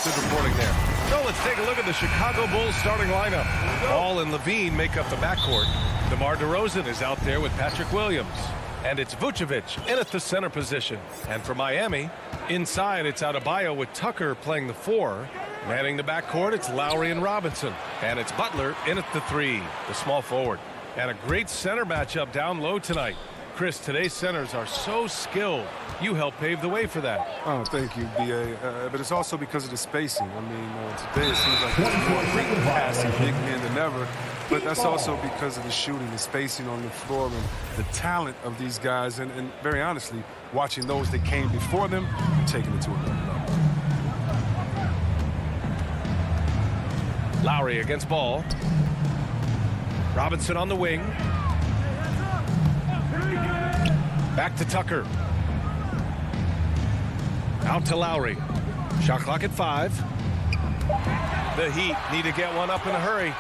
Good reporting there. So let's take a look at the Chicago Bulls starting lineup. Ball and Levine make up the backcourt. DeMar DeRozan is out there with Patrick Williams. And it's Vucevic in at the center position. And for Miami, inside it's Adebayo with Tucker playing the 4. Manning the backcourt, it's Lowry and Robinson. And it's Butler in at the 3, the small forward. And a great center matchup down low tonight. Chris, today's centers are so skilled. You helped pave the way for that. Oh, thank you, B.A. But it's also because of the spacing. I mean, today it seems like there's more great passing big men than ever. But that's also because of the shooting, the spacing on the floor, and the talent of these guys. And very honestly, watching those that came before them, taking it to another level. Lowry against Ball. Robinson on the wing. Back to Tucker. Out to Lowry. Shot clock at 5. The Heat need to get one up in a hurry.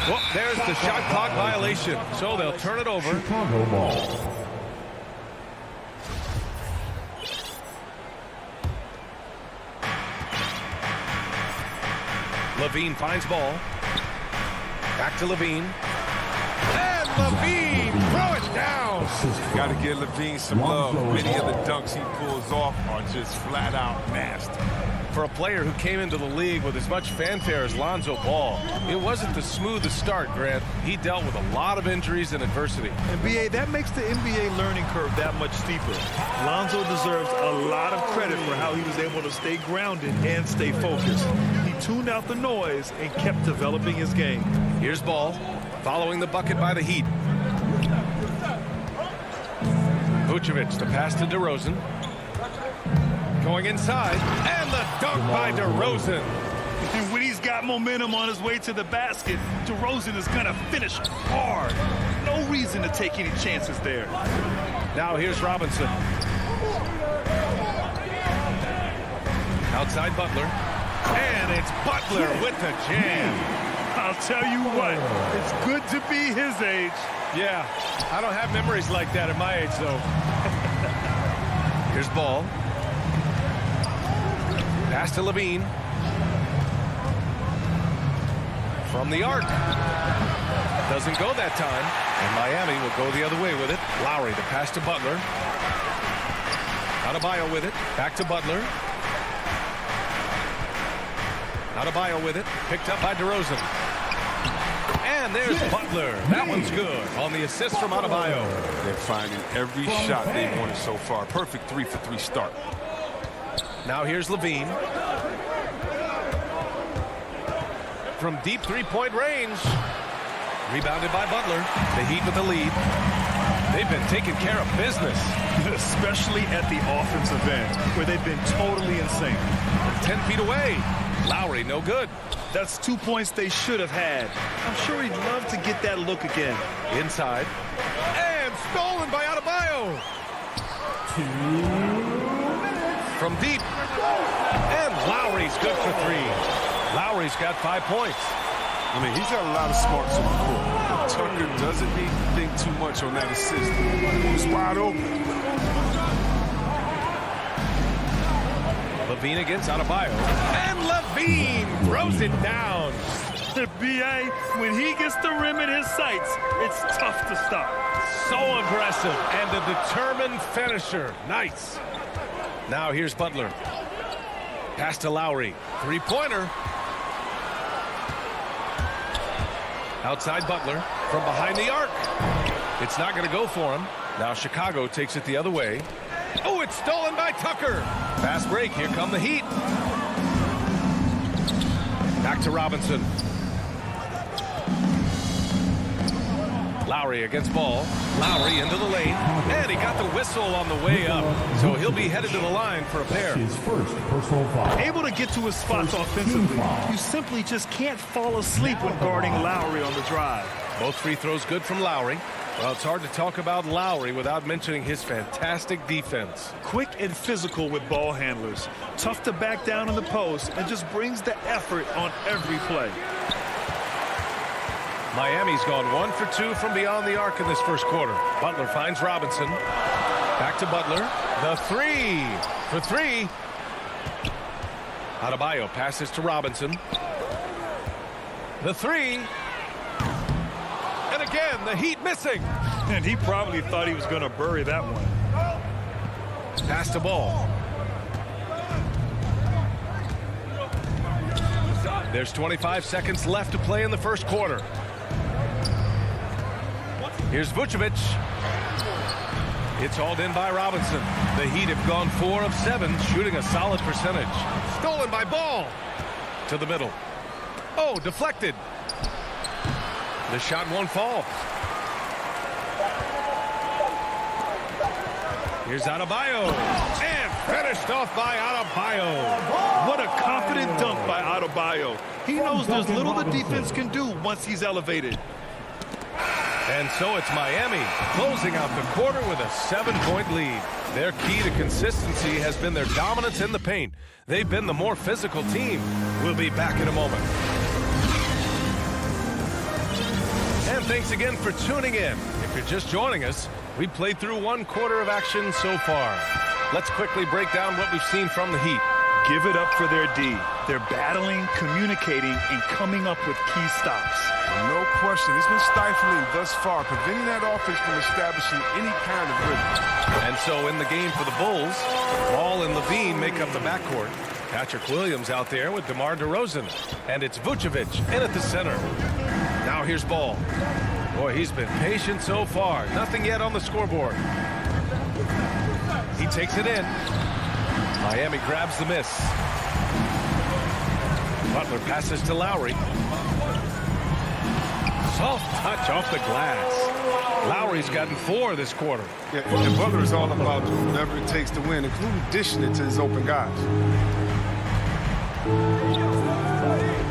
Well, there's the shot clock violation. So they'll turn it over. Chicago ball. Levine finds Ball. Back to Levine. And Levine, throw it down. Got to give Levine some love. Many of the dunks he pulls off are just flat out nasty. For a player who came into the league with as much fanfare as Lonzo Ball, it wasn't the smoothest start, Grant. He dealt with a lot of injuries and adversity. And B.A., that makes the NBA learning curve that much steeper. Lonzo deserves a lot of credit for how he was able to stay grounded and stay focused. He tuned out the noise and kept developing his game. Here's Ball, following the bucket by the Heat. Vucevic, the pass to DeRozan. Going inside, and the dunk by DeRozan. And when he's got momentum on his way to the basket, DeRozan is going to finish hard. No reason to take any chances there. Now here's Robinson. Outside Butler. And it's Butler with the jam. I'll tell you what, it's good to be his age. Yeah, I don't have memories like that at my age, though. Here's Ball. Pass to Levine. From the arc. Doesn't go that time. And Miami will go the other way with it. Lowry, the pass to Butler. Adebayo with it. Back to Butler. Adebayo with it. Picked up by DeRozan. And there's Butler. That one's good on the assist from Adebayo. They're finding every shot they've wanted so far. Perfect 3-for-3 start. Now here's Levine. From deep three-point range. Rebounded by Butler. The Heat with the lead. They've been taking care of business. Especially at the offensive end, where they've been totally insane. 10 feet away. Lowry, no good. That's 2 points they should have had. I'm sure he'd love to get that look again. Inside. And stolen by Adebayo. From deep. And Lowry's good for 3. Lowry's got 5 points. I mean, he's got a lot of smarts on the court. But Tucker doesn't need to think too much on that assist. He was wide open. Levine against Adebayo. And Levine throws it down. The B.A., when he gets the rim in his sights, it's tough to stop. So aggressive and a determined finisher. Nice. Now here's Butler. Pass to Lowry. Three-pointer. Outside Butler from behind the arc. It's not going to go for him. Now Chicago takes it the other way. Oh, it's stolen by Tucker. Fast break. Here come the Heat. Back to Robinson. Lowry against Ball. Lowry into the lane. And he got the whistle on the way up. So he'll be headed to the line for a pair. His first personal foul. Able to get to his spots offensively. You simply just can't fall asleep when guarding Lowry on the drive. Both free throws good from Lowry. Well, it's hard to talk about Lowry without mentioning his fantastic defense. Quick and physical with ball handlers. Tough to back down in the post and just brings the effort on every play. Miami's gone 1 for 2 from beyond the arc in this first quarter. Butler finds Robinson. Back to Butler. The 3 for 3. Adebayo passes to Robinson. The three. And again, the Heat missing. And he probably thought he was going to bury that one. Pass the ball. There's 25 seconds left to play in the first quarter. Here's Vucevic. It's hauled in by Robinson. The Heat have gone 4 of 7, shooting a solid percentage. Stolen by Ball. To the middle. Oh, deflected. The shot won't fall. Here's Adebayo. And finished off by Adebayo. What a confident dunk by Adebayo. He knows there's little the defense can do once he's elevated. And so it's Miami closing out the quarter with a 7-point lead. Their key to consistency has been their dominance in the paint. They've been the more physical team. We'll be back in a moment. And thanks again for tuning in. If you're just joining us, we played through 1 quarter of action so far. Let's quickly break down what we've seen from the Heat. Give it up for their D. They're battling, communicating, and coming up with key stops. No question. It's been stifling thus far, preventing that offense from establishing any kind of rhythm. And so in the game for the Bulls, Ball and Levine make up the backcourt. Patrick Williams out there with DeMar DeRozan. And it's Vucevic in at the center. Now here's Ball. Boy, he's been patient so far. Nothing yet on the scoreboard. He takes it in. Miami grabs the miss. Butler passes to Lowry. Soft touch off the glass. Lowry's gotten 4 this quarter. Yeah, and Butler is all about doing whatever it takes to win, including dishing it to his open guys.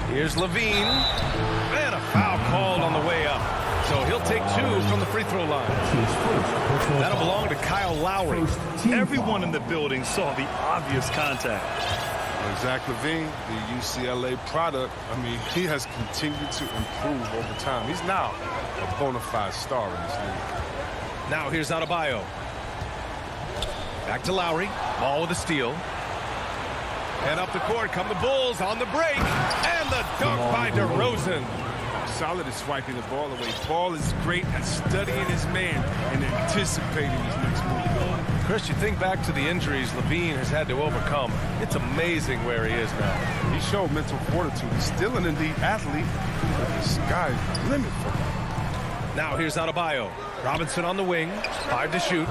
Here's Levine. And a foul called on the way up. So he'll take 2 from the free throw line. That'll belong to Kyle Lowry. Everyone in the building saw the obvious contact. Zach LaVine, the UCLA product, I mean, he has continued to improve over time. He's now a bona fide star in this league. Now here's Adebayo. Back to Lowry. Ball with a steal. And up the court come the Bulls on the break. And the dunk by DeRozan. Solid at swiping the ball away. Ball is great at studying his man and anticipating his next move. Chris, you think back to the injuries Levine has had to overcome. It's amazing where he is now. He showed mental fortitude. He's still an elite athlete, but the sky's the limit for him. Now here's Adebayo. Robinson on the wing. 5 to shoot.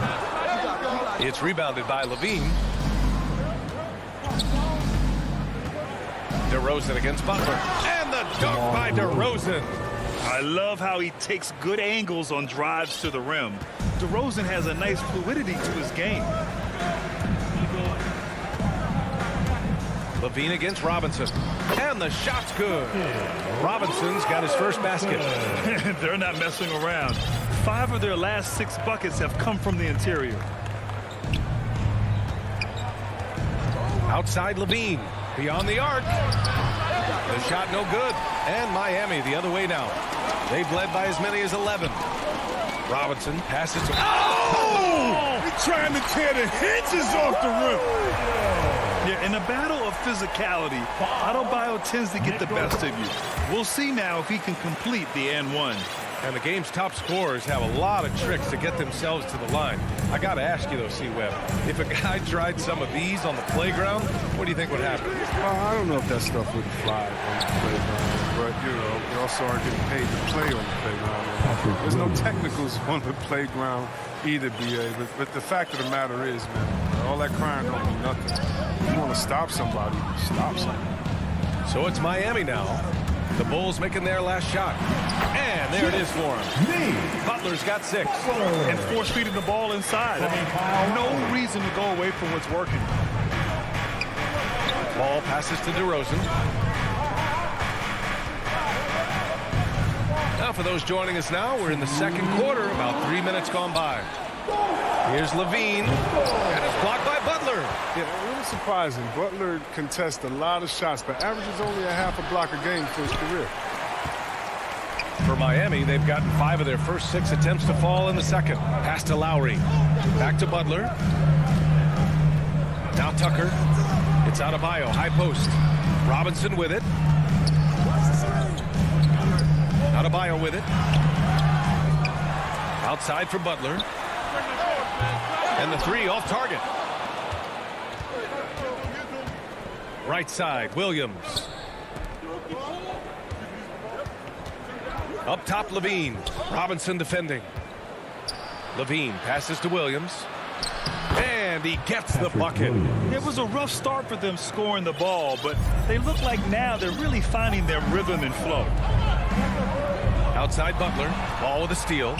It's rebounded by Levine. DeRozan against Butler. And the dunk by DeRozan. I love how he takes good angles on drives to the rim. DeRozan has a nice fluidity to his game. Levine against Robinson. And the shot's good. Robinson's got his first basket. They're not messing around. 5 of their last 6 buckets have come from the interior. Outside Levine. Beyond the arc. The shot no good. And Miami the other way now. They've led by as many as 11. Robinson passes to... Oh! He's trying to tear the hinges off the rim. Yeah, in a battle of physicality, Adebayo tends to get the best of you. We'll see now if he can complete the and one. And the game's top scorers have a lot of tricks to get themselves to the line. I got to ask you, though, C-Web, if a guy tried some of these on the playground, what do you think would happen? I don't know if that stuff would fly on the playground, but, you know, they also are getting paid to play on the playground. There's no technicals on the playground either, B.A., but the fact of the matter is, man, all that crying don't mean nothing. If you want to stop somebody, stop somebody. So it's Miami now. The Bulls making their last shot. And there it is for him. Butler's got 6. And force feeding the ball inside. I mean, no reason to go away from what's working. Ball passes to DeRozan. Now for those joining us now, we're in the second quarter, about 3 minutes gone by. Here's Levine, and it's blocked by Butler. Yeah, a little surprising. Butler contests a lot of shots, but averages only a half a block a game for his career. For Miami, they've gotten 5 of their first 6 attempts to fall in the second. Pass to Lowry. Back to Butler. Now Tucker. It's Adebayo, high post. Robinson with it. Adebayo with it. Outside for Butler. And the three off target. Right side, Williams. Up top, Levine. Robinson defending. Levine passes to Williams. And he gets the bucket. It was a rough start for them scoring the ball, but they look like now they're really finding their rhythm and flow. Outside Butler. Ball with a steal.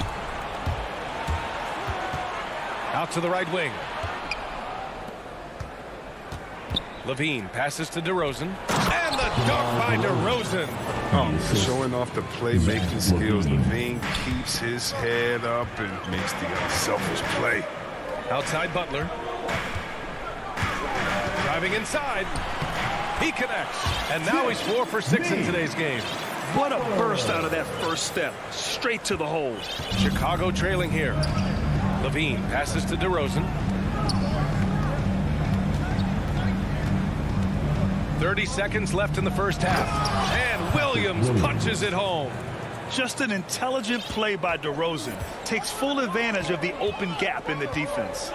Out to the right wing. Levine passes to DeRozan. And the dunk by DeRozan. Oh, showing off the playmaking skills. Levine keeps his head up and makes the unselfish play. Outside Butler. Driving inside. He connects. And now he's 4 for 6 in today's game. What a burst out of that first step. Straight to the hole. Chicago trailing here. Levine passes to DeRozan. 30 seconds left in the first half. And Williams punches it home. Just an intelligent play by DeRozan. Takes full advantage of the open gap in the defense.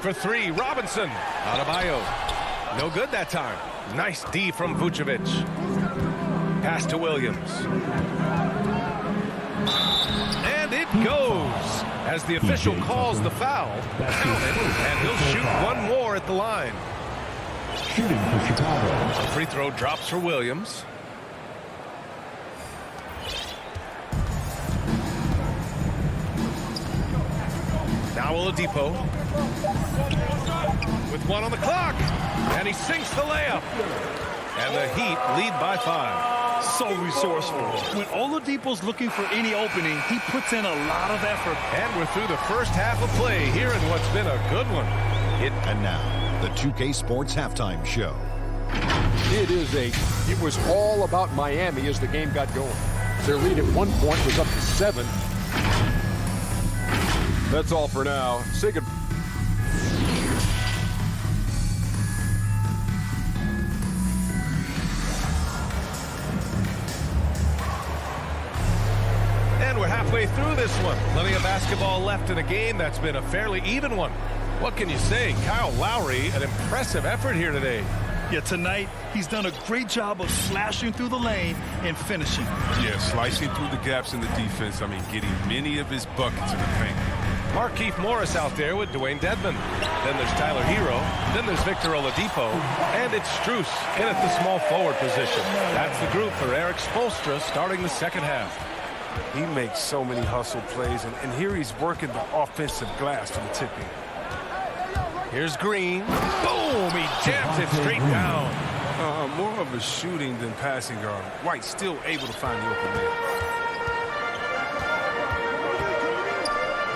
For three, Robinson. Adebayo. No good that time. Nice D from Vucevic. Pass to Williams. And it goes as the official calls the foul. And he'll shoot one more at the line. Shooting for Chicago. The free throw drops for Williams. Now Oladipo. With 1 on the clock. And he sinks the layup. And the Heat lead by 5. So resourceful. When Oladipo's looking for any opening, he puts in a lot of effort. And we're through the first half of play here in what's been a good one. And now, the 2K Sports Halftime Show. It was all about Miami as the game got going. Their lead at one point was up to 7. That's all for now. Say good. And we're halfway through this one. Plenty of basketball left in a game that's been a fairly even one. What can you say? Kyle Lowry, an impressive effort here today. Yeah, tonight, he's done a great job of slashing through the lane and finishing. Yeah, slicing through the gaps in the defense. I mean, getting many of his buckets in the paint. Markieff Morris out there with Dwayne Dedmon. Then there's Tyler Hero. Then there's Victor Oladipo. And it's Strus in at the small forward position. That's the group for Eric Spoelstra starting the second half. He makes so many hustle plays, and here he's working the offensive glass from the tipping. Here's Green. Boom! He jams it straight down. More of a shooting than passing guard. White still able to find the open man.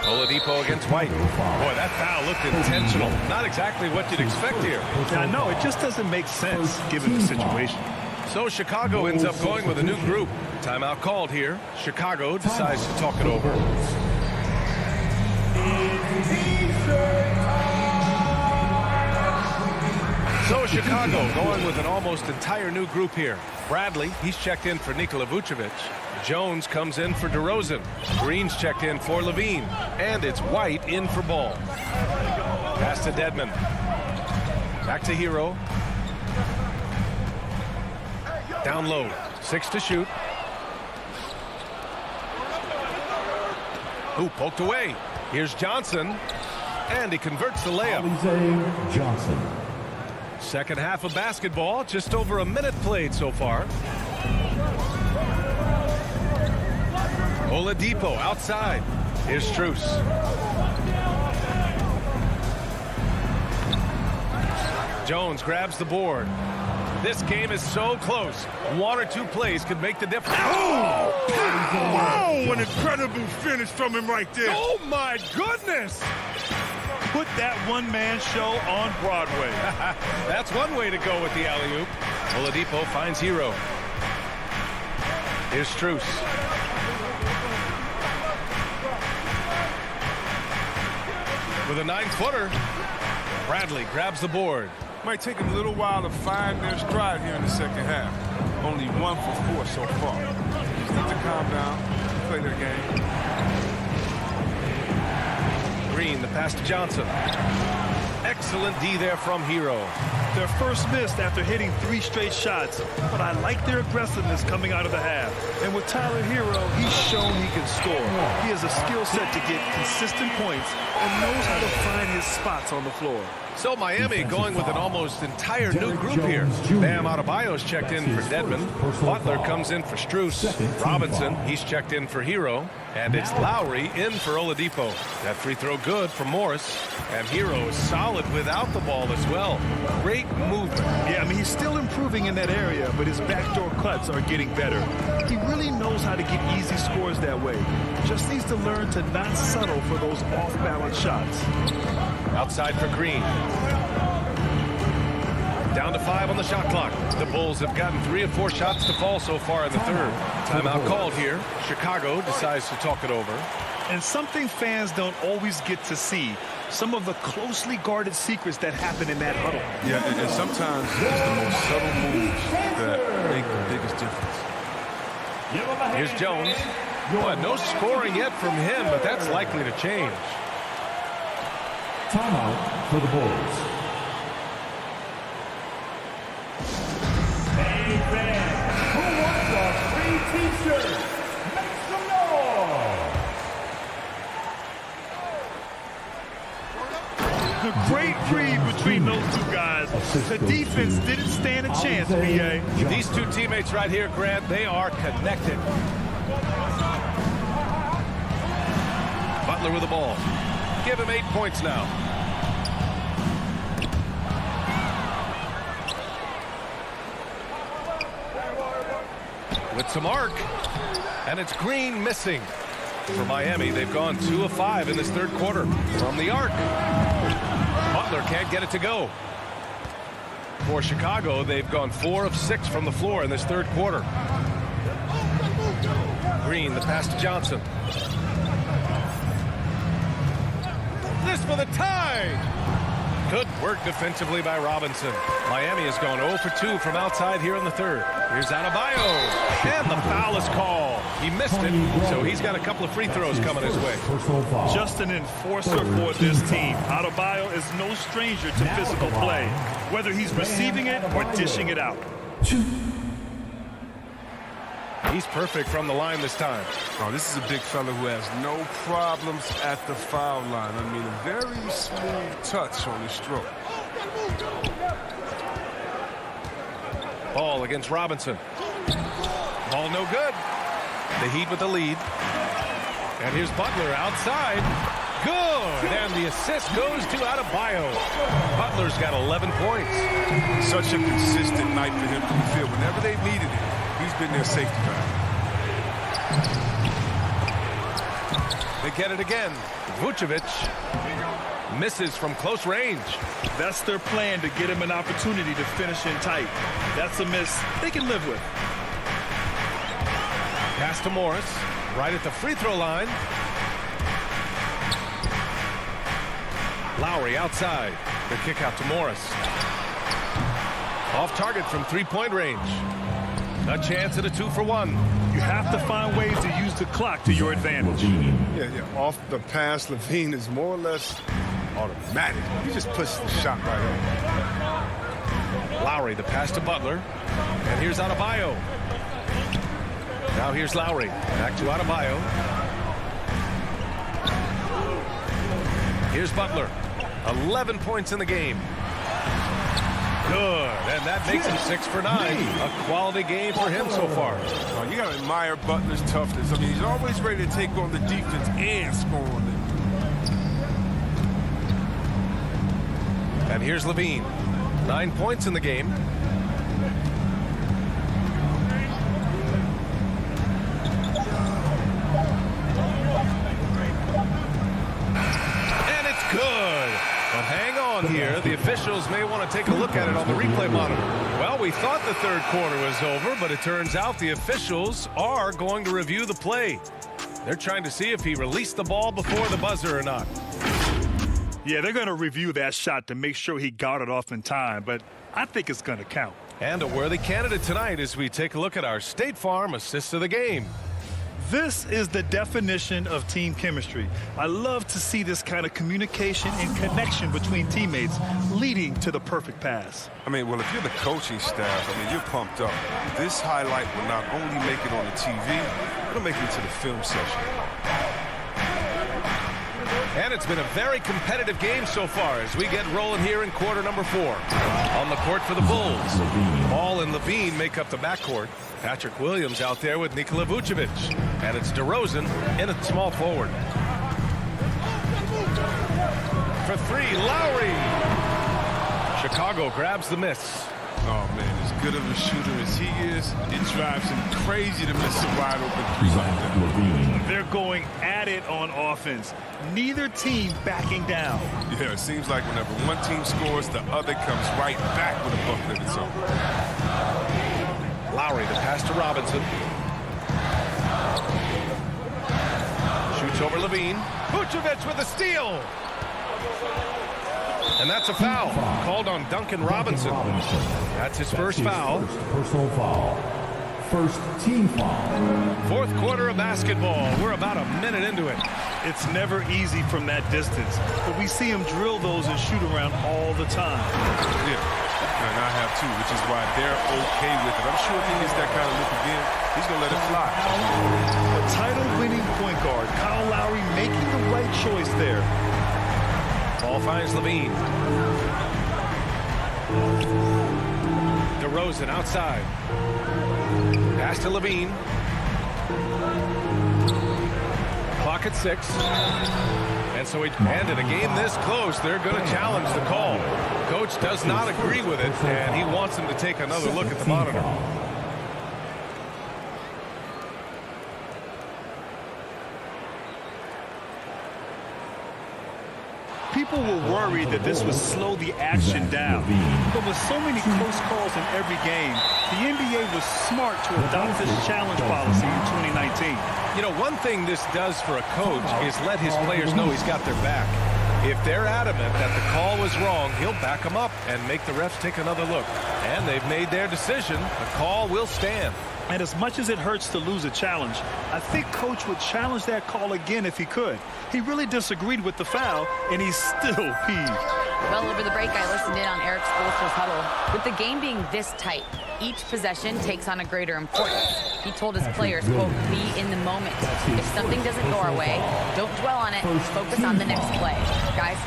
Oladipo against White. Boy, that foul looked intentional. Not exactly what you'd expect here. I know, it just doesn't make sense given the situation. So Chicago ends up going with a new group. Timeout called here. Chicago decides to talk it over. So Chicago going with an almost entire new group here. Bradley, he's checked in for Nikola Vucevic. Jones comes in for DeRozan. Green's checked in for Levine. And it's White in for Ball. Pass to Dedmon. Back to Hero. Down low. 6 to shoot. Ooh, poked away. Here's Johnson. And he converts the layup. Alizé Johnson. Second half of basketball. Just over a minute played so far. Oladipo outside. Here's Strus. Jones grabs the board. This game is so close. 1 or 2 plays could make the difference. Oh! Oh, an incredible finish from him right there. Oh, my goodness! Put that one-man show on Broadway. That's one way to go with the alley-oop. Oladipo finds Hero. Here's Strus. With a 9-footer. Bradley grabs the board. Might take them a little while to find their stride here in the second half. Only 1 for 4 so far. Just need to calm down, play their game. Green, the pass to Johnson. Excellent D there from Hero. Their first missed after hitting 3 straight shots, but I like their aggressiveness coming out of the half. And with Tyler Hero, he's shown he can score. He has a skill set to get consistent points and knows how to find his spots on the floor. So Miami going with an almost entire new group here. Bam Adebayo's checked in for Dedmon. Butler comes in for Strus. Robinson, he's checked in for Hero. And it's Lowry in for Oladipo. That free throw good for Morris. And Hero is solid without the ball as well. Great movement. Yeah, I mean, he's still improving in that area, but his backdoor cuts are getting better. He really knows how to get easy scores that way. Just needs to learn to not settle for those off-balance shots. Outside for Green. Down to 5 on the shot clock. The Bulls have gotten 3 of 4 shots to fall so far in the third. Timeout called here. Chicago decides to talk it over. And something fans don't always get to see. Some of the closely guarded secrets that happen in that huddle. Yeah, and sometimes it's the most subtle moves that make the biggest difference. Here's Jones. Boy, no scoring yet from him, but that's likely to change. Timeout for the Bulls. Hey fans, who wants a free t-shirt? Make some noise! The great read between those two guys. The defense didn't stand a chance, B.A. These two teammates right here, Grant, they are connected. Butler with the ball. Give him 8 points now. With some arc. And it's Green missing. For Miami, they've gone 2 of 5 in this third quarter. From the arc. Butler can't get it to go. For Chicago, they've gone 4 of 6 from the floor in this third quarter. Green, the pass to Johnson. This for the tie. Good work defensively by Robinson. Miami has gone 0 for 2 from outside here in the third. Here's Adebayo. And the foul is called. He missed it, so he's got a couple of free throws coming his way. Just an enforcer for this team. Adebayo is no stranger to physical play, whether he's receiving it or dishing it out. He's perfect from the line this time. Oh, this is a big fella who has no problems at the foul line. I mean, a very smooth touch on his stroke. Ball against Robinson. Ball no good. The Heat with the lead. And here's Butler outside. Good. And the assist goes to Adebayo. Butler's got 11 points. Such a consistent night for him from the field. Whenever they needed it, he's been their safety valve. They get it again. Vucevic misses from close range. That's their plan, to get him an opportunity to finish in tight. That's a miss they can live with. Pass to Morris, right at the free throw line. Lowry outside. The kick out to Morris. Off target from three-point range. A chance at a 2 for 1. You have to find ways to use the clock to your advantage. Yeah. Off the pass, Levine is more or less automatic. He just pushes the shot right up. Lowry, the pass to Butler. And here's Adebayo. Now here's Lowry. Back to Adebayo. Here's Butler. 11 points in the game. Good. And that makes him 6 for 9. A quality game for him so far. You got to admire Butler's toughness. I mean, he's always ready to take on the defense and score on them. And here's Levine. 9 points in the game. And it's good. But hang on here. The officials may want to take a look at it on the replay monitor. Well, we thought the third quarter was over, but it turns out the officials are going to review the play. They're trying to see if he released the ball before the buzzer or not. Yeah, they're going to review that shot to make sure he got it off in time, but I think it's going to count. And a worthy candidate tonight as we take a look at our State Farm assist of the game. This is the definition of team chemistry. I love to see this kind of communication and connection between teammates leading to the perfect pass. I mean, well, if you're the coaching staff, I mean, you're pumped up. This highlight will not only make it on the TV, it'll make it to the film session. And it's been a very competitive game so far as we get rolling here in quarter number 4. On the court for the Bulls. Ball and Levine make up the backcourt. Patrick Williams out there with Nikola Vucevic. And it's DeRozan in a small forward. For 3, Lowry. Chicago grabs the miss. Oh, man, as good of a shooter as he is, it drives him crazy to miss a wide open 3 like that. They're going at it on offense. Neither team backing down. Yeah, it seems like whenever one team scores, the other comes right back with a bucket of its own. Lowry, the pass to Robinson. Shoots over Levine. Vucevic with a steal. And that's a foul called on Duncan Robinson. That's his first foul. Personal foul. First team foul. Fourth quarter of basketball. We're about a minute into it. It's never easy from that distance, but we see him drill those and shoot around all the time. Yeah, and I have too, which is why they're okay with it. I'm sure if he gets that kind of look again, he's going to let it fly. A title-winning point guard, Kyle Lowry, making the right choice there. Ball finds Levine. DeRozan outside. Pass to Levine. Clock at 6. And so and in a game this close, they're going to challenge the call. Coach does not agree with it, and he wants him to take another look at the monitor. People were worried that this would slow the action down. But with so many close calls in every game, the NBA was smart to adopt this challenge policy in 2019. You know, one thing this does for a coach is let his players know he's got their back. If they're adamant that the call was wrong, he'll back them up and make the refs take another look. And they've made their decision. The call will stand. And as much as it hurts to lose a challenge, I think Coach would challenge that call again if he could. He really disagreed with the foul, and he's still peeved. Well, over the break, I listened in on Eric Spoelstra's huddle. With the game being this tight, each possession takes on a greater importance. He told his players, quote, be in the moment. If something doesn't go our way, don't dwell on it. Focus on the next play. Guys?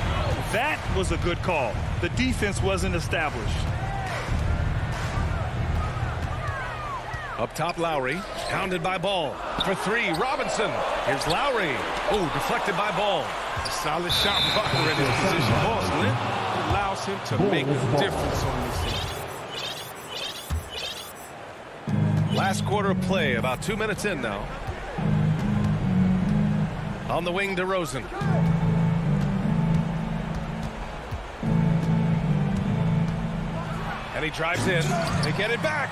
That was a good call. The defense wasn't established. Up top, Lowry, pounded by Ball. For 3, Robinson. Here's Lowry. Oh, deflected by Ball. A solid shot blocker in his position. Ball's lit. It allows him to make a difference on this team. Last quarter of play, about 2 minutes in now. On the wing, DeRozan. And he drives in. They get it back.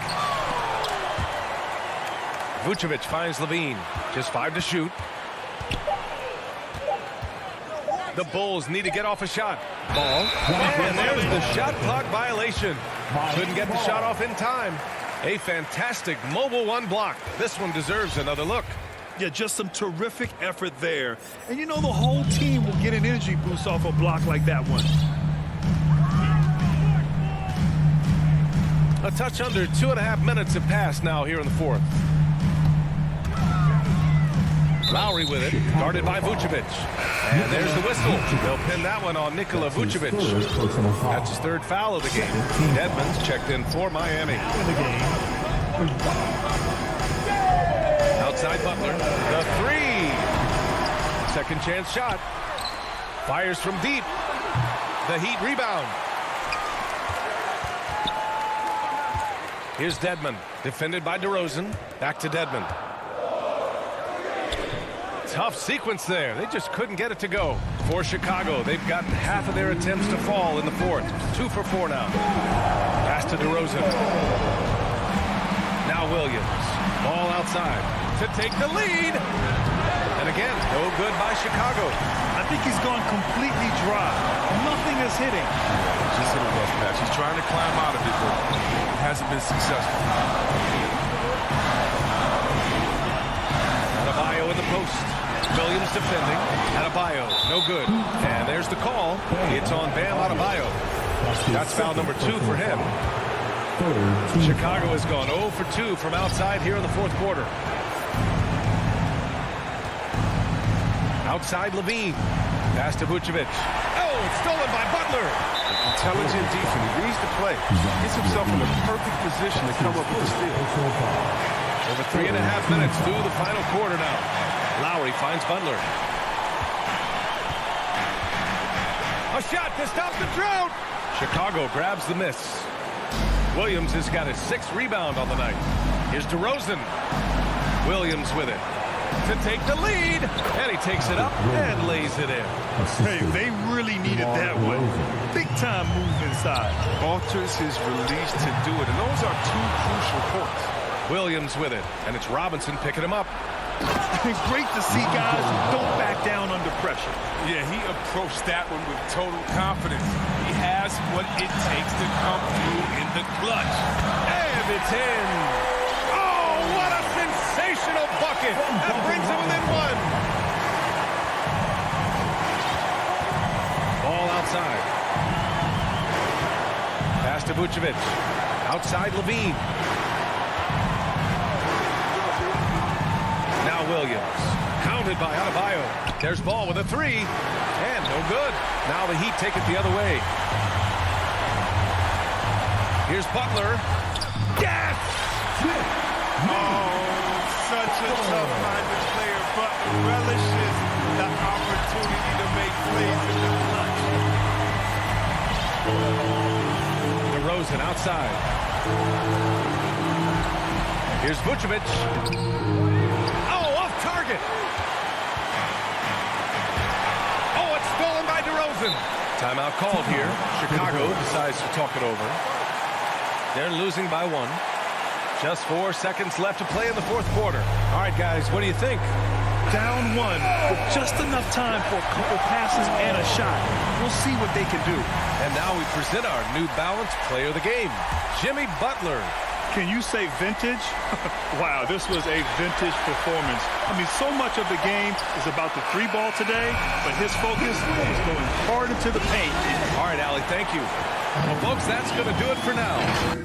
Vucevic finds Levine. Just 5 to shoot. The Bulls need to get off a shot. Ball. And there's the shot clock violation. Couldn't get the shot off in time. A fantastic mobile 1 block. This one deserves another look. Yeah, just some terrific effort there. And you know the whole team will get an energy boost off a block like that one. A touch under 2.5 minutes have passed now here in the fourth. Lowry with it, guarded by Vucevic. And there's the whistle. They'll pin that one on Nikola Vucevic. That's his 3rd foul of the game. Dedmon's checked in for Miami. Outside Butler, the 3. Second chance shot. Fires from deep. The Heat rebound. Here's Dedmon, defended by DeRozan. Back to Dedmon. Tough sequence there. They just couldn't get it to go. For Chicago, they've gotten half of their attempts to fall in the fourth. 2 for 4 now. Pass to DeRozan. Now Williams. Ball outside to take the lead. And again, no good by Chicago. I think he's gone completely dry. Nothing is hitting. Just hit a rough patch. He's trying to climb out of it, but it hasn't been successful. Adebayo in the post. Williams defending. Adebayo, no good. And there's the call. It's on Bam Adebayo. That's foul number 2 for him. Chicago has gone 0 for 2 from outside here in the fourth quarter. Outside Levine. Pass to Vucevic. Oh, it's stolen by Butler. Intelligent defense. He reads the play. Gets himself in the perfect position to come up with the steal. Over 3.5 minutes through the final quarter now. Lowry finds Butler. A shot to stop the drought. Chicago grabs the miss. Williams has got his 6th rebound on the night. Here's DeRozan. Williams with it to take the lead. And he takes it up and lays it in. Hey, they really needed that one. Big time move inside. Alters his release to do it. And those are 2 crucial points. Williams with it. And it's Robinson picking him up. Great to see guys who don't back down under pressure. Yeah, he approached that one with total confidence. He has what it takes to come through in the clutch. And it's in. Oh, what a sensational bucket. That brings him within 1. Ball outside. Pass to Vucevic. Outside Levine. Now Williams. Counted by Adebayo. There's ball with a 3. And no good. Now the Heat take it the other way. Here's Butler. Yes! Oh, such a tough-minded player, but relishes the opportunity to make plays in the clutch. DeRozan outside. Here's Vucevic. Oh, off target. Oh, it's stolen by DeRozan. Timeout called here. Chicago decides to talk it over. They're losing by 1. Just 4 seconds left to play in the fourth quarter. All right, guys, what do you think? Down 1 with just enough time for a couple passes and a shot. We'll see what they can do. And now we present our New Balance player of the game, Jimmy Butler. Can you say vintage? Wow, this was a vintage performance. I mean, so much of the game is about the 3 ball today, but his focus is going hard into the paint. All right, Allie, thank you. Well, folks, that's going to do it for now.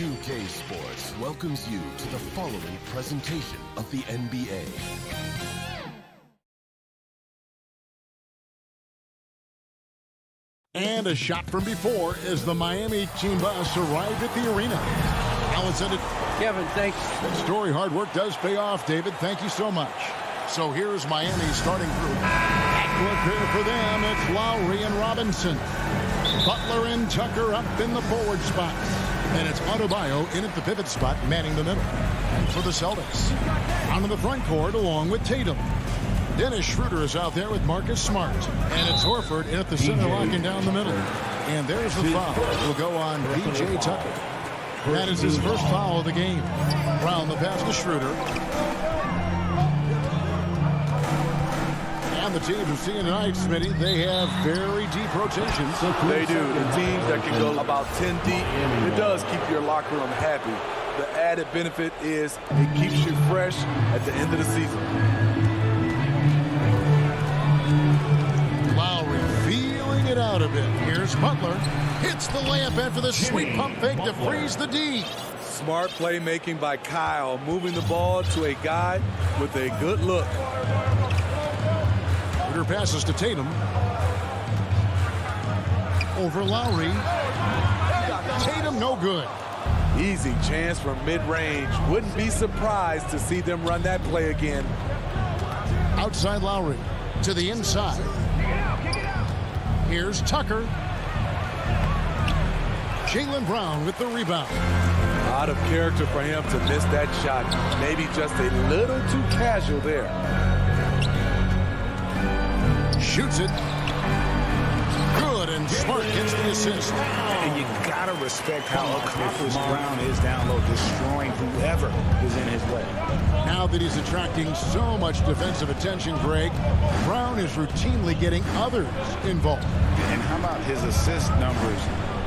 2K Sports welcomes you to the following presentation of the NBA. And a shot from before as the Miami team bus arrived at the arena. Now it's in it. Kevin, thanks. Story hard work does pay off, David. Thank you so much. So here's Miami's starting group. At work here for them, it's Lowry and Robinson. Butler and Tucker up in the forward spots. And it's Adebayo in at the pivot spot, manning the middle. And for the Celtics, onto the front court along with Tatum. Dennis Schroeder is out there with Marcus Smart. And it's Horford in at the center, locking down the middle. And there's the foul. It will go on P.J. Tucker. That is his first foul of the game. Brown the pass to Schroeder. And on the teams we're seeing tonight, Smitty, they have very deep rotations. They do. The teams that can go about 10 deep, it does keep your locker room happy. The added benefit is it keeps you fresh at the end of the season. Lowry feeling it out a bit. Here's Butler. Hits the layup after the sweet pump fake to freeze the D. Smart playmaking by Kyle, moving the ball to a guy with a good look. Schroeder passes to Tatum. Over Lowry. Tatum no good. Easy chance from mid-range. Wouldn't be surprised to see them run that play again. Outside Lowry to the inside. Here's Tucker. Jaylen Brown with the rebound. Out of character for him to miss that shot. Maybe just a little too casual there. Shoots it. Good, and Smart gets the assist. And you gotta respect how accomplished Brown is down low, destroying whoever is in his way. Now that he's attracting so much defensive attention, Greg, Brown is routinely getting others involved. And how about his assist numbers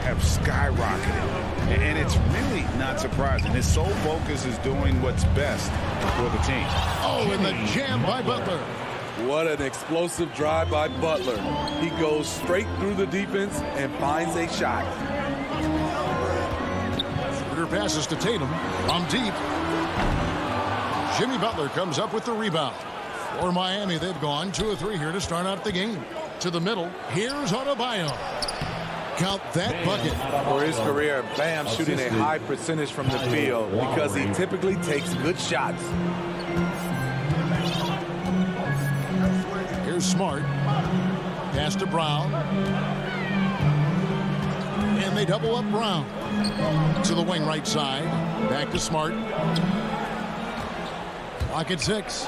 have skyrocketed? And it's really not surprising. His sole focus is doing what's best for the team. Oh, and the jam by Butler. What an explosive drive by Butler. He goes straight through the defense and finds a shot. Schroeder passes to Tatum from deep. Jimmy Butler comes up with the rebound. For Miami, they've gone 2 of 3 here to start out the game. To the middle, here's Adebayo. Count that bucket. For his career, Bam shooting a high percentage from the field because he typically takes good shots. Here's Smart. Pass to Brown. And they double up Brown. To the wing right side. Back to Smart. Clock at 6.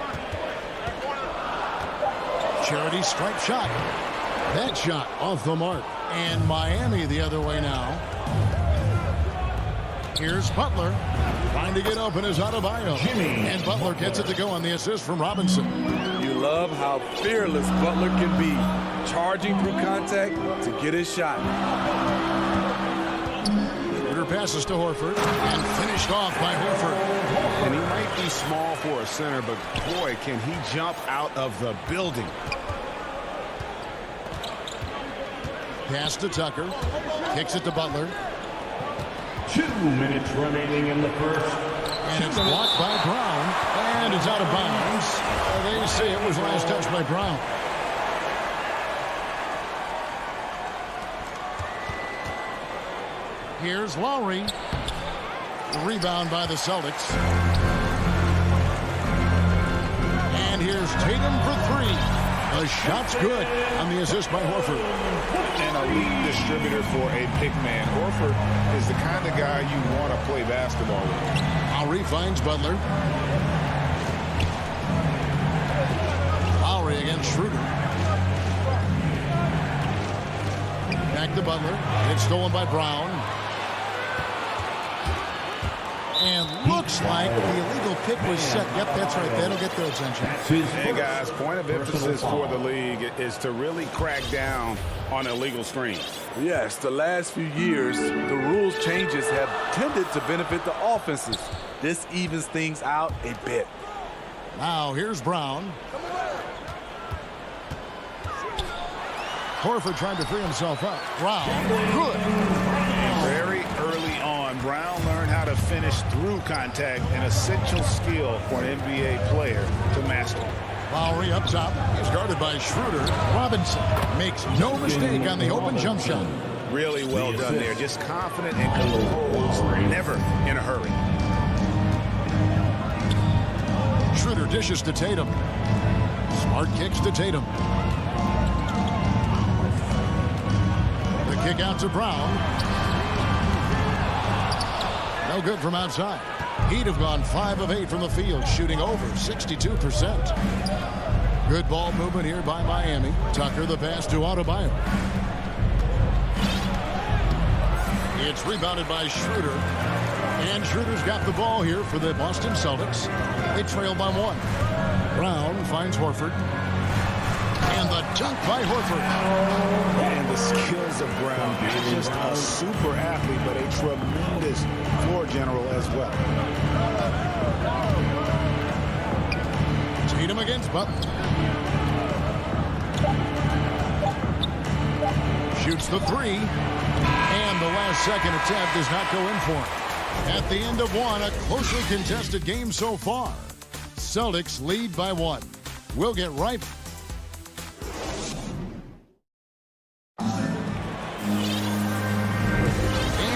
Charity stripe shot. That shot off the mark. And Miami the other way now. Here's Butler. Trying to get open is Adebayo. And Butler gets it to go on the assist from Robinson. You love how fearless Butler can be, charging through contact to get his shot. Schroeder passes to Horford and finished off by Horford. And he might be small for a center, but boy, can he jump out of the building. Pass to Tucker. Kicks it to Butler. 2 minutes remaining in the first. And it's blocked by Brown. And it's out of bounds. They say it was last touched by Brown. Here's Lowry. Rebound by the Celtics. And here's Tatum for 3. The shot's good on the assist by Horford. And a lead distributor for a big man. Horford is the kind of guy you want to play basketball with. Lowry finds Butler. Lowry against Schroeder. Back to Butler. It's stolen by Brown. And looks like the illegal pick was set. Yep, that's right. That'll get their attention. Hey, guys, point of emphasis for the league is to really crack down on illegal screens. Yes, the last few years, the rules changes have tended to benefit the offenses. This evens things out a bit. Now, here's Brown. Horford trying to free himself up. Brown, good. Very early on, Brown learned how to finish through contact, an essential skill for an NBA player to master. Lowry up top. He's guarded by Schroeder. Robinson makes no mistake on the open jump shot. Really well done there. Just confident and composed. Never in a hurry. Schroeder dishes to Tatum. Smart kicks to Tatum. The kick out to Brown. No good from outside. He'd have gone 5 of 8 from the field, shooting over 62%. Good ball movement here by Miami. Tucker the pass to Adebayo. It's rebounded by Schroeder. And Schroeder's got the ball here for the Boston Celtics. They trail by 1. Brown finds Horford. And the dunk by Horford. And the skills of Brown. Not just a super athlete, but a tremendous floor general as well. Tatum against Butler. Shoots the three. And the last second attempt does not go in for him. At the end of one, a closely contested game so far. Celtics lead by 1. We'll get right. And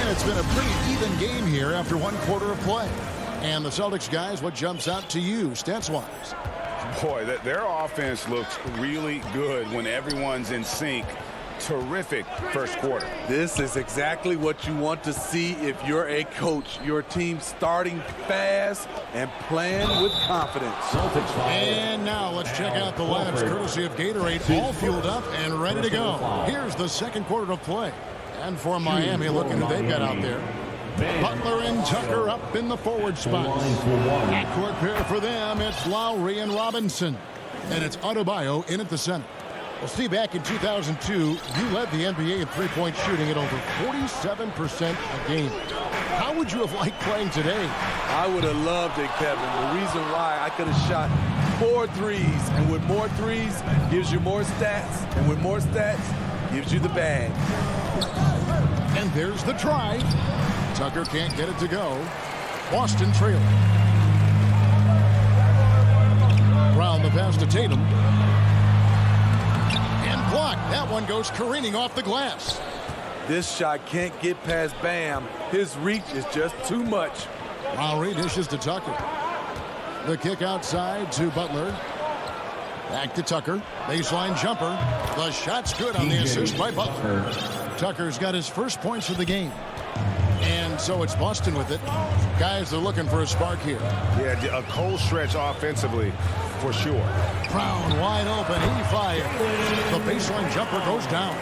it's been a pretty even game here after 1 quarter of play. And the Celtics guys, what jumps out to you, stats-wise? Boy, their offense looks really good when everyone's in sync. Terrific first quarter. This is exactly what you want to see if you're a coach. Your team starting fast and playing with confidence. And now let's check out the lineups courtesy of Gatorade, all fueled up and ready to go. Here's the second quarter of play. And for Miami, looking who they've got out there. Butler and Tucker up in the forward spots. Backcourt pair for them, it's Lowry and Robinson. And it's Adebayo in at the center. Well, Steve, back in 2002, you led the NBA in three-point shooting at over 47% a game. How would you have liked playing today? I would have loved it, Kevin. The reason why I could have shot 4 threes, and with more threes gives you more stats, and with more stats gives you the bag. And there's the try. Tucker can't get it to go. Boston trailing. Brown the pass to Tatum. Blocked. That one goes careening off the glass. This shot can't get past Bam. His reach is just too much. Lowry dishes to Tucker. The kick outside to Butler. Back to Tucker. Baseline jumper. The shot's good on the assist by Butler. Tucker's got his first points of the game. And so it's Boston with it. Guys, they're looking for a spark here. Yeah, a cold stretch offensively, for sure. Brown wide open. He fires. The baseline jumper goes down.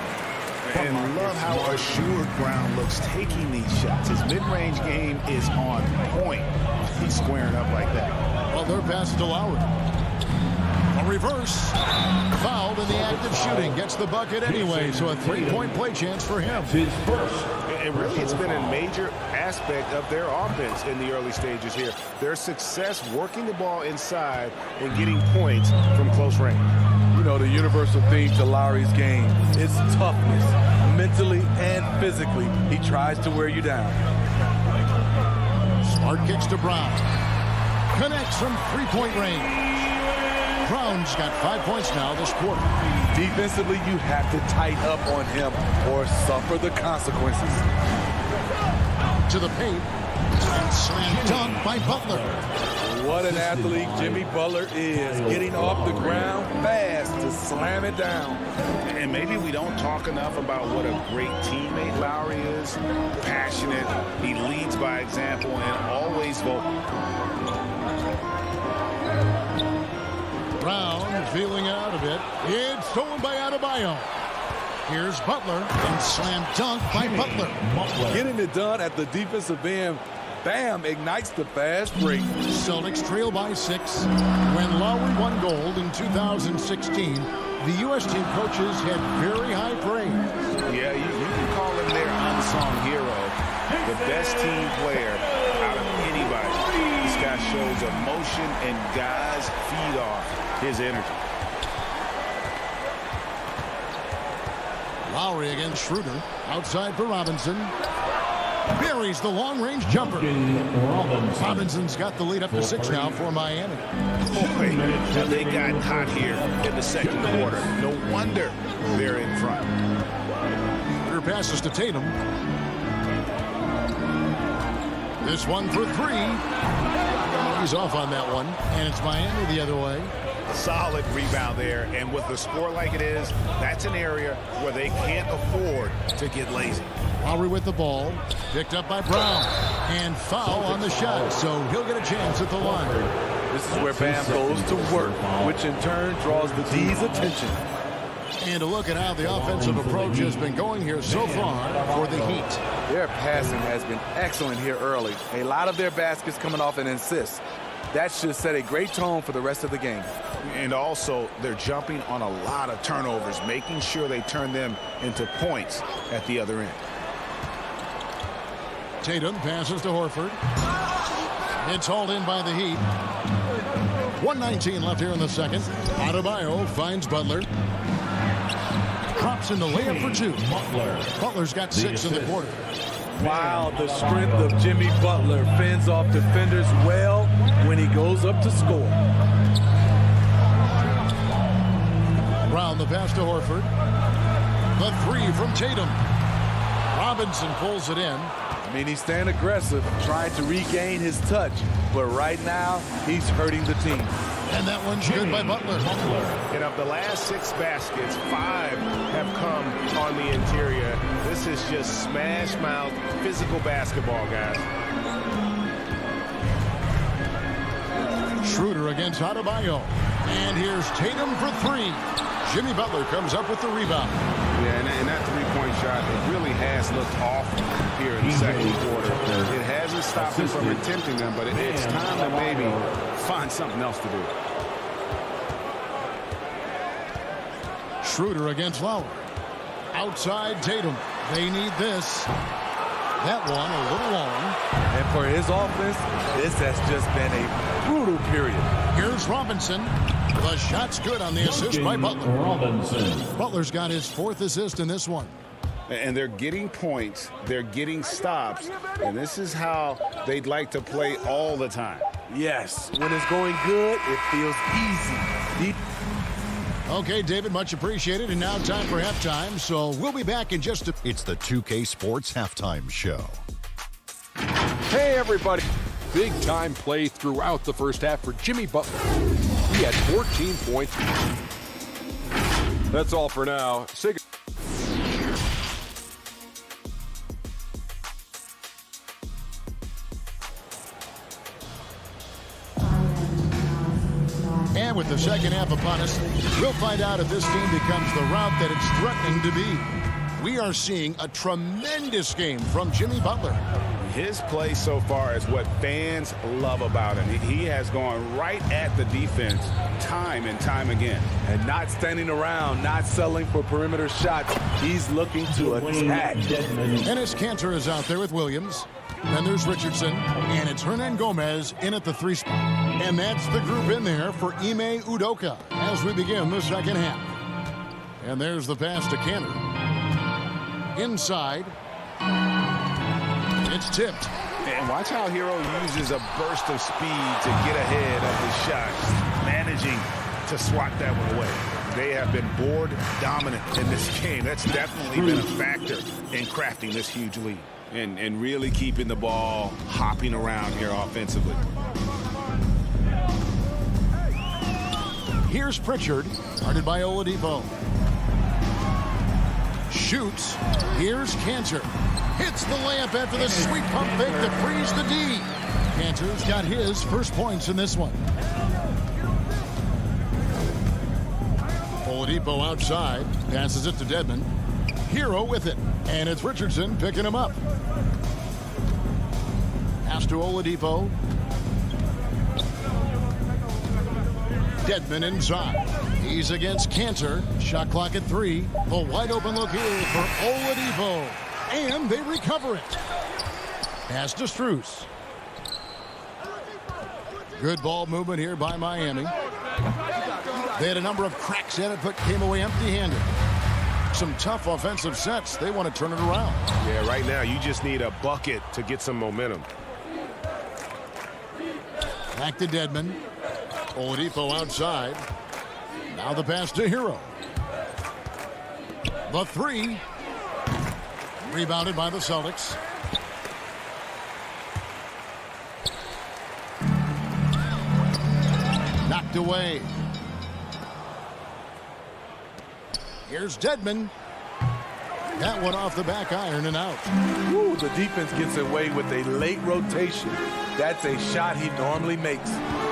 And love how assured Brown looks taking these shots. His mid-range game is on point. He's squaring up like that. Well, their pass to Lowry. A reverse. Fouled in the act of shooting. Gets the bucket anyway, so a three-point play chance for him. And really, it's been a major aspect of their offense in the early stages here. Their success working the ball inside and getting points from close range. You know, the universal theme to Lowry's game is toughness, mentally and physically. He tries to wear you down. Smart kicks to Brown. Connects from three-point range. Brown's got 5 points now this quarter. Defensively, you have to tighten up on him or suffer the consequences. To the paint. And slam dunk by Butler. What an athlete Jimmy Butler is. Getting off the ground fast to slam it down. And maybe we don't talk enough about what a great teammate Lowry is. Passionate. He leads by example and always vocal. Brown feeling out a bit. It's stolen by Adebayo. Here's Butler and slam dunk by Butler. Getting it done at the defensive end. Bam ignites the fast break. Celtics trail by 6. When Lowry won gold in 2016, the U.S. team coaches had very high praise. Yeah, you can call him their unsung hero. The best team player out of anybody. This guy shows emotion and guys feed off his energy. Lowry against Schroeder. Outside for Robinson. Buries the long-range jumper. Robinson's got the lead up to 6 now for Miami. Boy, they got hot here in the second quarter. No wonder they're in front. Her passes to Tatum. This one for 3. He's off on that one. And it's Miami the other way. Solid rebound there. And with the score like it is, that's an area where they can't afford to get lazy. Lowry with the ball. Picked up by Brown. And foul on the shot. So he'll get a chance at the line. This is where Bam goes to work, which in turn draws the D's attention. And a look at how the offensive approach has been going here so far for the Heat. Their passing has been excellent here early. A lot of their baskets coming off an assist. That should set a great tone for the rest of the game. And also, they're jumping on a lot of turnovers, making sure they turn them into points at the other end. Tatum passes to Horford. It's hauled in by the Heat. 1:19 left here in the second. Adebayo finds Butler. Drops in the layup for two. Butler's got 6 in the quarter. Wow, the strength of Jimmy Butler fends off defenders well when he goes up to score. Brown the pass to Horford. The three from Tatum. Robinson pulls it in. I mean, he's staying aggressive, trying to regain his touch. But right now, he's hurting the team. And that one's good by Butler. And of the last 6 baskets, 5 have come on the interior. This is just smash mouth physical basketball, guys. Schroeder against Adebayo. And here's Tatum for 3. Jimmy Butler comes up with the rebound. Yeah, and that three-point shot, it really has looked off here in the second quarter. It hasn't stopped him from attempting them, but it's time to maybe find something else to do. Schroeder against Lowry. Outside Tatum. They need this. That one a little long. And for his offense, this has just been a brutal period. Here's Robinson. The shot's good on the assist by Butler. Butler's got his 4th assist in this one. And they're getting points, they're getting stops, and this is how they'd like to play all the time. Yes, when it's going good, it feels easy. Okay, David, much appreciated. And now time for halftime, so we'll be back in just a... It's the 2K Sports Halftime Show. Hey, everybody. Big-time play throughout the first half for Jimmy Butler. He had 14 points. That's all for now. And with the second half upon us, we'll find out if this team becomes the route that it's threatening to be. We are seeing a tremendous game from Jimmy Butler. His play so far is what fans love about him. He has gone right at the defense time and time again. And not standing around, not settling for perimeter shots. He's looking to attack. Ennis Cantor is out there with Williams. Then there's Richardson. And it's Hernan Gomez in at the 3 spot. And that's the group in there for Ime Udoka as we begin the second half. And there's the pass to Cantor. Inside. It's tipped. And watch how Hero uses a burst of speed to get ahead of the shot, managing to swat that one away. They have been board dominant in this game. That's definitely been a factor in crafting this huge lead and really keeping the ball hopping around here offensively. Here's Pritchard, guarded by Oladipo. Shoots. Here's Cantor. Hits the layup after the sweet pump fake to freeze the D. Cantor's got his first points in this one. Oladipo outside. Passes it to Dedmon. Hero with it. And it's Richardson picking him up. Pass to Oladipo. Dedmon inside. He's against Cantor. Shot clock at 3. The wide open look here for Oladipo. And they recover it. Pass to Strus. Good ball movement here by Miami. They had a number of cracks at it, but came away empty-handed. Some tough offensive sets. They want to turn it around. Yeah, right now you just need a bucket to get some momentum. Back to Dedmon. Oladipo outside. Now the pass to Hero. The 3. Rebounded by the Celtics. Knocked away. Here's Dedmon. That one off the back iron and out. Ooh, the defense gets away with a late rotation. That's a shot he normally makes.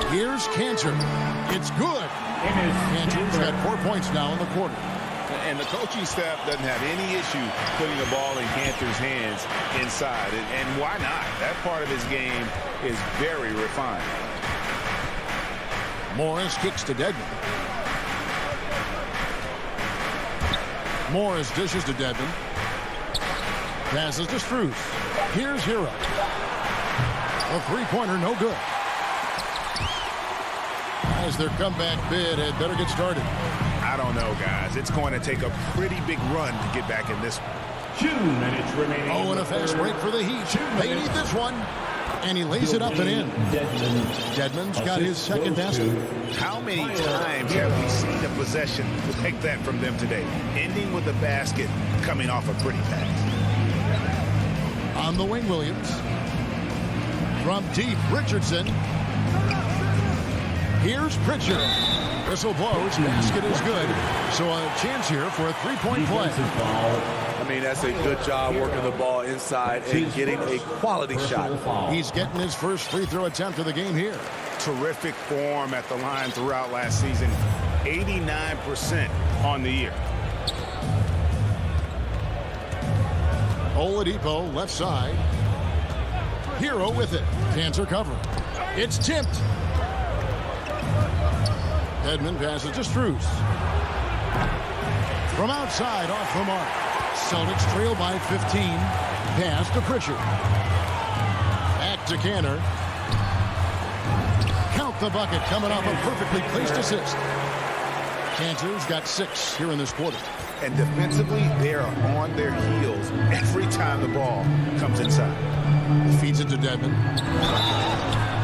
Here's Cantor. It's good. Cantor's got 4 points now in the quarter. And the coaching staff doesn't have any issue putting the ball in Cantor's hands inside. And why not? That part of his game is very refined. Morris kicks to Dedmon. Morris dishes to Dedmon. Passes to Strus. Here's Hero. A three-pointer, no good. As their comeback bid had better get started. I don't know, guys. It's going to take a pretty big run to get back in this one. 2 minutes remaining. Oh, and a fast break for the Heat. They need this one. And he lays it up and in. Dedmon's got his second basket. How many times have we seen a possession like that from them today? Ending with a basket, coming off a pretty pass. On the wing, Williams. From deep, Richardson. Here's Pritchard. Whistle blows. Basket is good. So a chance here for a three-point play. I mean, that's a good job working the ball inside and getting a quality shot. He's getting his first free throw attempt of the game here. Terrific form at the line throughout last season. 89% on the year. Oladipo left side. Hero with it. Cancer cover. It's tipped. Dedmon passes to Strus. From outside, off the mark. Celtics trail by 15. Pass to Pritchard. Back to Cantor. Count the bucket coming off a perfectly placed assist. Cantor's got 6 here in this quarter. And defensively, they are on their heels every time the ball comes inside. Feeds it to Dedmon.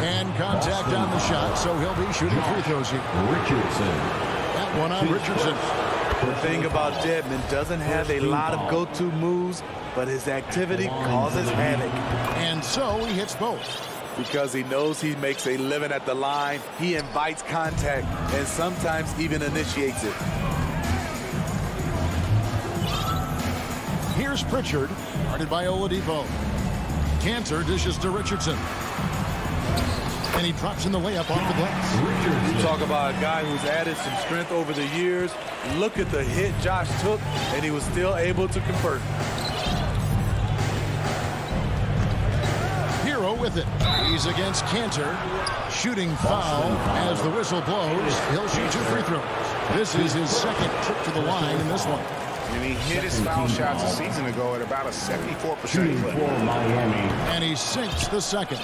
And contact on the shot, so he'll be shooting free throws here. Richardson. That one on Richardson. The thing about Dedmon, doesn't have a lot of go-to moves, but his activity causes havoc. And so he hits both. Because he knows he makes a living at the line, he invites contact and sometimes even initiates it. Here's Pritchard, guarded by Oladipo. Cantor dishes to Richardson. And he drops in the layup off the glass. You talk about a guy who's added some strength over the years. Look at the hit Josh took, and he was still able to convert. Hero with it. He's against Cantor. Shooting foul as the whistle blows. He'll shoot 2 free throws. This is his second trip to the line in this one. And he hit his foul shots a season ago at about a 74% clip. For Miami. And he sinks the second.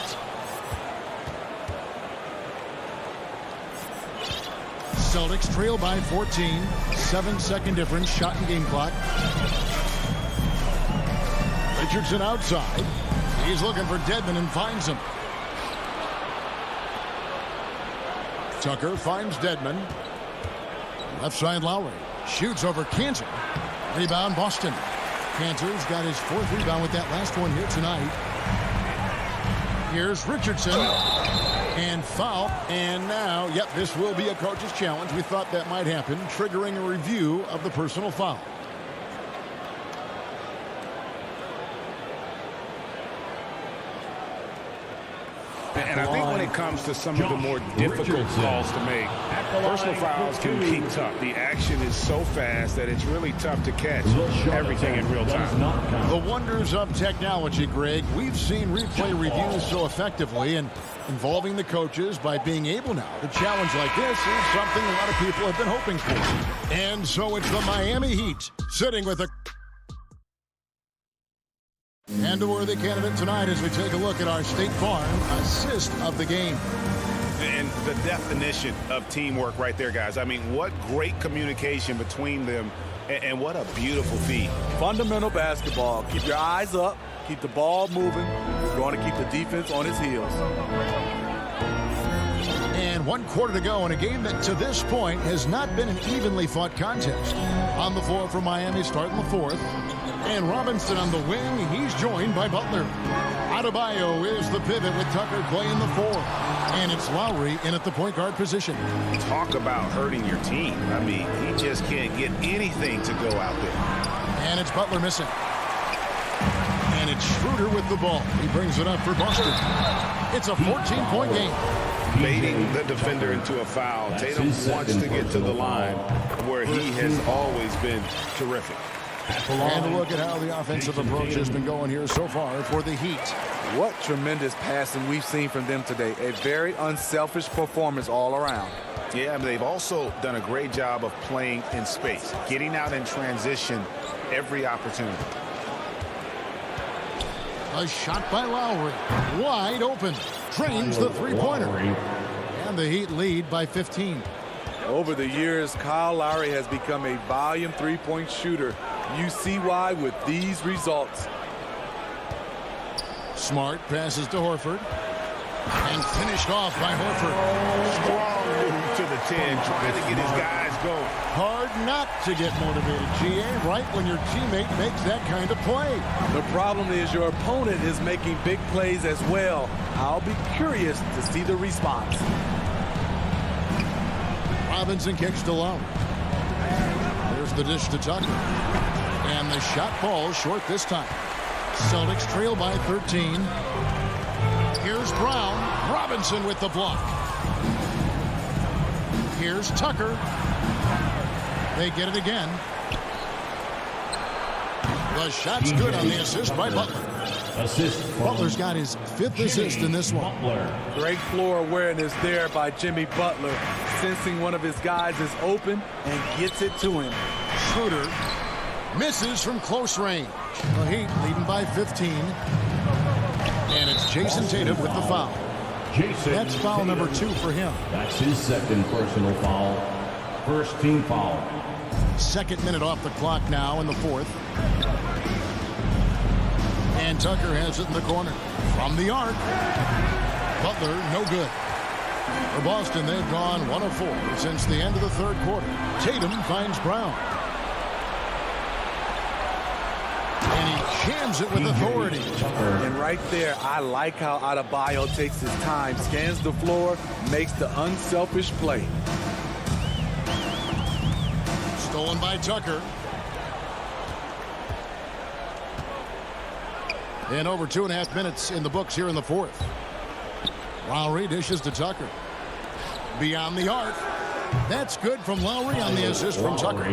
Celtics trail by 14. 7-second difference. Shot and game clock. Richardson outside. He's looking for Dedmon and finds him. Tucker finds Dedmon. Left side Lowry. Shoots over Cantor. Rebound Boston. Cantor's got his 4th rebound with that last one here tonight. Here's Richardson. And foul. And now, yep, this will be a coach's challenge. We thought that might happen, triggering a review of the personal foul. And I think when it comes to some of the more difficult calls to make, personal fouls can be tough. The action is so fast that it's really tough to catch everything in real time. The wonders of technology, Greg. We've seen replay reviews so effectively, and involving the coaches by being able now to challenge like this is something a lot of people have been hoping for. And so it's the Miami Heat sitting with a and a worthy candidate tonight as we take a look at our State Farm assist of the game. And the definition of teamwork right there, guys. I mean, what great communication between them, and what a beautiful feed. Fundamental basketball. Keep your eyes up. Keep the ball moving. You're going to keep the defense on its heels. And 1 quarter to go in a game that to this point has not been an evenly fought contest. On the floor for Miami, starting the 4th. And Robinson on the wing. He's joined by Butler. Adebayo is the pivot with Tucker playing the 4. And it's Lowry in at the point guard position. Talk about hurting your team. I mean, he just can't get anything to go out there. And it's Butler missing. And it's Schroeder with the ball. He brings it up for Boston. It's a 14-point game. Baiting the defender into a foul. Tatum wants to get to the line where he has always been terrific. And look at how the offensive approach has been going here so far for the Heat. What tremendous passing we've seen from them today. A very unselfish performance all around. Yeah, but they've also done a great job of playing in space, getting out in transition every opportunity. A shot by Lowry. Wide open. Drains the three-pointer. And the Heat lead by 15. Over the years, Kyle Lowry has become a volume three-point shooter. You see why with these results. Smart passes to Horford. And finished off by Horford. Strong move to the 10, trying to get his guys going. Hard not to get motivated, GA, right when your teammate makes that kind of play. The problem is your opponent is making big plays as well. I'll be curious to see the response. Robinson kicks to Lowry. There's the dish to Tucker. And the shot falls short this time. Celtics trail by 13. Here's Brown. Robinson with the block. Here's Tucker. They get it again. The shot's good on the assist by Butler. Butler's got his 5th assist in this one. Great floor awareness there by Jimmy Butler, sensing one of his guys is open and gets it to him. Schroeder misses from close range. The Heat leading by 15. And it's Jason Tatum with the foul. That's foul number 2 for him. That's his second personal foul. First team foul. Second minute off the clock now in the 4th. And Tucker has it in the corner. From the arc. Butler, no good. For Boston, they've gone 1 of 4 since the end of the 3rd quarter. Tatum finds Brown. And he jams it with authority. And right there, I like how Adebayo takes his time, scans the floor, makes the unselfish play. Stolen by Tucker. And over 2.5 minutes in the books here in the 4th. Lowry dishes to Tucker. Beyond the arc. That's good from Lowry on the assist from Tucker.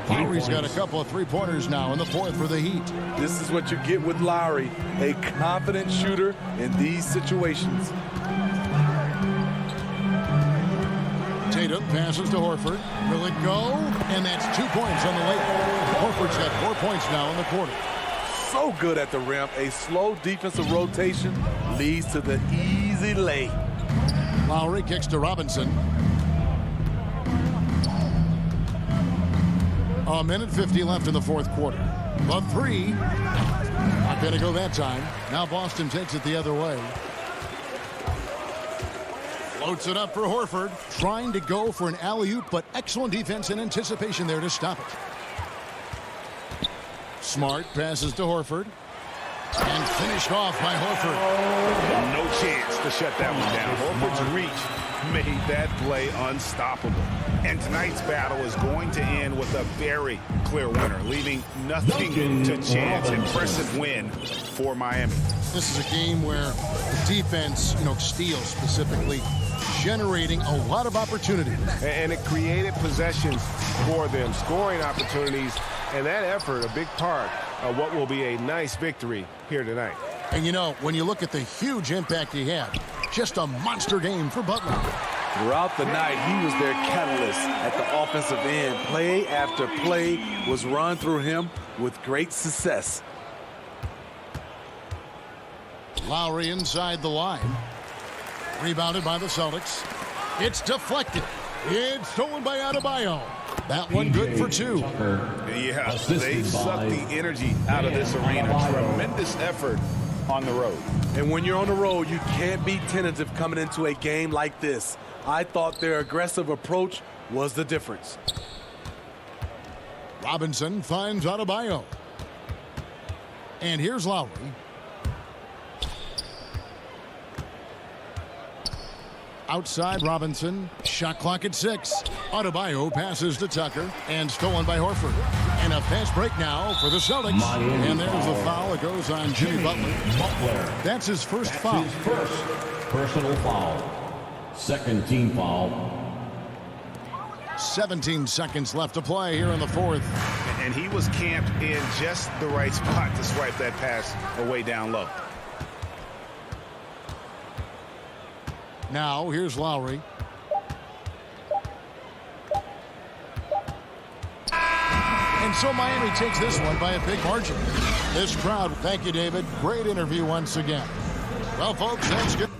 Lowry's got a couple of three-pointers now in the 4th for the Heat. This is what you get with Lowry, a confident shooter in these situations. Tatum passes to Horford. Will it go? And that's 2 points on the layup. Horford's got 4 points now in the quarter. So good at the rim. A slow defensive rotation leads to the easy lay. Lowry kicks to Robinson. A minute 50 left in the 4th quarter. The 3. Not going to go that time. Now Boston takes it the other way. Floats it up for Horford. Trying to go for an alley-oop, but excellent defense and anticipation there to stop it. Smart passes to Horford. And finished off by Horford. No chance to shut that one down. Horford's reach made that play unstoppable. And tonight's battle is going to end with a very clear winner, leaving nothing to chance. Impressive win for Miami. This is a game where defense, steals specifically, generating a lot of opportunities. And it created possessions for them, scoring opportunities, and that effort, a big part of what will be a nice victory here tonight. And when you look at the huge impact he had, just a monster game for Butler. Throughout the night, he was their catalyst at the offensive end. Play after play was run through him with great success. Lowry inside the line. Rebounded by the Celtics. It's deflected. It's stolen by Adebayo. That one good for 2. Yeah, they sucked the energy out of this arena. Tremendous effort on the road. And when you're on the road, you can't be tentative coming into a game like this. I thought their aggressive approach was the difference. Robinson finds Adebayo. And here's Lowry. Outside Robinson. Shot clock at 6. Adebayo passes to Tucker. And stolen by Horford. And a fast break now for the Celtics. And there's the foul. It goes on Jimmy Butler. That's his first foul. His first personal foul. Second team foul. 17 seconds left to play here in the 4th. and he was camped in just the right spot to swipe that pass away down low. Now, here's Lowry. And so Miami takes this one by a big margin. This crowd, thank you, David. Great interview once again. Well, folks, that's good.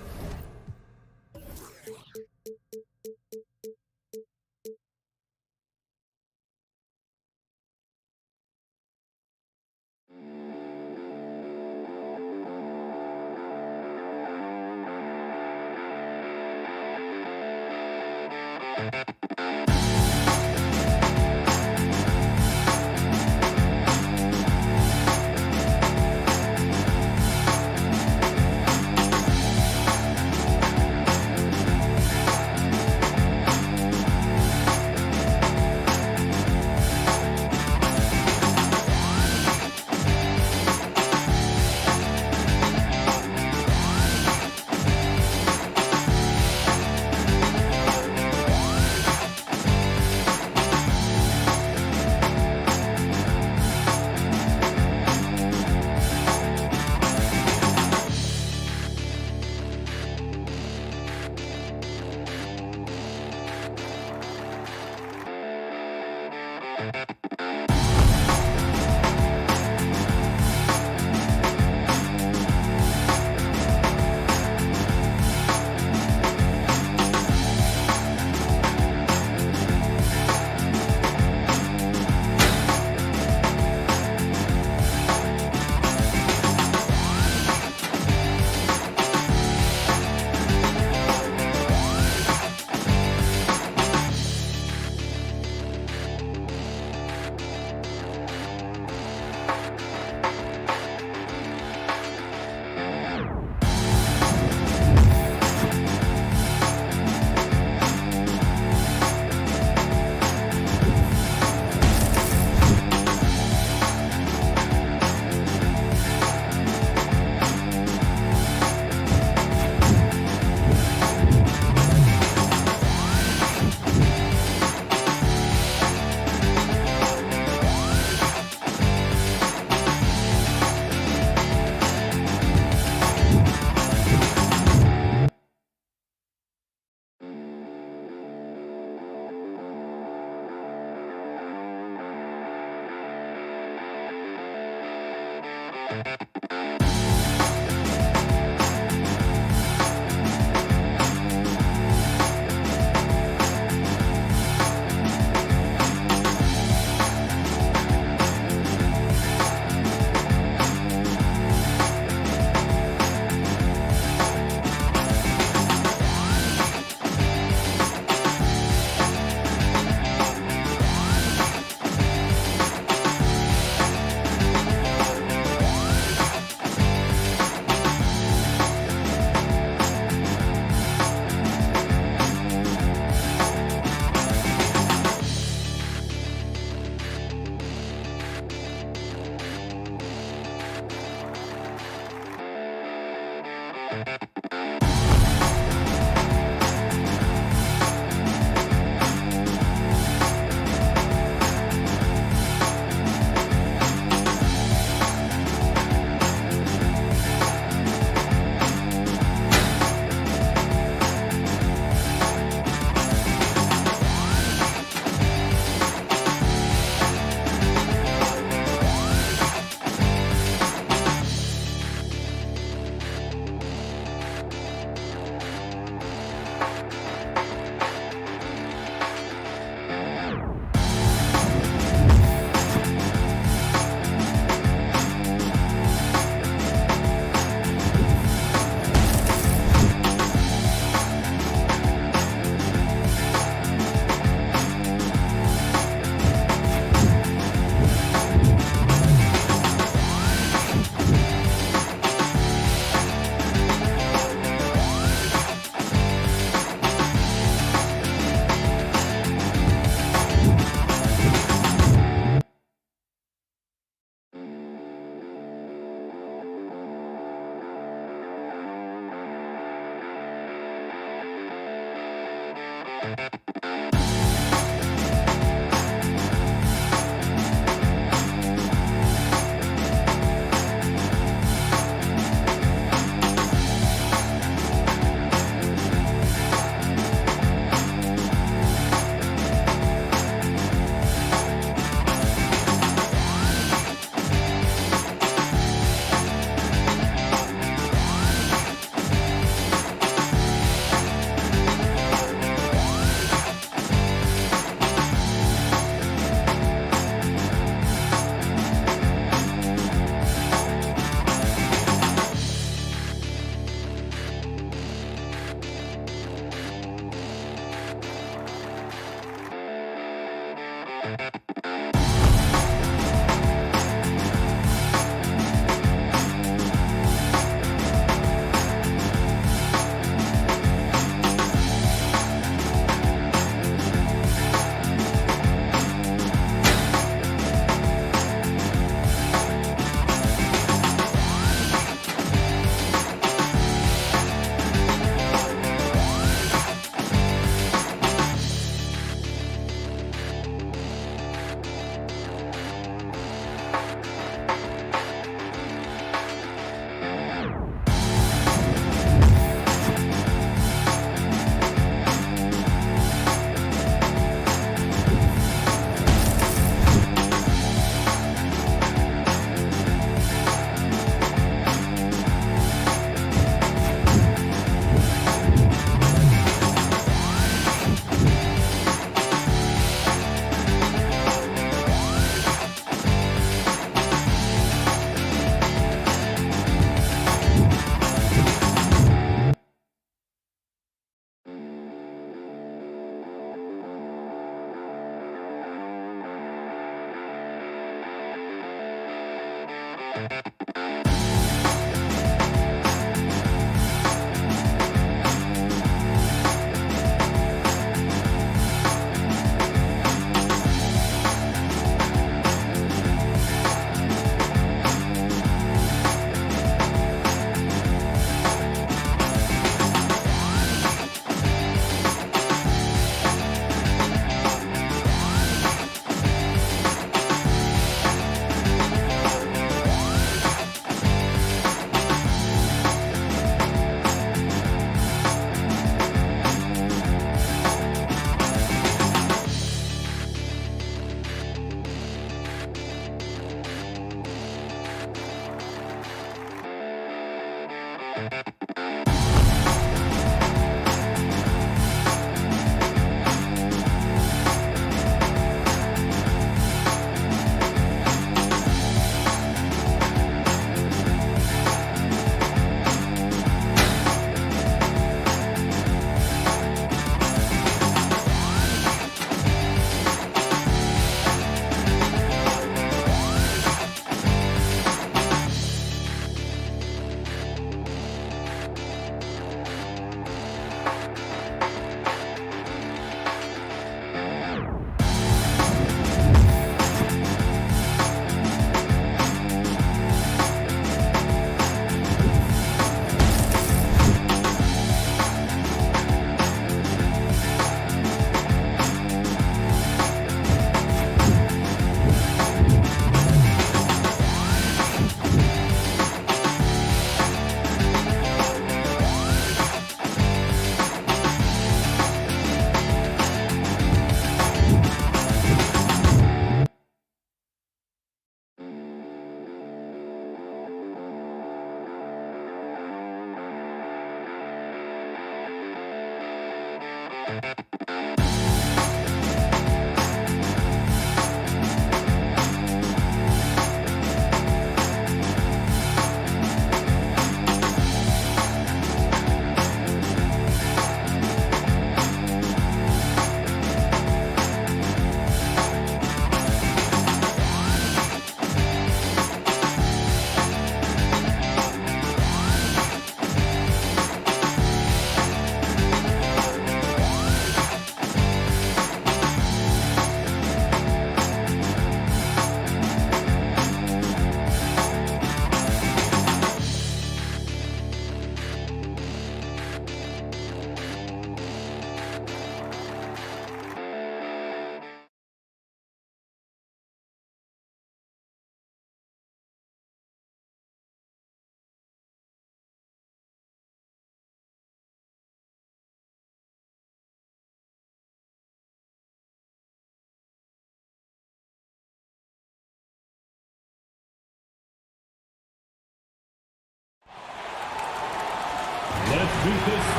Let's do this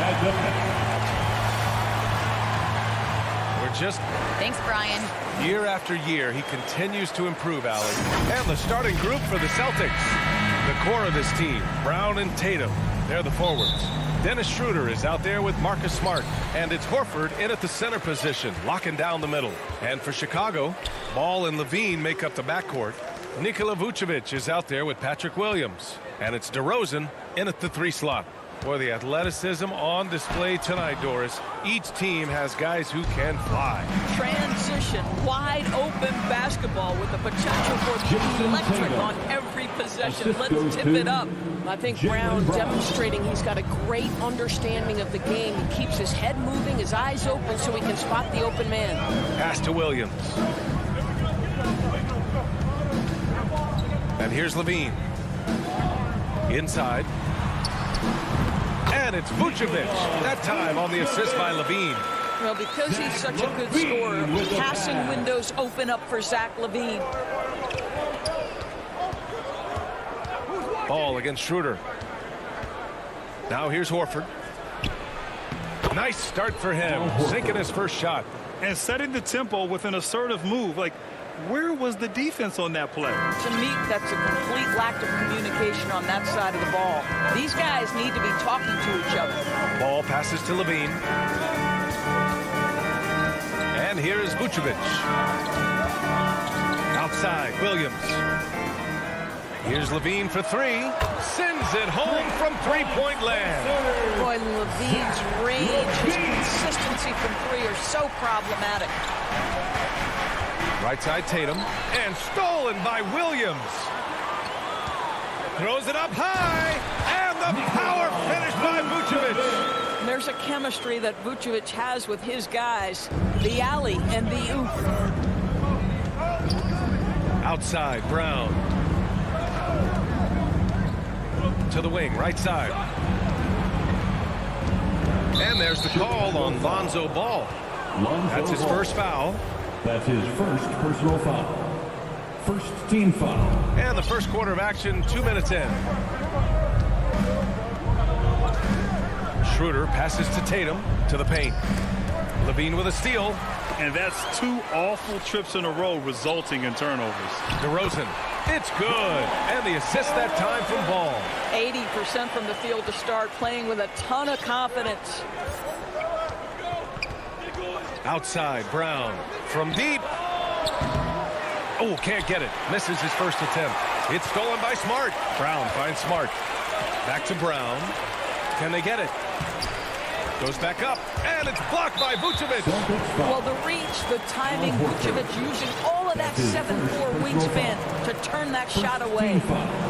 at the Thanks, Brian. Year after year, he continues to improve, Allie. And the starting group for the Celtics. The core of his team, Brown and Tatum. They're the forwards. Dennis Schroeder is out there with Marcus Smart. And it's Horford in at the center position, locking down the middle. And for Chicago, Ball and Levine make up the backcourt. Nikola Vucevic is out there with Patrick Williams. And it's DeRozan in at the 3 slot. Boy, the athleticism on display tonight, Doris. Each team has guys who can fly. Transition, wide open basketball with the potential for the electric on every possession. Let's tip it up. I think Brown demonstrating he's got a great understanding of the game. He keeps his head moving, his eyes open so he can spot the open man. Pass to Williams. And here's Levine. Inside. And it's Vucevic, that time on the assist by Levine. Well, because he's such a good scorer, passing windows open up for Zach Levine. Ball against Schroeder. Now here's Horford. Nice start for him, sinking his first shot. And setting the tempo with an assertive move. Like, where was the defense on that play? To me, that's a complete lack of communication on that side of the ball. These guys need to be talking to each other. Ball passes to Levine. And here's Vucevic. Outside, Williams. Here's Levine for 3. Sends it home from three-point land. Boy, Levine's range, his consistency from 3 are so problematic. Right side Tatum, and stolen by Williams. Throws it up high, and the power finish by Vucevic. There's a chemistry that Vucevic has with his guys, the alley and the oop. Outside, Brown. To the wing, right side. And there's the call on Lonzo Ball. That's his first foul. That's his first personal foul. First team foul. And the first quarter of action, 2 minutes in. Schroeder passes to Tatum, to the paint. Levine with a steal. And that's 2 awful trips in a row resulting in turnovers. DeRozan, it's good. And the assist that time from Ball. 80% from the field to start, playing with a ton of confidence. Outside, Brown. From deep. Oh, can't get it. Misses his first attempt. It's stolen by Smart. Brown finds Smart. Back to Brown. Can they get it? Goes back up. And it's blocked by Vucevic. Well, the reach, the timing, Vucevic using all of that 7'4" wingspan to turn that shot away.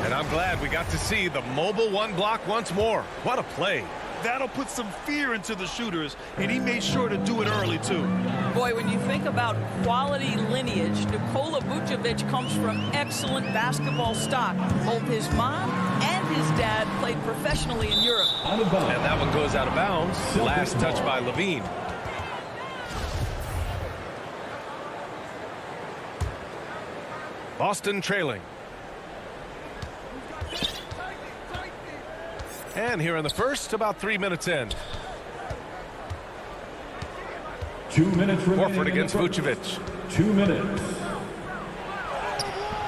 And I'm glad we got to see the mobile 1 block once more. What a play. That'll put some fear into the shooters, and he made sure to do it early, too. Boy, when you think about quality lineage, Nikola Vucevic comes from excellent basketball stock. Both his mom and his dad played professionally in Europe. And that one goes out of bounds. Last touch by Levine. Boston trailing. And here in the first, about 3 minutes in. 2 minutes remaining. Horford against Vucevic. 2 minutes.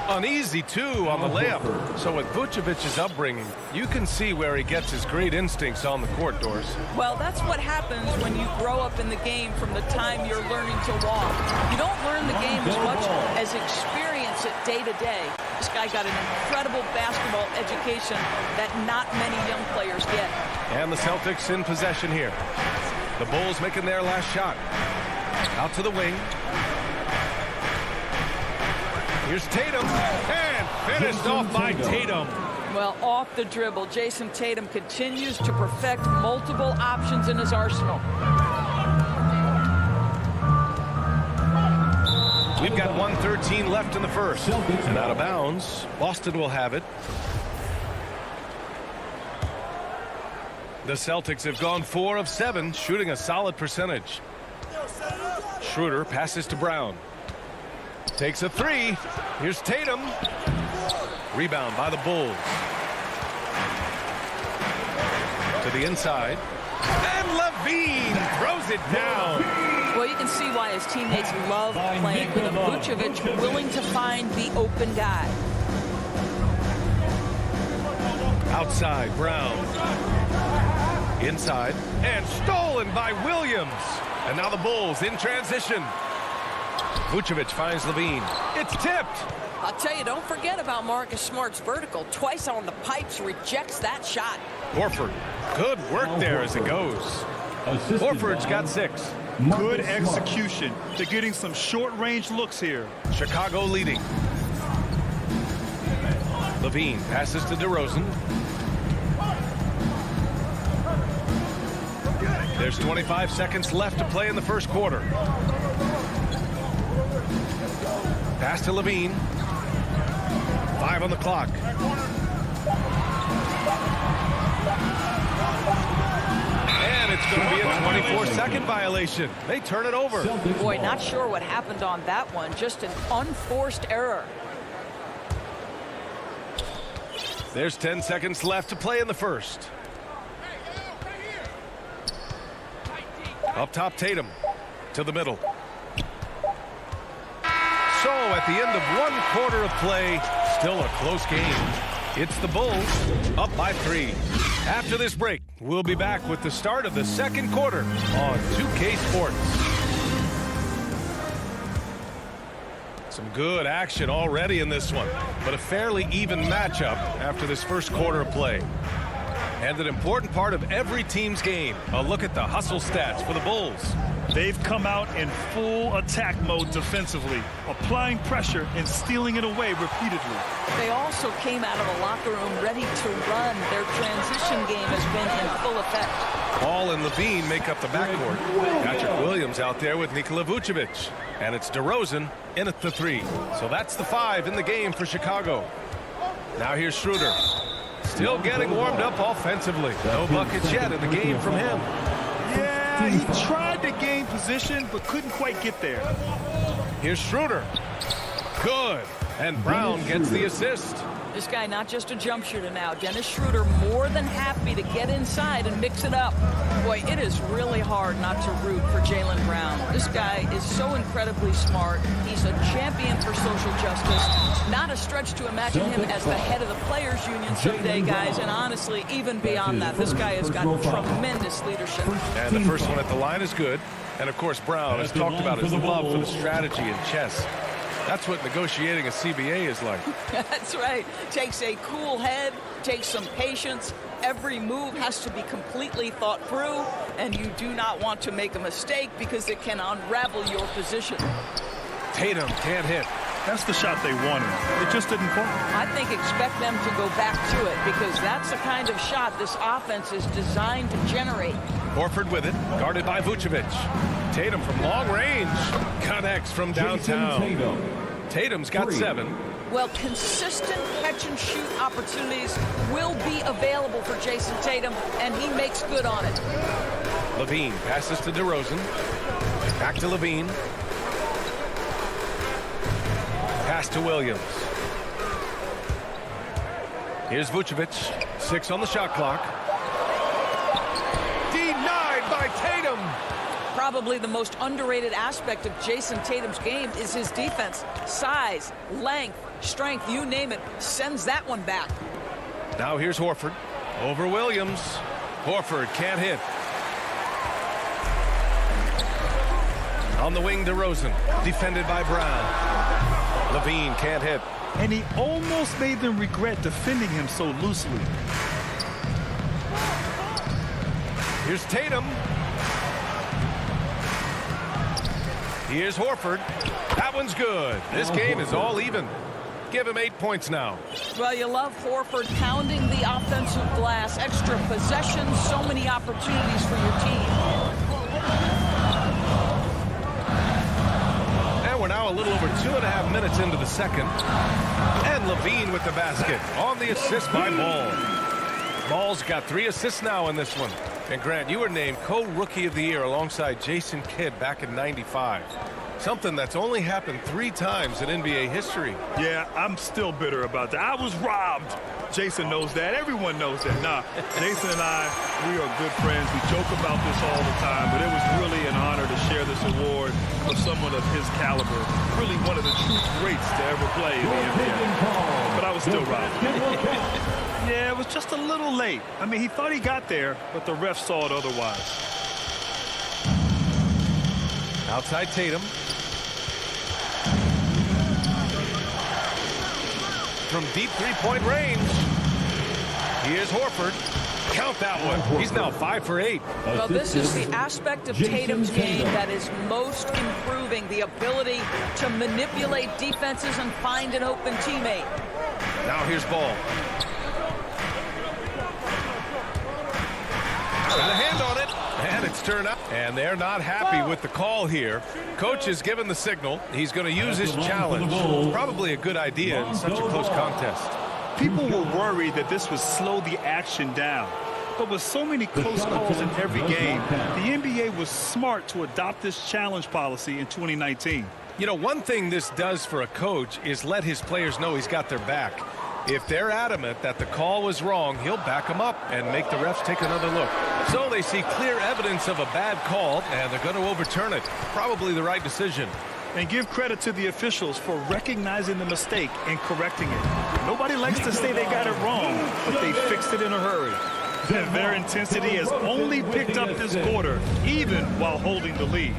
Uneasy, too, on the layup. So with Vucevic's upbringing, you can see where he gets his great instincts on the court, Doris. Well, that's what happens when you grow up in the game from the time you're learning to walk. You don't learn the game as much as experience it day to day. This guy got an incredible basketball education that not many young players get. And the Celtics in possession here. The Bulls making their last shot. Out to the wing. Here's Tatum, and finished off by Tatum. Well, off the dribble, Jason Tatum continues to perfect multiple options in his arsenal. We've got 1:13 left in the first. And out of bounds, Boston will have it. The Celtics have gone 4 of 7, shooting a solid percentage. Schroeder passes to Brown. Takes a 3. Here's Tatum. Rebound by the Bulls. To the inside. And Levine throws it down. Well, you can see why his teammates love playing with him. Vucevic willing to find the open guy. Outside, Brown. Inside, and stolen by Williams. And now the Bulls in transition. Vucevic finds Levine. It's tipped. I'll tell you, don't forget about Marcus Smart's vertical. Twice on the pipes, rejects that shot. Horford, good work there as it goes. Horford's got 6. Good execution. They're getting some short-range looks here. Chicago leading. Levine passes to DeRozan. There's 25 seconds left to play in the first quarter. Pass to Levine. 5 on the clock. And it's going to be a 24-second violation. They turn it over. Boy, not sure what happened on that one. Just an unforced error. There's 10 seconds left to play in the first. Up top, Tatum to the middle. So at the end of 1 quarter of play, still a close game. It's the Bulls up by 3. After this break, we'll be back with the start of the second quarter on 2K Sports. Some good action already in this one, but a fairly even matchup after this first quarter of play. And an important part of every team's game, a look at the hustle stats for the Bulls. They've come out in full attack mode defensively, applying pressure and stealing it away repeatedly. They also came out of the locker room ready to run. Their transition game has been in full effect. Ball and Levine make up the backcourt. Patrick Williams out there with Nikola Vucevic. And it's DeRozan in at the 3. So that's the 5 in the game for Chicago. Now here's Schroeder. Still getting warmed up offensively. No buckets yet in the game from him. Yeah, he tried to gain position, but couldn't quite get there. Here's Schroeder. Good. And Brown gets the assist. This guy not just a jump shooter now. Dennis Schroeder more than happy to get inside and mix it up. Boy, it is really hard not to root for Jaylen Brown. This guy is so incredibly smart. He's a champion for social justice. Not a stretch to imagine him as the head of the Players Union someday, guys. And honestly, even beyond that, this guy has got tremendous leadership. And the first one at the line is good. And of course, Brown has talked about his love for the strategy in chess. That's what negotiating a CBA is like. That's right. Takes a cool head, takes some patience. Every move has to be completely thought through, and you do not want to make a mistake because it can unravel your position. Tatum can't hit. That's the shot they wanted. It just didn't fall. I think expect them to go back to it because that's the kind of shot this offense is designed to generate. Horford with it, guarded by Vucevic. Tatum from long range, connects from downtown. Tatum's got 7. Well, consistent catch-and-shoot opportunities will be available for Jason Tatum, and he makes good on it. Levine passes to DeRozan. Back to Levine. Pass to Williams. Here's Vucevic. 6 on the shot clock. Denied by Tatum. Probably the most underrated aspect of Jason Tatum's game is his defense. Size, length, strength, you name it, sends that one back. Now here's Horford. Over Williams. Horford can't hit. On the wing, DeRozan. Defended by Brown. Levine can't hit. And he almost made them regret defending him so loosely. Here's Tatum. Here's Horford. That one's good. This game is all even. Give him 8 points now. Well, you love Horford pounding the offensive glass. Extra possessions, so many opportunities for your team. And we're now a little over 2.5 minutes into the second. And Levine with the basket on the assist by Ball. Ball's got 3 assists now in this one. And Grant, you were named co-rookie of the year alongside Jason Kidd back in '95. Something that's only happened 3 times in NBA history. Yeah, I'm still bitter about that. I was robbed. Jason knows that. Everyone knows that. Nah, Jason and I, we are good friends. We joke about this all the time, but it was really an honor to share this award with someone of his caliber. Really one of the true greats to ever play in the NBA. But I was still robbed. Yeah, it was just a little late. I mean, he thought he got there, but the ref saw it otherwise. Outside Tatum. From deep three-point range. Here's Horford. Count that one. He's now 5 for 8. Well, this is the aspect of Tatum's game that is most improving, the ability to manipulate defenses and find an open teammate. Now here's Ball. And the hand on it. And it's turned up. And they're not happy with the call here. Coach has given the signal. He's going to use his challenge. Probably a good idea in such a close contest. People were worried that this would slow the action down. But with so many close calls in every game, the NBA was smart to adopt this challenge policy in 2019. You know, one thing this does for a coach is let his players know he's got their back. If they're adamant that the call was wrong, he'll back them up and make the refs take another look. So they see clear evidence of a bad call, and they're going to overturn it. Probably the right decision. And give credit to the officials for recognizing the mistake and correcting it. Nobody likes to say they got it wrong, but they fixed it in a hurry. And their intensity has only picked up this quarter, even while holding the lead.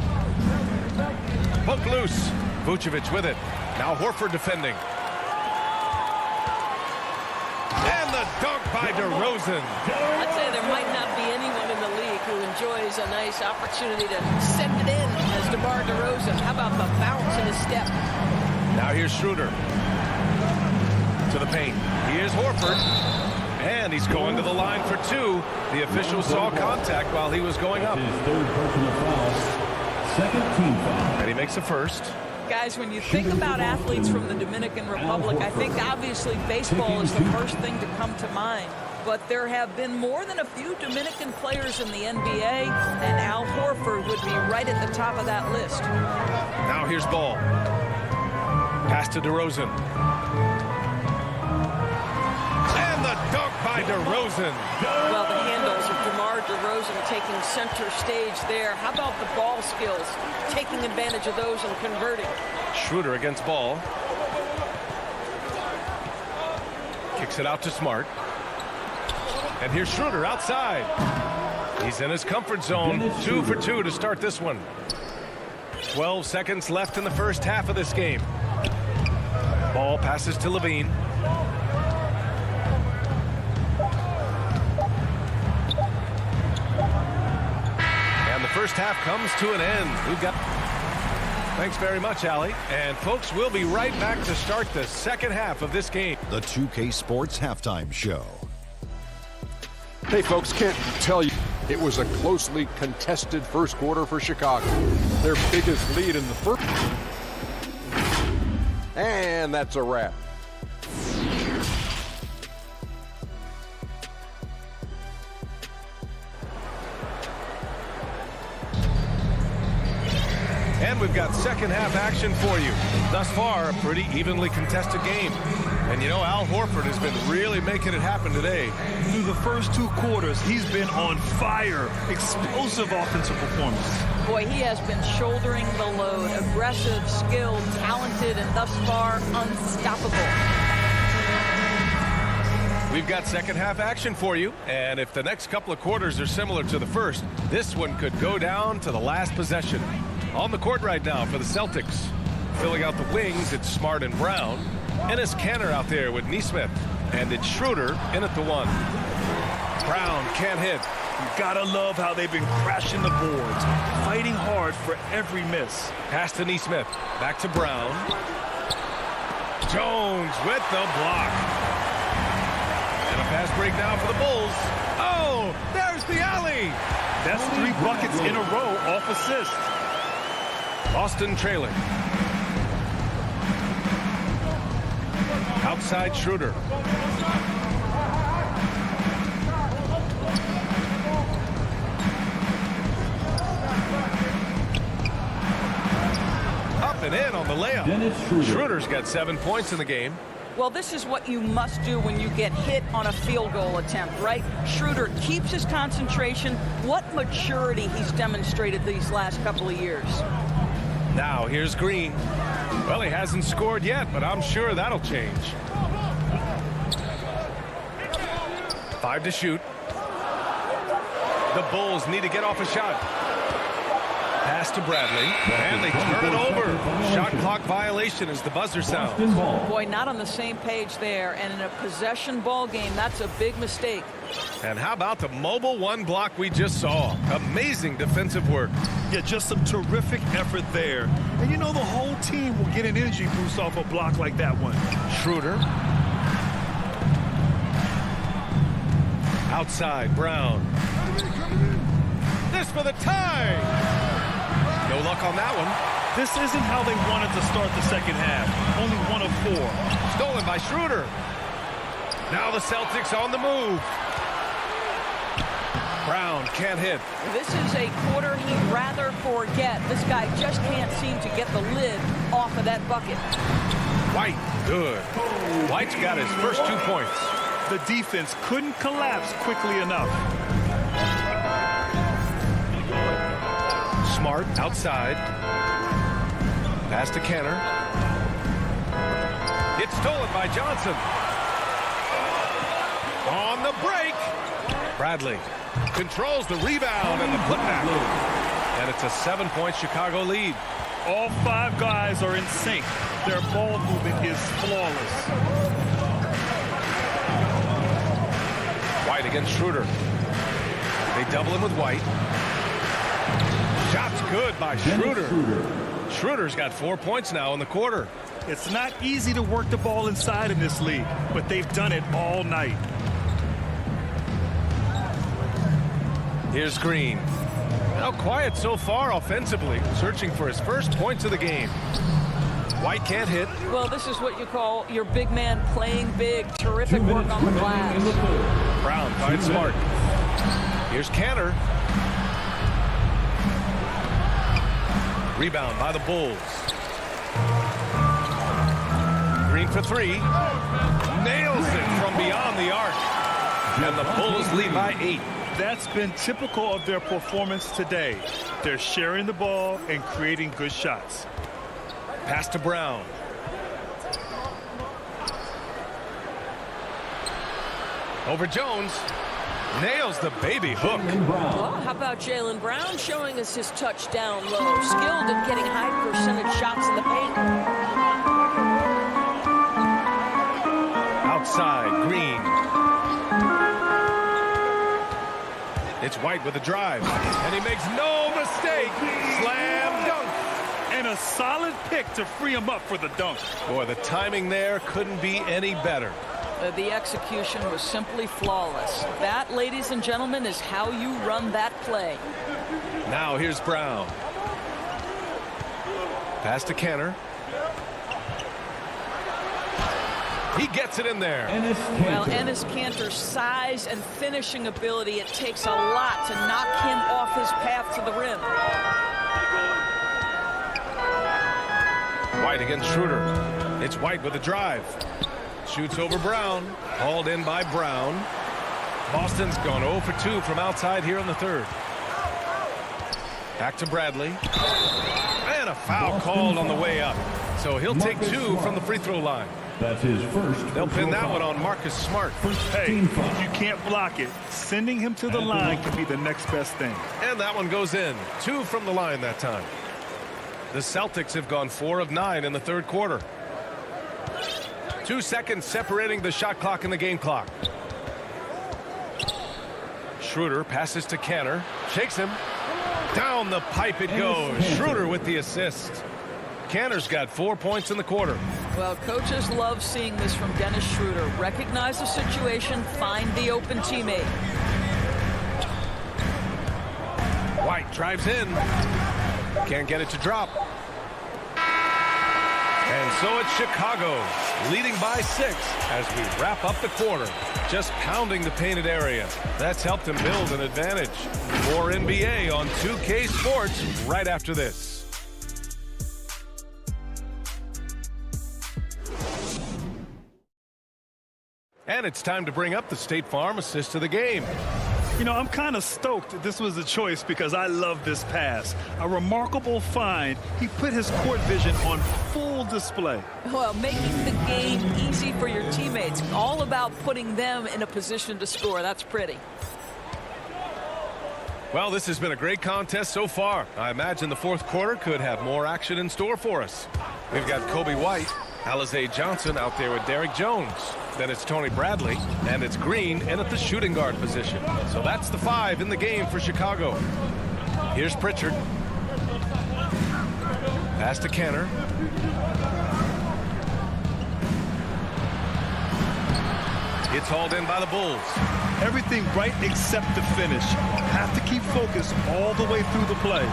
Poke loose. Vucevic with it. Now Horford defending. And the dunk by DeRozan. I'd say there might not be anyone in the league who enjoys a nice opportunity to send it in as DeMar DeRozan. How about the bounce in his step? Now here's Schroeder. To the paint. Here's Horford. And he's going to the line for 2. The official saw contact while he was going up. His third personal foul. Second team foul. And he makes a first. Guys, when you think about athletes from the Dominican Republic, I think obviously baseball is the first thing to come to mind. But there have been more than a few Dominican players in the NBA, and Al Horford would be right at the top of that list. Now here's Ball. Pass to DeRozan. And the dunk by DeRozan. Well, the handles of DeMar DeRozan taking center stage there. How about the ball skills? Taking advantage of those and converting. Schroeder against Ball. Kicks it out to Smart. And here's Schroeder outside. He's in his comfort zone. 2 for 2 to start this one. 12 seconds left in the first half of this game. Ball passes to Levine. And the first half comes to an end. We've got... Thanks very much, Allie. And folks, we'll be right back to start the second half of this game. The 2K Sports Halftime Show. Hey, folks, can't tell you. It was a closely contested first quarter for Chicago. Their biggest lead in the first. And that's a wrap. And we've got second half action for you. Thus far, a pretty evenly contested game. And you know, Al Horford has been really making it happen today. Through the first 2 quarters, he's been on fire. Explosive offensive performance. Boy, he has been shouldering the load. Aggressive, skilled, talented, and thus far unstoppable. We've got second half action for you. And if the next couple of quarters are similar to the first, this one could go down to the last possession. On the court right now for the Celtics. Filling out the wings, it's Smart and Brown. Ennis Kanter out there with Nesmith. And it's Schroeder in at the 1. Brown can't hit. You gotta love how they've been crashing the boards, fighting hard for every miss. Pass to Nesmith. Back to Brown. Jones with the block. And a fast break now for the Bulls. Oh, there's the alley. That's 3 buckets in a row off assist. Boston trailing. Outside Schroeder. Up and in on the layup. Schroeder's got 7 points in the game. Well, this is what you must do when you get hit on a field goal attempt, right? Schroeder keeps his concentration. What maturity he's demonstrated these last couple of years. Now here's Green. Well, he hasn't scored yet, but I'm sure that'll change. 5 to shoot. The Bulls need to get off a shot. Pass to Bradley, and they turn it over. Shot clock violation as the buzzer sounds. Boy, not on the same page there, and in a possession ball game, that's a big mistake. And how about the mobile one block we just saw? Amazing defensive work. Yeah, just some terrific effort there. And you know, the whole team will get an energy boost off a block like that one. Schroeder. Outside, Brown. This for the tie. No luck on that one. This isn't how they wanted to start the second half. Only 1 of 4. Stolen by Schroeder. Now the Celtics on the move. Brown can't hit. This is a quarter he'd rather forget. This guy just can't seem to get the lid off of that bucket. White, good. White's got his first 2 points. The defense couldn't collapse quickly enough. Smart outside. Pass to Kenner. It's stolen by Johnson. On the break. Bradley controls the rebound and the putback. And it's a 7-point Chicago lead. All 5 guys are in sync. Their ball movement is flawless. White against Schroeder. They double him with White. Shot's good by Schroeder. Schroeder's got 4 points now in the quarter. It's not easy to work the ball inside in this league, but they've done it all night. Here's Green. Now quiet so far offensively, searching for his first points of the game. White can't hit. Well, this is what you call your big man playing big. Terrific work on the glass. Brown finds Smart. Here's Cantor. Rebound by the Bulls. Green for 3. Nails it from beyond the arc. And the Bulls lead by 8. That's been typical of their performance today. They're sharing the ball and creating good shots. Pass to Brown. Over Jones. Nails the baby hook. Well, how about Jaylen Brown showing us his touchdown low? Skilled at getting high percentage shots in the paint. Outside, Green. It's White with a drive. And he makes no mistake. Slam dunk. And a solid pick to free him up for the dunk. Boy, the timing there couldn't be any better. The execution was simply flawless. That, ladies and gentlemen, is how you run that play. Now here's Brown. Pass to Kenner. He gets it in there. Well, Enes Kanter's size and finishing ability, it takes a lot to knock him off his path to the rim. White against Schroeder. It's White with a drive. Shoots over Brown. Hauled in by Brown. Boston's gone 0 for 2 from outside here in the third. Back to Bradley. And a foul called on the way up. So he'll take 2 from the free throw line. That's his first. They'll pin that one on Marcus Smart. Hey, if you can't block it, sending him to the line can be the next best thing. And that one goes in. 2 from the line that time. The Celtics have gone 4 of 9 in the third quarter. 2 seconds separating the shot clock and the game clock. Schroeder passes to Cantor. Shakes him. Down the pipe it goes. Schroeder with the assist. Cantor's got 4 points in the quarter. Well, coaches love seeing this from Dennis Schroeder. Recognize the situation, find the open teammate. White drives in. Can't get it to drop. And so it's Chicago leading by 6 as we wrap up the quarter. Just pounding the painted area. That's helped them build an advantage. More NBA on 2K Sports right after this. And it's time to bring up the State Farm assist of the game. You know, I'm kind of stoked this was a choice because I love this pass. A remarkable find. He put his court vision on full display. Well, making the game easy for your teammates. All about putting them in a position to score. That's pretty. Well, this has been a great contest so far. I imagine the fourth quarter could have more action in store for us. We've got Kobe White, Alizé Johnson out there with Derrick Jones. Then it's Tony Bradley, and it's Green in at the shooting guard position. So that's the 5 in the game for Chicago. Here's Pritchard. Pass to Kenner. It's hauled in by the Bulls. Everything right except the finish. Have to keep focus all the way through the play.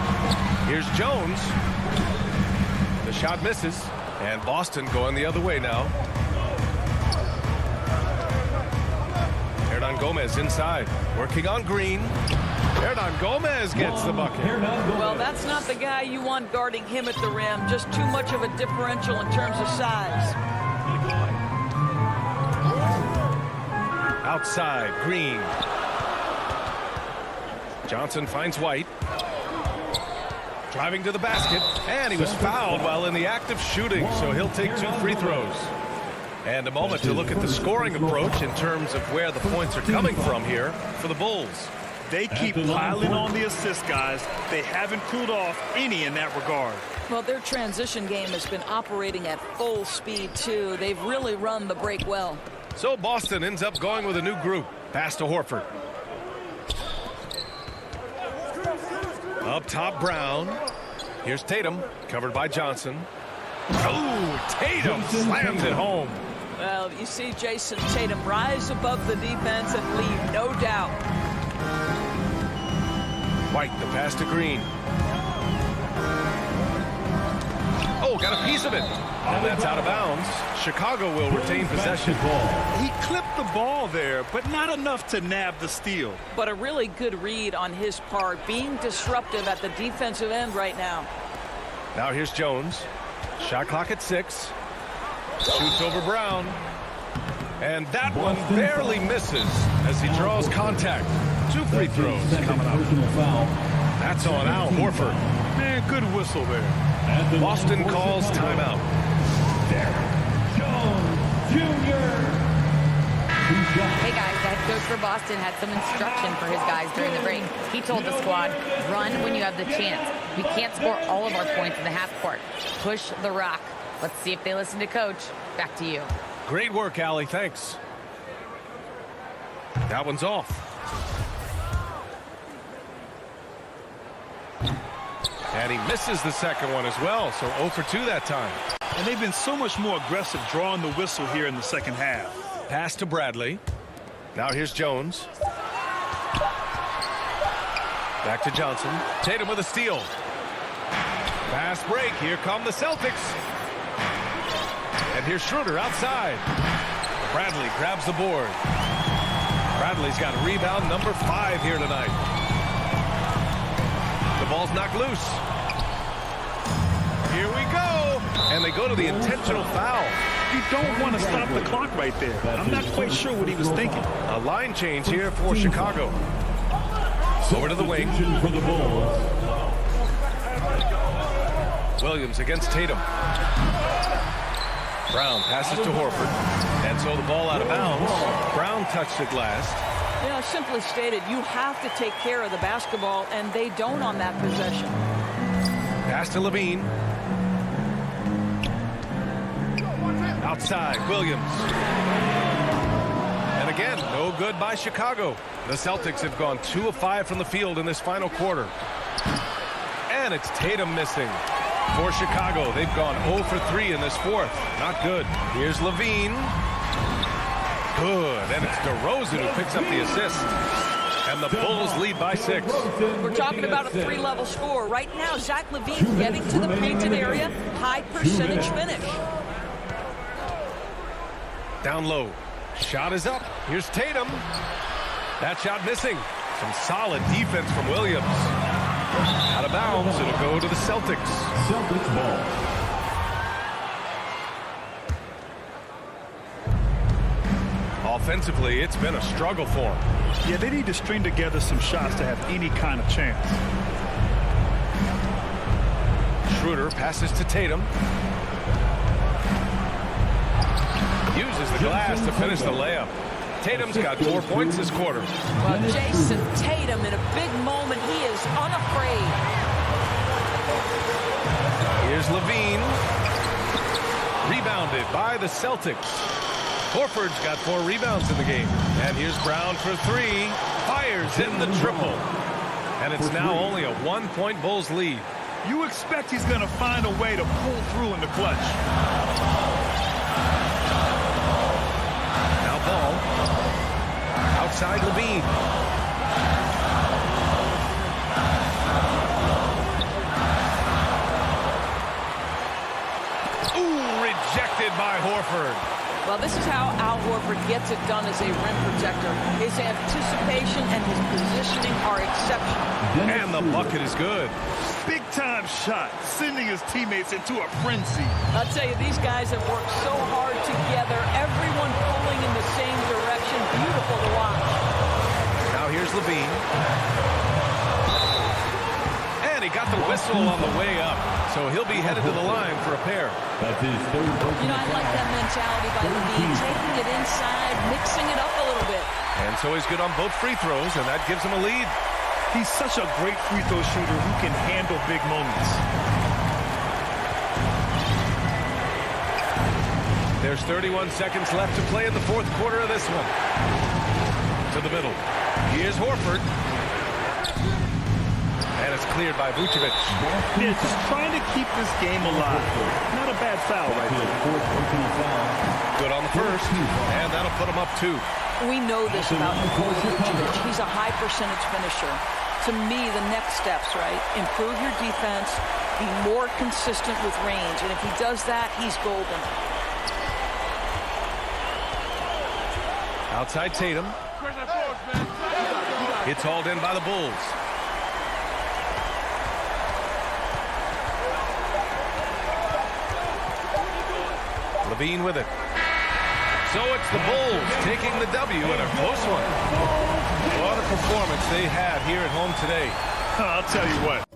Here's Jones. The shot misses, and Boston going the other way now. Hernan Gomez inside, working on Green. Hernan Gomez gets the bucket. Well, that's not the guy you want guarding him at the rim. Just too much of a differential in terms of size. Outside, Green. Johnson finds White. Driving to the basket, and he was fouled while in the act of shooting, so he'll take 2 free throws. And a moment to look at the scoring approach in terms of where the points are coming from here for the Bulls. They keep piling on the assist, guys. They haven't cooled off any in that regard. Well, their transition game has been operating at full speed, too. They've really run the break well. So Boston ends up going with a new group. Pass to Horford. Up top, Brown. Here's Tatum, covered by Johnson. Oh, Tatum slams it home. Well, you see Jason Tatum rise above the defense and lead, no doubt. White, the pass to Green. Oh, got a piece of it. And that's out of bounds. Chicago will retain possession. He clipped the ball there, but not enough to nab the steal. But a really good read on his part, being disruptive at the defensive end right now. Now here's Jones. Shot clock at 6. Shoots over Brown. And that one barely misses as he draws contact. 2 free throws coming up. That's on Al Horford. Man, good whistle there. Boston calls timeout. Hey guys, the head coach for Boston had some instruction for his guys during the break. He told the squad, run when you have the chance. We can't score all of our points in the half court. Push the rock. Let's see if they listen to coach. Back to you. Great work, Allie. Thanks. That one's off. And he misses the second one as well, so 0 for 2 that time. And they've been so much more aggressive drawing the whistle here in the second half. Pass to Bradley. Now here's Jones. Back to Johnson. Tatum with a steal. Fast break. Here come the Celtics. And here's Schroeder outside. Bradley grabs the board. Bradley's got rebound number 5 here tonight. The ball's knocked loose. Here we go. And they go to the intentional foul. You don't want to stop the clock right there. I'm not quite sure what he was thinking. A line change here for Chicago. Over to the wing. Williams against Tatum. Brown passes to Horford. And so the ball out of bounds. Brown touched it last. You know, simply stated, you have to take care of the basketball, and they don't on that possession. Pass to Levine. Outside, Williams. And again, no good by Chicago. The Celtics have gone 2 of 5 from the field in this final quarter. And it's Tatum missing. For Chicago, they've gone 0 for 3 in this fourth. Not good. Here's Levine. Good. And it's DeRozan who picks up the assist. And the Bulls lead by 6. We're talking about a 3-level score. Right now, Zach LaVine getting to the painted area. High percentage finish. Down low. Shot is up. Here's Tatum. That shot missing. Some solid defense from Williams. Out of bounds. It'll go to the Celtics. Celtics ball. Offensively, it's been a struggle for them. Yeah, they need to string together some shots to have any kind of chance. Schroeder passes to Tatum. Uses the glass to finish the layup. Tatum's got 4 points this quarter. Well, Jason Tatum in a big moment. He is unafraid. Here's Levine. Rebounded by the Celtics. Horford's got 4 rebounds in the game. And here's Brown for 3. Fires in the triple. And it's now only a 1-point Bulls lead. You expect he's going to find a way to pull through in the clutch. Now Ball. Outside Levine. Ooh, rejected by Horford. Well, this is how Al Horford gets it done as a rim protector. His anticipation and his positioning are exceptional. And the bucket is good. Big-time shot, sending his teammates into a frenzy. I'll tell you, these guys have worked so hard together, everyone pulling in the same direction. Beautiful to watch. Now here's Levine. And he got the whistle on the way up. So he'll be headed to the line for a pair. You know, I like that mentality by Levine, taking it inside, mixing it up a little bit. And so he's good on both free throws, and that gives him a lead. He's such a great free throw shooter who can handle big moments. There's 31 seconds left to play in the fourth quarter of this one. To the middle. Here's Horford. And it's cleared by Vucevic. Yeah, just trying to keep this game alive. Not a bad foul right there. Good on the first, and that'll put him up 2. We know this about Vucevic. He's a high percentage finisher. To me, the next steps, right? Improve your defense, be more consistent with range, and if he does that, he's golden. Outside Tatum. It's hauled in by the Bulls. Levine with it. So it's the Bulls taking the W in a close one. What a performance they had here at home today. I'll tell you what.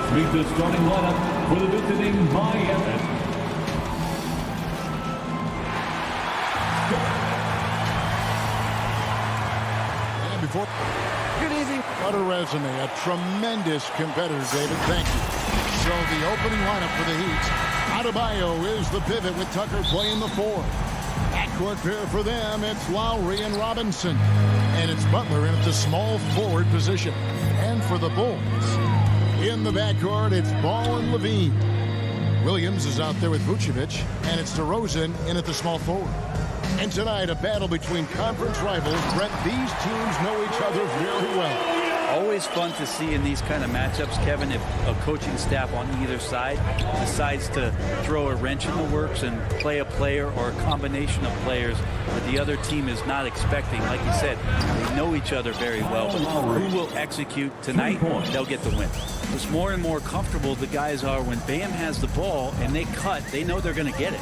Let's meet the starting lineup for the visiting Miami. Before. Good evening. What a resume. A tremendous competitor, David. Thank you. So the opening lineup for the Heat. Adebayo is the pivot with Tucker playing the 4. Backcourt pair for them. It's Lowry and Robinson. And it's Butler in at the small forward position. And for the Bulls, in the backcourt, it's Ball and Levine. Williams is out there with Vucevic. And it's DeRozan in at the small forward. And tonight, a battle between conference rivals. Brett, these teams know each other very well. Always fun to see in these kind of matchups, Kevin, if a coaching staff on either side decides to throw a wrench in the works and play a player or a combination of players that the other team is not expecting. Like you said, they know each other very well. But who will execute tonight, they'll get the win. It's more and more comfortable the guys are when Bam has the ball and they cut, they know they're going to get it.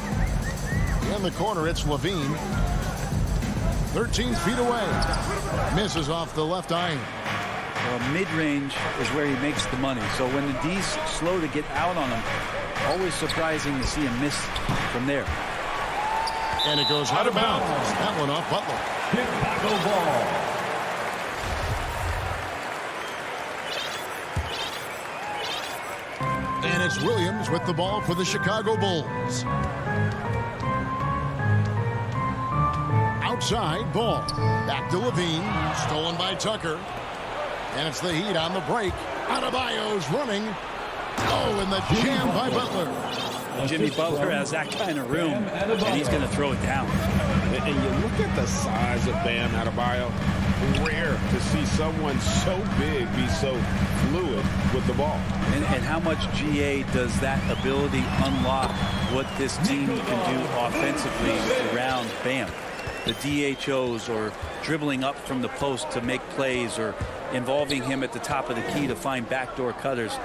In the corner, it's Levine. 13 feet away. Misses off the left iron. Well, mid-range is where he makes the money. So when the D's slow to get out on him, always surprising to see him miss from there. And it goes out of bounds. That one off Butler. Chicago ball. And it's Williams with the ball for the Chicago Bulls. Outside, Ball. Back to Levine. Stolen by Tucker. And it's the Heat on the break. Adebayo's running. Oh, and the jam by Butler. Jimmy Butler has that kind of room, and he's going to throw it down. And you look at the size of Bam Adebayo. Rare to see someone so big be so fluid with the ball. And how much GA does that ability unlock what this team can do offensively around Bam? The DHOs or dribbling up from the post to make plays or involving him at the top of the key to find backdoor cutters.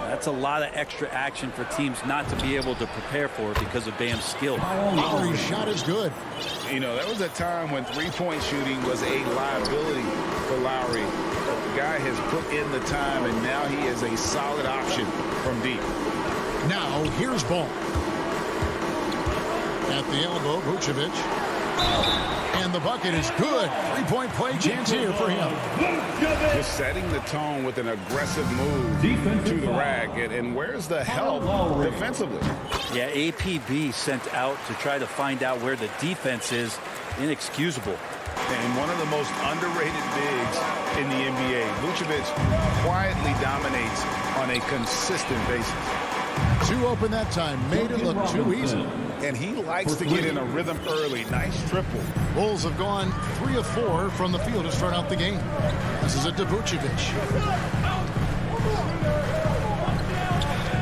That's a lot of extra action for teams not to be able to prepare for because of Bam's skill. Lowry's shot is good. You know, there was a time when three-point shooting was a liability for Lowry. The guy has put in the time, and now he is a solid option from deep. Now, here's Ball. At the elbow, Vucevic. And the bucket is good. Three-point play chance here for him. Just setting the tone with an aggressive move to the rack. And where's the help defensively? Yeah, APB sent out to try to find out where the defense is. Inexcusable. And one of the most underrated bigs in the NBA. Vucevic quietly dominates on a consistent basis. Two open that time. Made it look too easy. And he likes to get in a rhythm early. Nice triple. Bulls have gone 3 of 4 from the field to start out the game. This is it to Vucevic.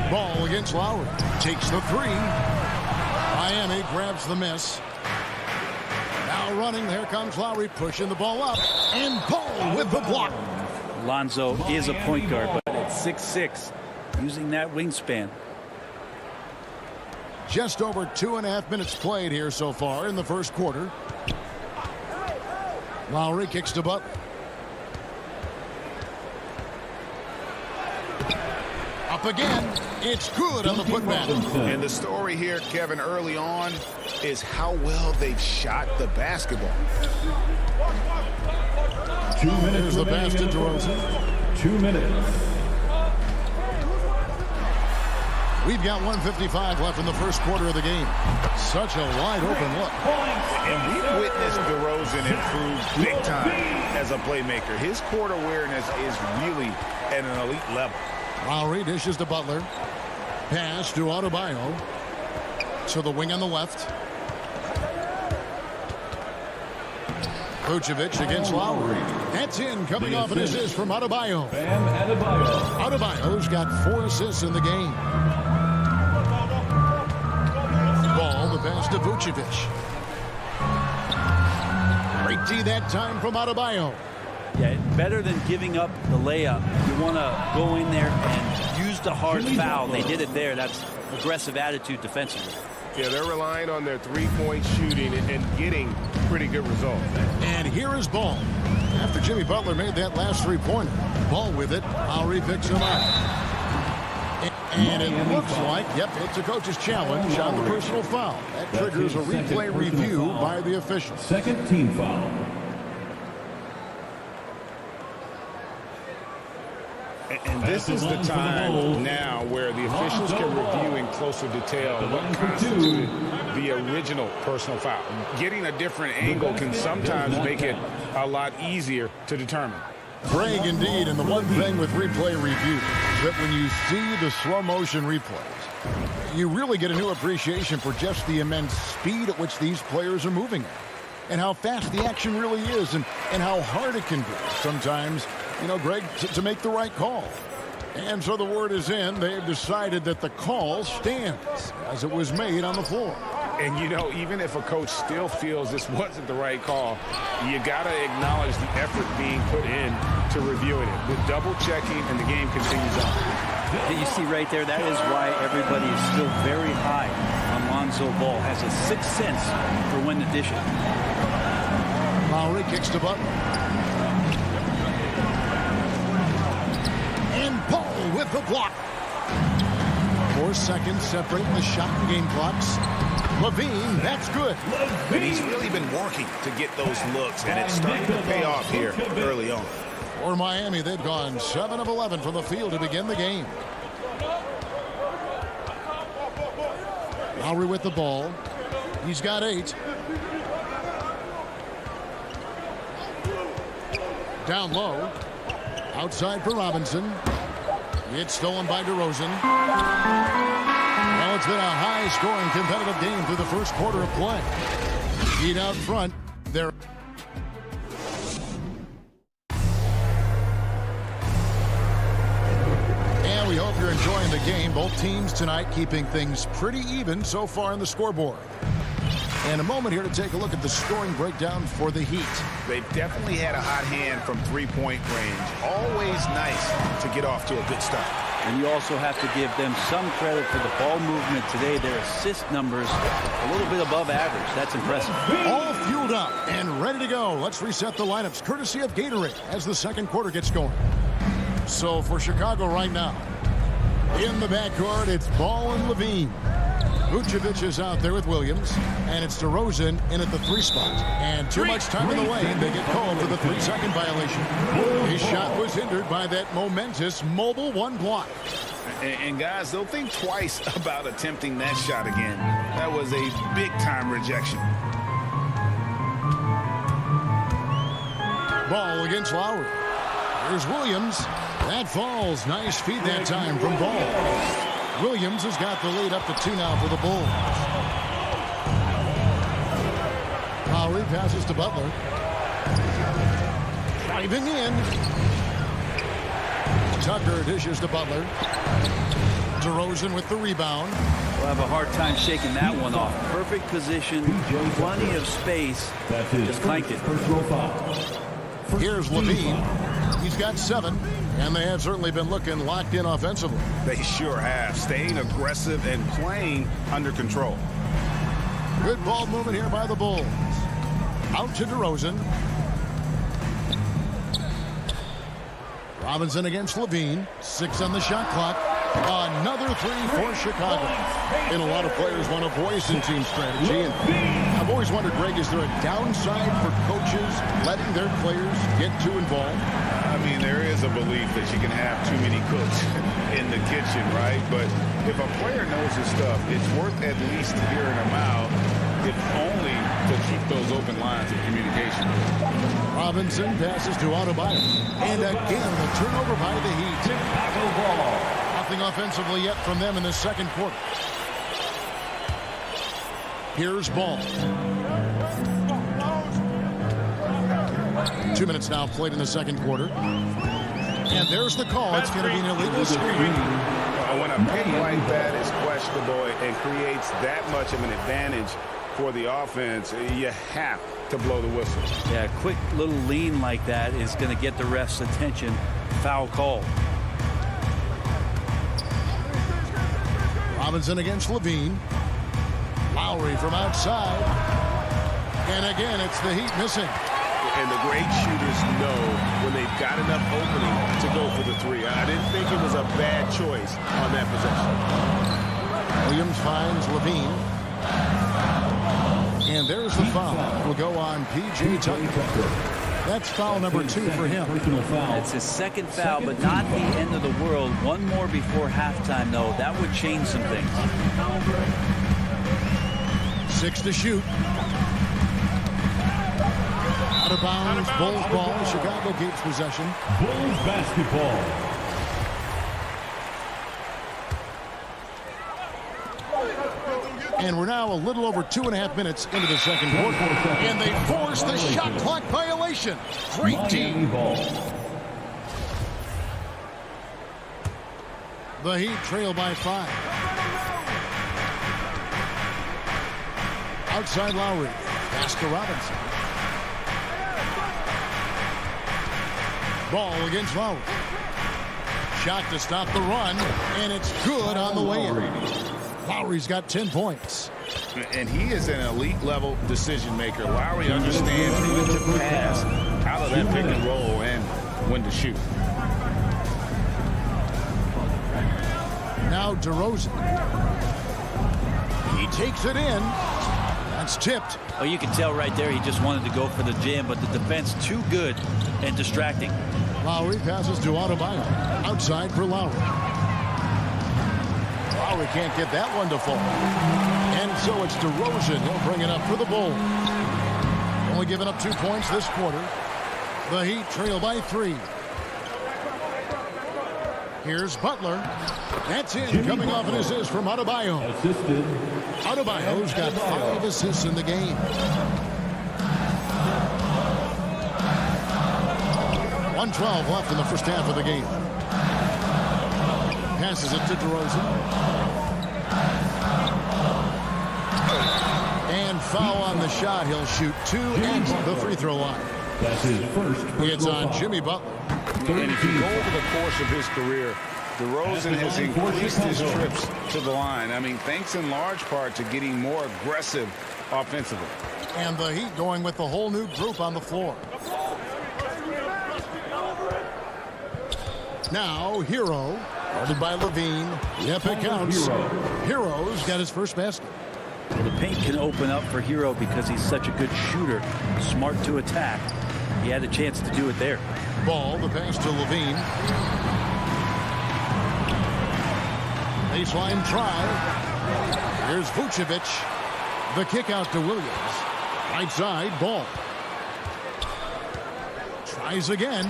Ball against Lowry. Takes the 3. Miami grabs the miss. Now running. Here comes Lowry pushing the ball up. And Ball with the block. Lonzo is a point guard, but at 6'6", using that wingspan. Just over 2.5 minutes played here so far in the first quarter. Lowry kicks to Butler. Up again. It's good on the putback. And the story here, Kevin, early on is how well they've shot the basketball. 2 minutes. Here's the pass to DeRozan. 2 minutes. We've got 1:55 left in the first quarter of the game. Such a wide open look. And we've witnessed DeRozan improve big time as a playmaker. His court awareness is really at an elite level. Lowry dishes to Butler. Pass to Adebayo. To the wing on the left. Vucevic against Lowry. That's in. Coming off an assist from Adebayo. Bam Adebayo. Adebayo's got 4 assists in the game. Ball, the pass to Vucevic. Great D that time from Adebayo. Yeah, better than giving up the layup. You want to go in there and use the hard foul. They did it there. That's aggressive attitude defensively. Yeah, they're relying on their three-point shooting and getting pretty good results. And here is Ball. After Jimmy Butler made that last three-pointer. Ball with it. Lowry picks him up. And it looks like, yep, it's a coach's challenge on the personal foul. That triggers a replay review by the official. Second team foul. And this is the time now where the officials can review in closer detail what constituted the original personal foul. Getting a different angle can sometimes make it a lot easier to determine. Greg, indeed, and the one thing with replay review is that when you see the slow motion replays, you really get a new appreciation for just the immense speed at which these players are moving at, and how fast the action really is, and how hard it can be sometimes, you know, Greg, to make the right call. And so the word is in. They've decided that the call stands as it was made on the floor. And, you know, even if a coach still feels this wasn't the right call, you got to acknowledge the effort being put in to reviewing it. The double checking, and the game continues on. You see right there, that is why everybody is still very high on Lonzo Ball. Has a sixth sense for when to dish it. Lowry kicks to Butler. And Ball with the block. 4 seconds separating the shot and game clocks. Levine, that's good. And he's really been working to get those looks, and it's starting to pay off here early on. For Miami, they've gone 7 of 11 from the field to begin the game. Lowry with the ball. He's got 8. Down low. Outside for Robinson. It's stolen by DeRozan. Well, it's been a high-scoring, competitive game through the first quarter of play. Heat out front. They're... And we hope you're enjoying the game. Both teams tonight keeping things pretty even so far on the scoreboard. And a moment here to take a look at the scoring breakdown for the Heat. They've definitely had a hot hand from three-point range. Always nice to get off to a good start. And you also have to give them some credit for the ball movement today. Their assist numbers a little bit above average. That's impressive. All fueled up and ready to go. Let's reset the lineups courtesy of Gatorade as the second quarter gets going. So for Chicago right now, in the backcourt, it's Ball and Levine. Vucevic is out there with Williams, and it's DeRozan in at the 3 spot. And too much time in the lane, they get called for the 3-second violation. His shot was hindered by that momentous mobile 1 block. And guys, they'll think twice about attempting that shot again. That was a big-time rejection. Ball against Lowry. Here's Williams. That falls. Nice feed that time from Ball. Williams has got the lead up to 2 now for the Bulls. Lowry passes to Butler. Driving in. Tucker dishes to Butler. DeRozan with the rebound. We'll have a hard time shaking that one off. Perfect position, plenty of space. Just clanked it. Here's Levine. He's got 7, and they have certainly been looking locked in offensively. They sure have, staying aggressive and playing under control. Good ball movement here by the Bulls. Out to DeRozan. Robinson against Levine. 6 on the shot clock. Another 3 for Chicago. And a lot of players want a voice in team strategy. And I've always wondered, Greg, is there a downside for coaches letting their players get too involved? I mean, there is a belief that you can have too many cooks in the kitchen, right? But if a player knows his stuff, it's worth at least hearing him out, if only to keep those open lines of communication. Robinson passes to Adebayo. And again, the turnover by the Heat. Chicago ball. Nothing offensively yet from them in the second quarter. Here's Ball. 2 minutes now played in the second quarter. And there's the call. It's going to be an illegal screen. When a pick like that is questionable and creates that much of an advantage for the offense, you have to blow the whistle. Yeah, a quick little lean like that is going to get the ref's attention. Foul call. Robinson against Levine. Lowry from outside. And again, it's the Heat missing. And the great shooters know when they've got enough opening to go for the three. I didn't think it was a bad choice on that possession. Williams finds Levine. And there's the foul. Will go on P.J. Tucker. That's foul number 2 for him. It's his second foul, but not the end of the world. One more before halftime, though. That would change some things. 6 to shoot. Out of bounds, Bulls ball. Chicago keeps possession. Bulls basketball. And we're now a little over 2.5 minutes into the second quarter. And they force the shot clock violation. Great team. The Heat trail by 5. Outside Lowry. Pass to Robinson. Ball against Lowry. Shot to stop the run. And it's good on the way in. Lowry's got 10 points. And he is an elite-level decision maker. Lowry understands when to pass out of that pick and roll and when to shoot. Now DeRozan. He takes it in. That's tipped. Oh, you can tell right there he just wanted to go for the jam, but the defense too good and distracting. Lowry passes to Adebayo. Outside for Lowry. Lowry can't get that one to fall. And so it's DeRozan. He'll bring it up for the Bulls. Only giving up 2 points this quarter. The Heat trail by 3. Here's Butler. That's in. Coming off an assist from Adebayo. Assisted. Adebayo's got 5 assists in the game. 1:12 left in the first half of the game. Passes it to DeRozan. And foul on the shot. He'll shoot 2 at the free throw line. That's his first. It's on Jimmy Butler. And if you go over the course of his career, DeRozan has increased his trips to the line. I mean, thanks in large part to getting more aggressive offensively. And the Heat going with the whole new group on the floor. Now, Hero, guarded by Levine. Yep, it counts. Hero's got his first basket. Well, the paint can open up for Hero because he's such a good shooter, smart to attack. He had a chance to do it there. Ball, the pass to Levine. Baseline try. Here's Vucevic. The kick out to Williams. Right side, Ball. Tries again,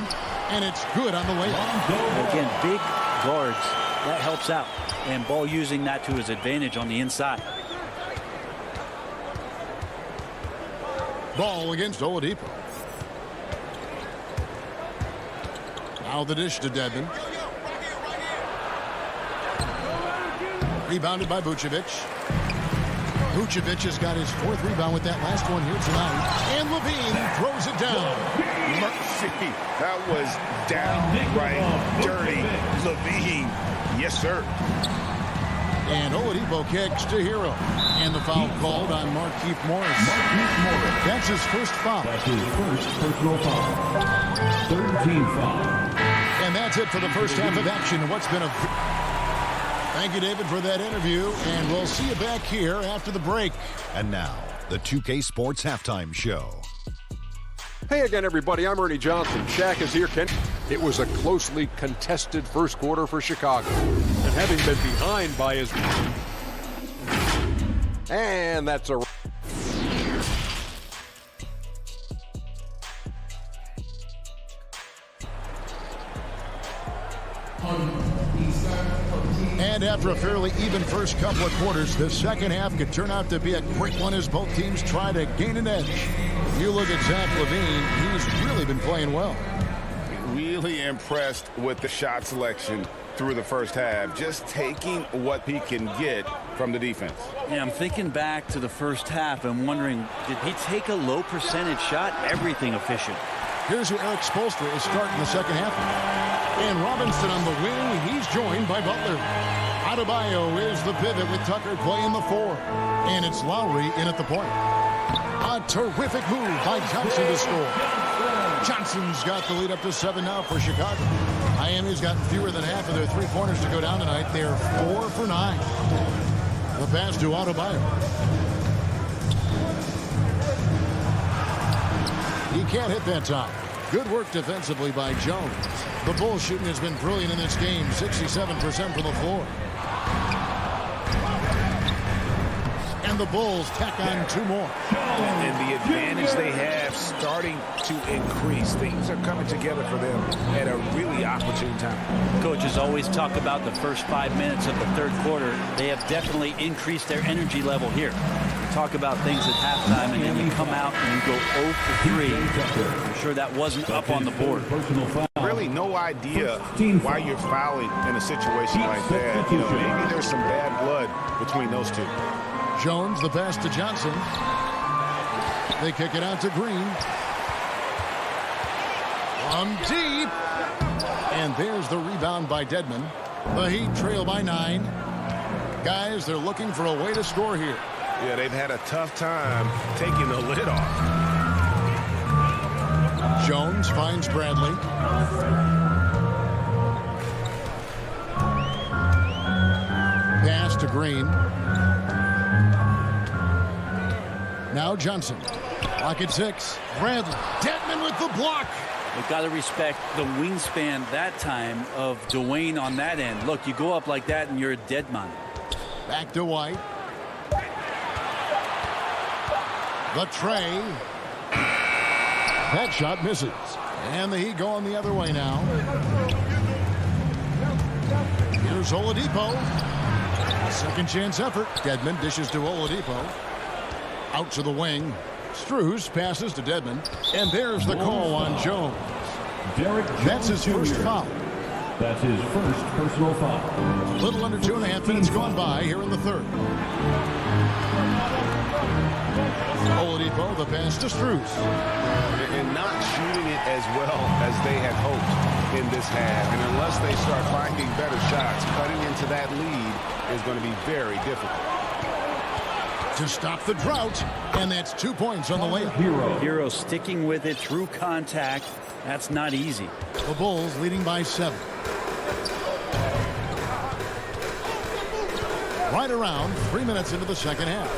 and it's good on the way. Again, big guards. That helps out. And Ball using that to his advantage on the inside. Ball against Oladipo. Now the dish to Dedmon. Rebounded by Vucevic. Vucevic has got his 4th rebound with that last one here tonight. And Levine throws it down. Mercy. That was downright dirty. Levine. Yes, sir. And Oladipo kicks to Hero. And the foul called on Markieff Morris. That's his first foul. That's his first personal foul. 13 foul. And that's it for the first half of action. What's been a... Thank you, David, for that interview. And we'll see you back here after the break. And now, the 2K Sports Halftime Show. Hey again, everybody. I'm Ernie Johnson. Shaq is here. It was a closely contested first quarter for Chicago. And having been behind by his... And that's a... And after a fairly even first couple of quarters, the second half could turn out to be a quick one as both teams try to gain an edge. You look at Zach LaVine, he's really been playing well. Really impressed with the shot selection through the first half, just taking what he can get from the defense. Yeah, I'm thinking back to the first half and wondering, did he take a low percentage shot? Everything efficient. Here's who Eric Spoelstra is starting the second half. And Robinson on the wing, he's joined by Butler. Adebayo is the pivot with Tucker playing the 4. And it's Lowry in at the point. A terrific move by Thompson to score. Johnson's got the lead up to 7 now for Chicago. Miami's gotten fewer than half of their three-pointers to go down tonight. They're 4 for 9. The pass to Adebayo. He can't hit that time. Good work defensively by Jones. The Bulls shooting has been brilliant in this game. 67% from the floor. And the Bulls tack on 2 more. And the advantage they have starting to increase. Things are coming together for them at a really opportune time. Coaches always talk about the first 5 minutes of the third quarter. They have definitely increased their energy level here. You talk about things at halftime, and then you come out and you go 0 for 3. I'm sure that wasn't up on the board. Really no idea why you're fouling in a situation like that. You know, maybe there's some bad blood between those two. Jones, the pass to Johnson. They kick it out to Green. From deep. And there's the rebound by Dedmon. The Heat trail by 9. Guys, they're looking for a way to score here. Yeah, they've had a tough time taking the lid off. Jones finds Bradley. Pass to Green. Now Johnson. Block at 6. Bradley. Dedmon with the block. You've got to respect the wingspan that time of Dwayne on that end. Look, you go up like that and you're a dead man. Back to White. The tray. That shot misses. And the Heat going the other way now. Here's Oladipo. Second chance effort. Dedmon dishes to Oladipo. Out to the wing. Strus passes to Dedmon. And there's the call on Jones. That's his first foul. That's his first personal foul. A little under 2.5 minutes gone by here in the third. Oladipo, the pass to Strus. And not shooting it as well as they had hoped in this half. And unless they start finding better shots, cutting into that lead is going to be very difficult. To stop the drought, and that's 2 points on the layup. Hero sticking with it through contact. That's not easy. The Bulls leading by 7. Right around 3 minutes into the second half.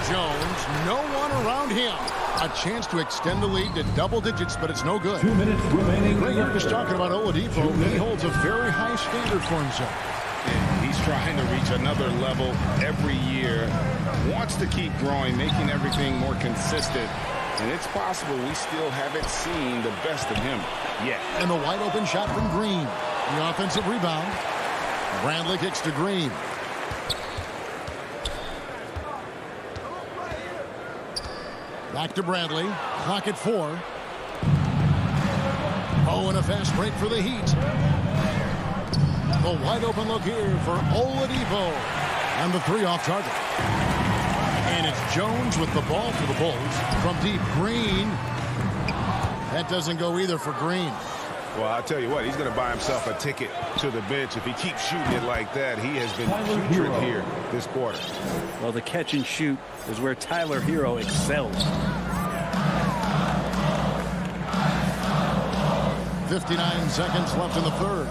Jones, no one around him. A chance to extend the lead to double digits, but it's no good. 2 minutes remaining. Greg, you're just talking about Oladipo. He holds a very high standard for himself. And he's trying to reach another level every year. Wants to keep growing, making everything more consistent. And it's possible we still haven't seen the best of him yet. And the wide open shot from Green. The offensive rebound. Bradley kicks to Green. Back to Bradley. Clock at 4. Oh, and a fast break for the Heat. The wide open look here for Oladipo. And the 3 off target. And it's Jones with the ball for the Bulls. From deep, Green. That doesn't go either for Green. Well, I'll tell you what, he's going to buy himself a ticket to the bench. If he keeps shooting it like that, he has been putrid here this quarter. Well, the catch and shoot is where Tyler Hero excels. 59 seconds left in the third.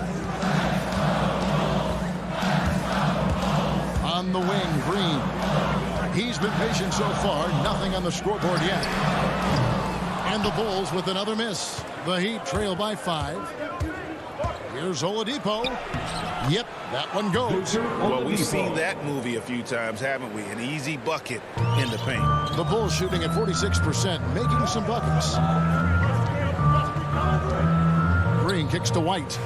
On the wing, Green. He's been patient so far. Nothing on the scoreboard yet. And the Bulls with another miss. The Heat trail by 5. Here's Oladipo. Yep, that one goes. Well, we've seen that movie a few times, haven't we? An easy bucket in the paint. The Bulls shooting at 46%, making some buckets. Green kicks to White.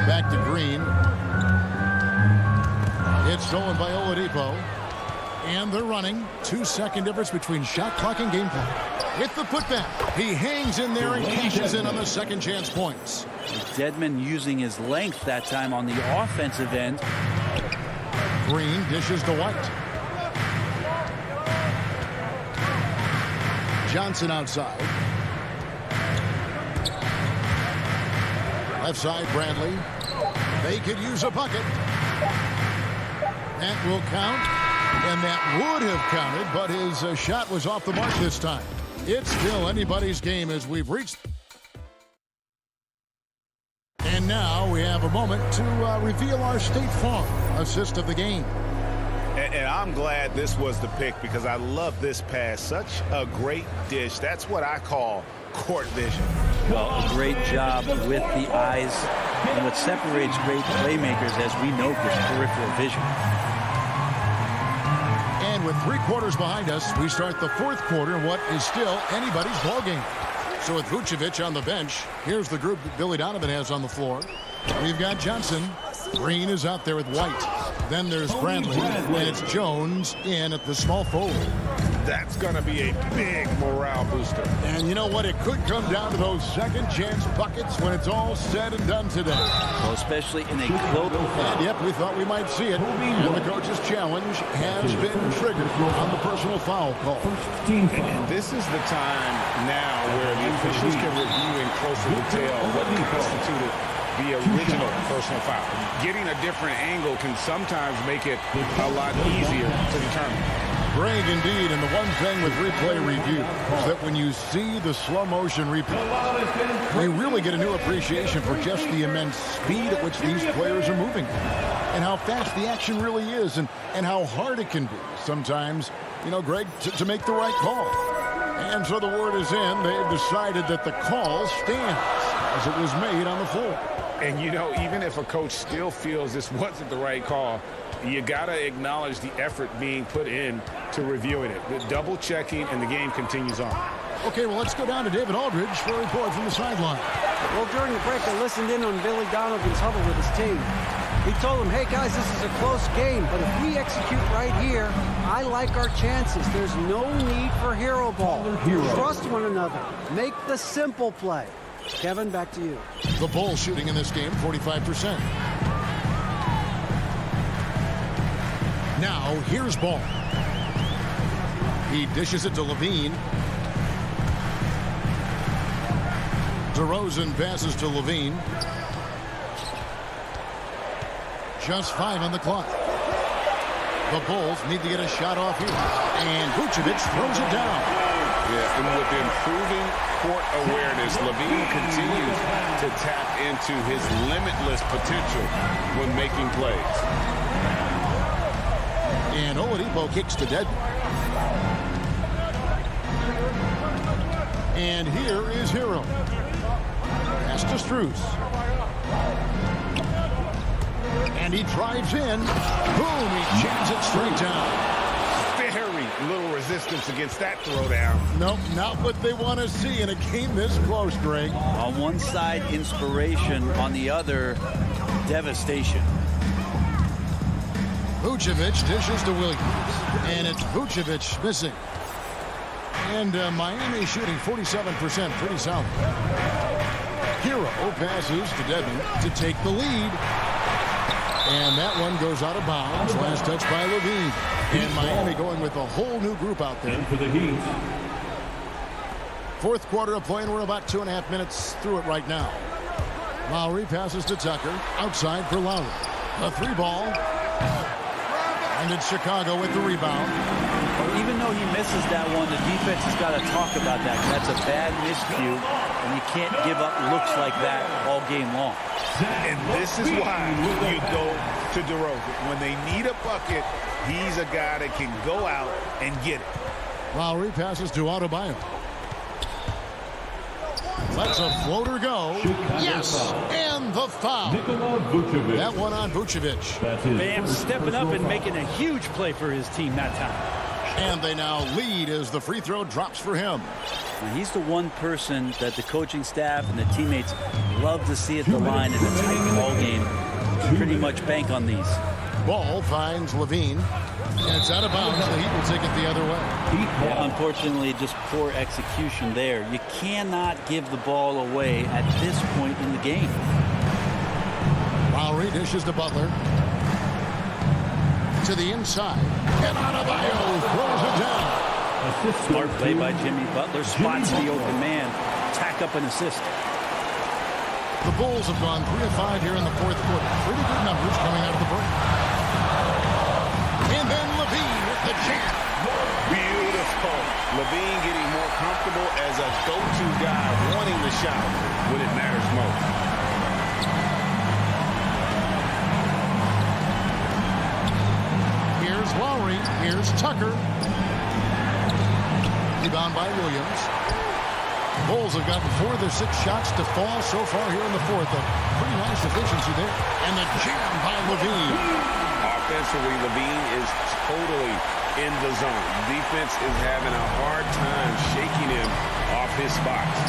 Back to Green. It's stolen by Oladipo. And they're running. 2-second difference between shot clock and game clock. With the putback, he hangs in there and cashes in on the second chance points. Dedmon using his length that time on the offensive end. Green dishes to White. Johnson outside. Left side, Bradley. They could use a bucket. That will count. And that would have counted, but his shot was off the mark this time. It's still anybody's game as we've reached. And now we have a moment to reveal our State Farm assist of the game. And I'm glad this was the pick because I love this pass. Such a great dish. That's what I call court vision. Well, a great job with the eyes. And what separates great playmakers, as we know, is peripheral vision. And with 3 quarters behind us, we start the 4th quarter in what is still anybody's ballgame. So with Vucevic on the bench, here's the group that Billy Donovan has on the floor. We've got Johnson. Green is out there with White. Then there's Bradley, and it's Jones in at the small forward. That's going to be a big morale booster. And you know what? It could come down to those second chance buckets when it's all said and done today. Well, especially in a close. And yep, we thought we might see it. And the coach's challenge has been triggered on the personal foul call. And this is the time now where the officials can review in closer detail what constituted the original personal foul. Getting a different angle can sometimes make it a lot easier to determine. Greg, indeed, and the one thing with replay review is that when you see the slow motion replay, we really get a new appreciation for just the immense speed at which these players are moving and how fast the action really is and how hard it can be sometimes, you know, Greg, to make the right call. And so the word is in. They've decided that the call stands as it was made on the floor. And, you know, even if a coach still feels this wasn't the right call, you got to acknowledge the effort being put in to reviewing it. The double checking, and the game continues on. Okay, well, let's go down to David Aldridge for a report from the sideline. Well, during the break, I listened in on Billy Donovan's huddle with his team. He told them, hey, guys, this is a close game, but if we execute right here, I like our chances. There's no need for hero ball. Trust one another. Make the simple play. Kevin, back to you. The Bulls shooting in this game, 45%. Now, here's Ball. He dishes it to Levine. DeRozan passes to Levine. Just 5 on the clock. The Bulls need to get a shot off here. And Vucevic throws it down. Yeah, and with improving court awareness, Levine continues to tap into his limitless potential when making plays. And Oladipo kicks to dead. And here is Hero. Pass to Strus. And he drives in. Boom, he jams it straight down. Very little resistance against that throwdown. Nope, not what they want to see in a game this close, Greg. On one side, inspiration. On the other, devastation. Vucevic dishes to Williams. And it's Vucevic missing. And Miami shooting 47%, pretty solid. Hero passes to Devin to take the lead. And that one goes out of bounds. Last touch by Levine. And Miami going with a whole new group out there. For the Heat. 4th quarter of play, and we're about 2.5 minutes through it right now. Lowry passes to Tucker. Outside for Lowry. A 3-ball. And it's Chicago with the rebound. Even though he misses that one, the defense has got to talk about that. That's a bad miscue, and you can't give up looks like that all game long. And this is why you go to DeRozan. When they need a bucket, he's a guy that can go out and get it. Lowry passes to Adebayo. Lets a floater go. Yes, and the foul. That one on Vucevic. Bam stepping up and making a huge play for his team that time. And they now lead as the free throw drops for him. Now he's the one person that the coaching staff and the teammates love to see at the line in a tight ball game. Pretty much bank on these. Ball finds Levine. And it's out of bounds. The Heat will take it the other way. Yeah, unfortunately, just poor execution there. You cannot give the ball away at this point in the game. Lowry dishes to Butler. To the inside. And Adebayo throws it down. Smart play by Jimmy Butler. Spots the open man. Tack up an assist. The Bulls have gone 3 of 5 here in the 4th quarter. Pretty good numbers coming out of the break. And then Levine go-to guy wanting the shot when it matters most. Here's Lowry. Here's Tucker. Rebound by Williams. Bulls have gotten 4 of their 6 shots to fall so far here in the fourth. A pretty nice efficiency there. And the jam by Levine. Offensively, Levine is totally in the zone. Defense is having a hard time shaking him off his spots.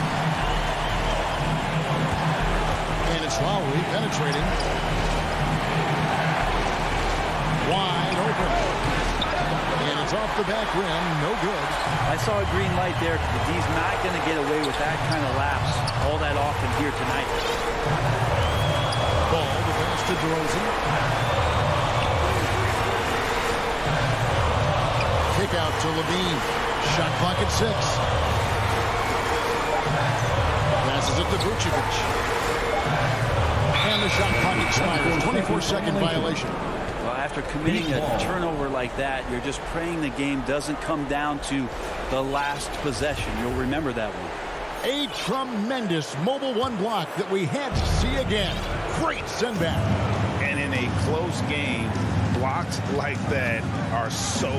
And it's Lowry penetrating. Wide open. And it's off the back rim. No good. I saw a green light there. He's not going to get away with that kind of lapse all that often here tonight. Ball, the pass to DeRozan. Kick out to Levine. Shot clock at 6. Passes it to Vucevic. And the shot clock expires. 24-second violation. Well, after committing a turnover like that, you're just praying the game doesn't come down to the last possession. You'll remember that one. A tremendous Mobile One block that we had to see again. Great send back. And in a close game, blocks like that are so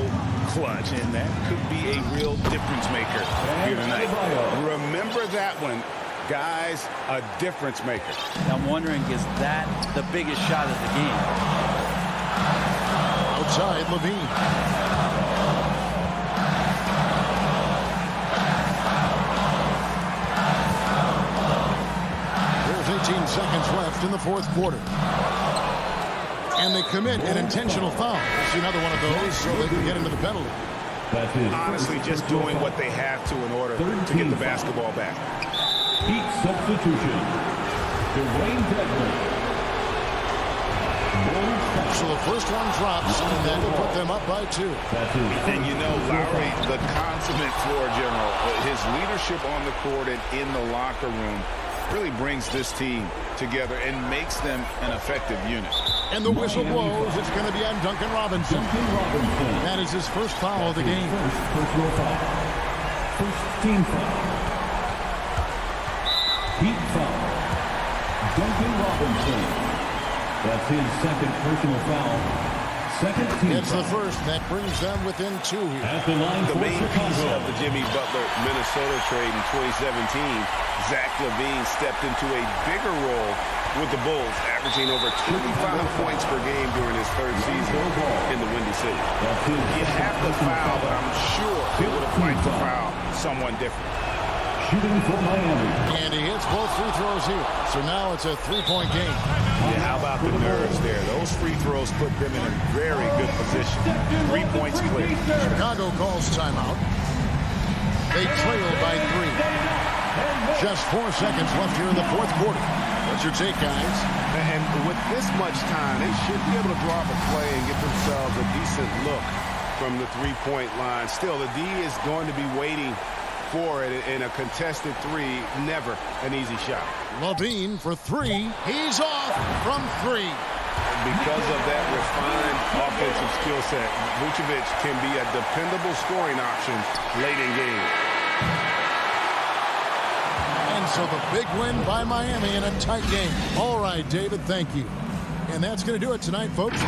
clutch, and that could be a real difference maker here tonight. Remember that one. Guys, a difference maker. I'm wondering, is that the biggest shot of the game? Outside, Levine. There's 18 seconds left in the fourth quarter. And they commit an intentional foul. See another one of those so they can get into the penalty. Honestly, just doing what they have to in order to get the basketball back. Heat substitution. Dwayne Dedmon. So the first one drops, and that will put them up by 2. And you know, Lowry, the consummate floor general, his leadership on the court and in the locker room really brings this team together and makes them an effective unit. And the whistle blows. It's going to be on Duncan Robinson. That is his first foul of the game. First personal foul. First team foul. Heat foul. Duncan Robinson. That's his second personal foul. Second team It's foul. the first. That brings them within 2 here. At the line the for main Chicago. piece of the Jimmy Butler Minnesota trade in 2017, Zach LaVine stepped into a bigger role with the Bulls, averaging over 25 points per game during his third season in the Windy City. You have to foul, but I'm sure they would have liked to foul someone different. Shooting for Miami. And he hits both free throws here. So now it's a 3-point game. Yeah, how about the nerves there? Those free throws put them in a very good position. 3 points clear. Chicago calls timeout. They trail by 3. Just 4 seconds left here in the fourth quarter. What's your take, guys? And with this much time, they should be able to draw up a play and get themselves a decent look from the three-point line. Still, the D is going to be waiting for it in a contested 3. Never an easy shot. Levine for 3. He's off from 3. Because of that refined offensive skill set, Vucevic can be a dependable scoring option late in games. And so the big win by Miami in a tight game. All right, David, thank you. And that's going to do it tonight, folks.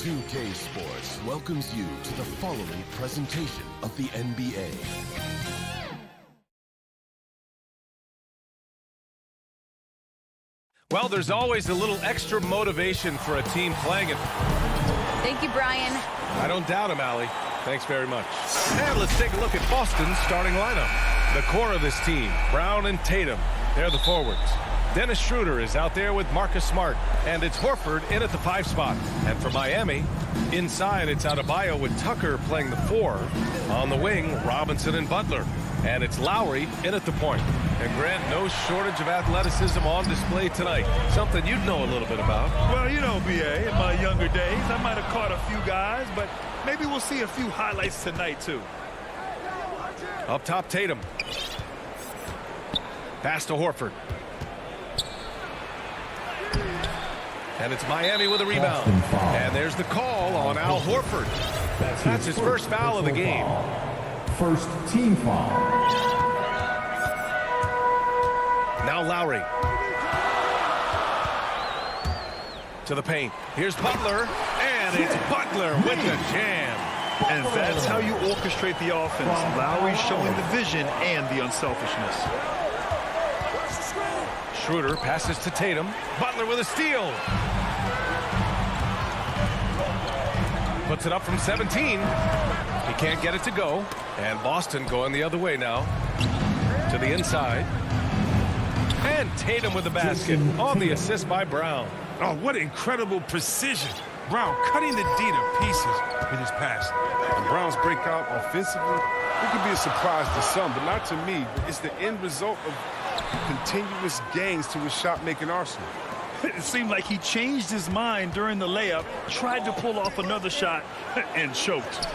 2K Sports welcomes you to the following presentation of the NBA. Well, there's always a little extra motivation for a team playing it. Thank you, Brian. I don't doubt him, Allie. Thanks very much. And let's take a look at Boston's starting lineup. The core of this team, Brown and Tatum, they're the forwards. Dennis Schroeder is out there with Marcus Smart, and it's Horford in at the 5 spot. And for Miami, inside it's Adebayo with Tucker playing the 4. On the wing, Robinson and Butler. And it's Lowry in at the point. And Grant, no shortage of athleticism on display tonight. Something you'd know a little bit about. Well, you know, B.A., in my younger days, I might have caught a few guys, but maybe we'll see a few highlights tonight, too. Up top, Tatum. Pass to Horford. And it's Miami with a rebound. And there's the call on Al Horford. That's his first foul of the game. First team foul. Now Lowry. To the paint. Here's Butler, and it's Butler with the jam. And that's how you orchestrate the offense. Lowry showing the vision and the unselfishness. Schroeder passes to Tatum. Butler with a steal. Puts it up from 17. He can't get it to go. And Boston going the other way now. To the inside. And Tatum with the basket on the assist by Brown. Oh, what incredible precision. Brown cutting the D to pieces with his pass. And Brown's breakout offensively, it could be a surprise to some, but not to me. It's the end result of continuous gains to his shot-making arsenal. It seemed like he changed his mind during the layup, tried to pull off another shot, and choked.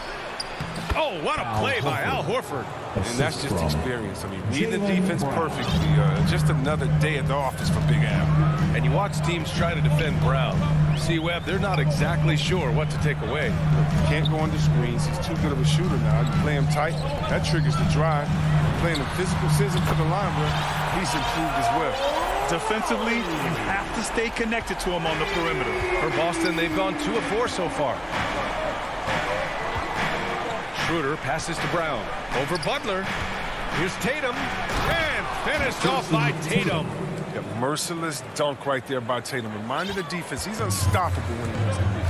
Oh, what a play by Al Horford. And that's just experience. I mean, reading the defense perfectly. Just another day at the office for Big Al. And you watch teams try to defend Brown. See, Webb, they're not exactly sure what to take away. You can't go under screens. He's too good of a shooter now. You play him tight, that triggers the drive. Playing the physical scissor to the line, bro, he's improved as well. Defensively, you have to stay connected to him on the perimeter. For Boston, they've gone 2 of 4 so far. Schroeder passes to Brown. Over Butler. Here's Tatum. And finished off by Tatum. A merciless dunk right there by Tatum. Reminding the defense, he's unstoppable when he wants to be.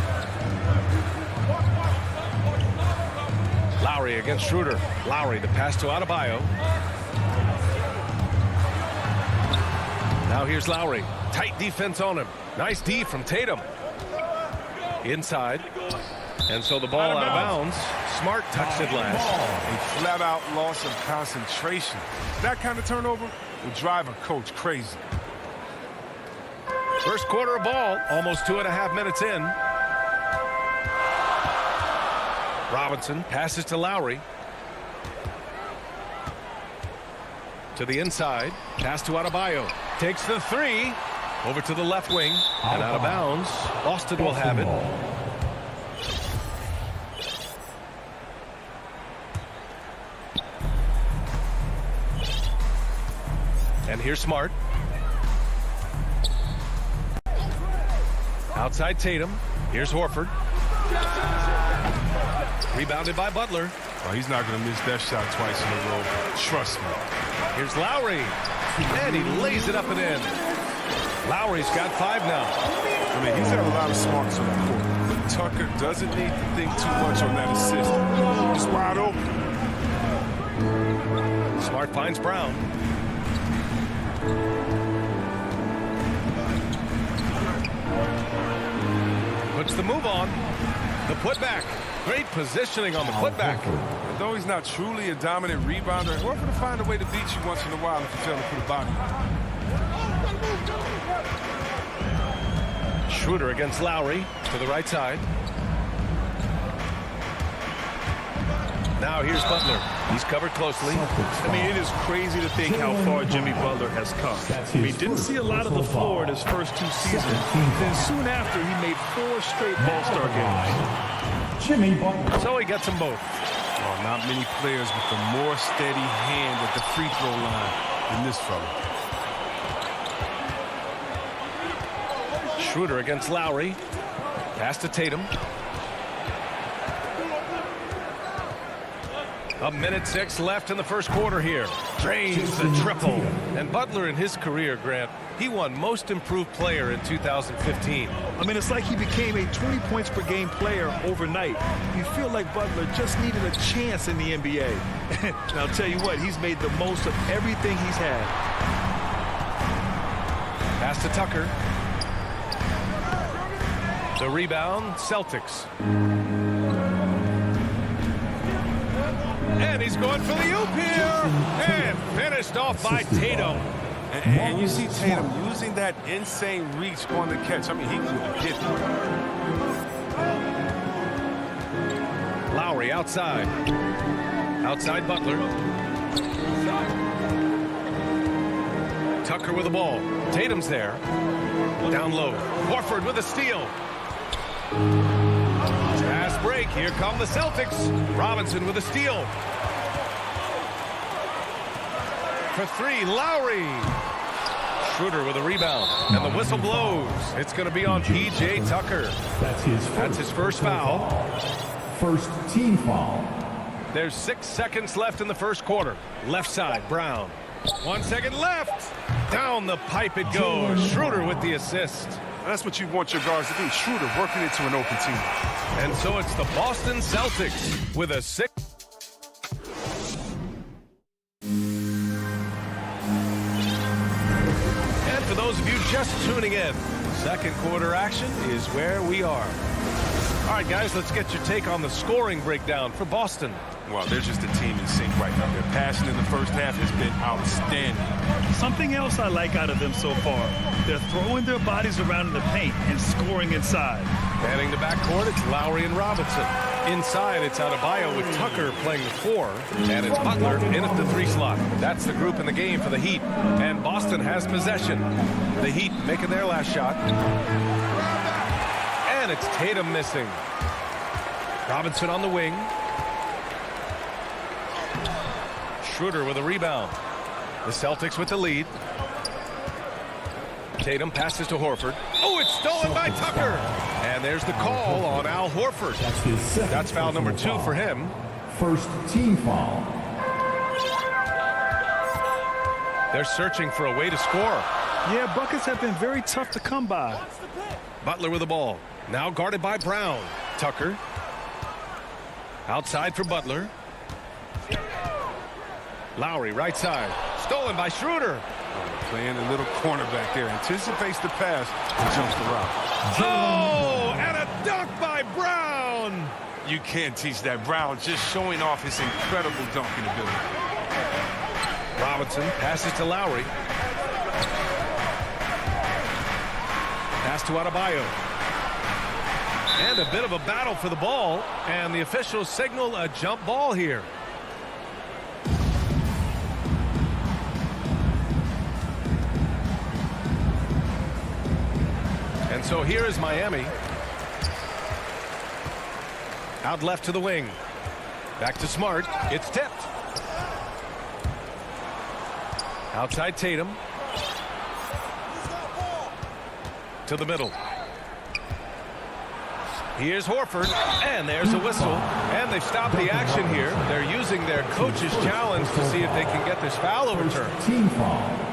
Lowry against Schroeder. Lowry, the pass to Adebayo. Now here's Lowry. Tight defense on him. Nice D from Tatum. Inside. And so the ball out of bounds. Smart touched it last. A flat-out loss of concentration. That kind of turnover will drive a coach crazy. First quarter of ball, almost 2.5 minutes in. Robinson passes to Lowry. To the inside. Pass to Adebayo. Takes the 3. Over to the left wing. And out of bounds. Boston will have it. And here's Smart. Outside Tatum. Here's Horford. Rebounded by Butler. Oh, he's not going to miss that shot twice in a row. Trust me. Here's Lowry. And he lays it up and in. Lowry's got 5 now. I mean, he's got a lot of smarts on the court. But Tucker doesn't need to think too much on that assist. He's wide open. Smart finds Brown. Puts the move on. The putback. Great positioning on the putback. And though he's not truly a dominant rebounder, Horford will find a way to beat you once in a while if you fail to put a body on. Schroeder against Lowry to the right side. Now here's Butler. He's covered closely. I mean, it is crazy to think how far Jimmy Butler has come. I mean, didn't see a lot of the floor in his first 2 seasons. Then soon after, he made 4 straight All-Star games. Jimmy Butler. So he gets them both. Oh, not many players with a more steady hand at the free throw line than this fella. Schroeder against Lowry. Pass to Tatum. 1:06 left in the first quarter here. Drains the triple. And Butler in his career, Grant, he won Most Improved Player in 2015. I mean, it's like he became a 20 points per game player overnight. You feel like Butler just needed a chance in the NBA. And I'll tell you what, he's made the most of everything he's had. Pass to Tucker. The rebound, Celtics. And he's going for the oop here. And finished off by Tatum. And you see Tatum using that insane reach on the catch. I mean, he could hit him. Lowry outside. Outside Butler. Tucker with the ball. Tatum's there. Down low. Horford with a steal. Fast break. Here come the Celtics. Robinson with a steal. For three, Lowry. Schroeder with a rebound. And the whistle blows. It's going to be on P.J. Tucker. That's his first foul. First team foul. There's 6 seconds left in the first quarter. Left side, Brown. 1 second left. Down the pipe it goes. Schroeder with the assist. That's what you want your guards to do. Schroeder working into an open team. And so it's the Boston Celtics with a 6. And for those of you just tuning in, second quarter action is where we are. All right, guys, let's get your take on the scoring breakdown for Boston. Well, they're just a team in sync right now. Their passion in the first half has been outstanding. Something else I like out of them so far, they're throwing their bodies around in the paint and scoring inside. Manning the backcourt, it's Lowry and Robinson. Inside, it's Adebayo with Tucker playing the 4, and it's Butler in at the 3 slot. That's the group in the game for the Heat, and Boston has possession. The Heat making their last shot. And it's Tatum missing. Robinson on the wing. Schroeder with a rebound. The Celtics with the lead. Tatum passes to Horford. Oh, it's stolen by Tucker. And there's the call on Al Horford. That's foul number 2 for him. First team foul. They're searching for a way to score. Yeah, buckets have been very tough to come by. Butler with the ball. Now guarded by Brown. Tucker. Outside for Butler. Lowry, right side. Stolen by Schroeder. Playing a little cornerback there. Anticipates the pass and jumps the route. Oh, and a dunk by Brown. You can't teach that. Brown just showing off his incredible dunking ability. Robinson passes to Lowry. Pass to Adebayo. And a bit of a battle for the ball. And the officials signal a jump ball here. And so here is Miami. Out left to the wing. Back to Smart. It's tipped. Outside Tatum. To the middle. Here's Horford. And there's a whistle. And they've stopped the action here. They're using their coach's challenge to see if they can get this foul overturned. Team foul.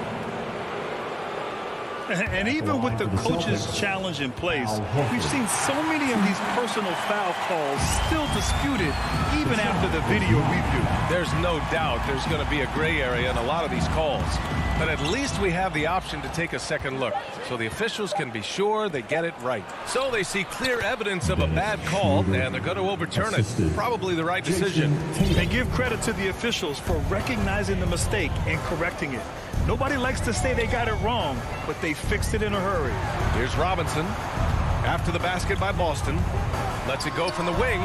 And even with the coach's challenge in place, we've seen so many of these personal foul calls still disputed even after the video review. There's no doubt there's going to be a gray area in a lot of these calls. But at least we have the option to take a second look, so the officials can be sure they get it right. So they see clear evidence of a bad call, and they're going to overturn it. Probably the right decision. And give credit to the officials for recognizing the mistake and correcting it. Nobody likes to say they got it wrong, but they fixed it in a hurry. Here's Robinson. After the basket by Boston. Lets it go from the wing.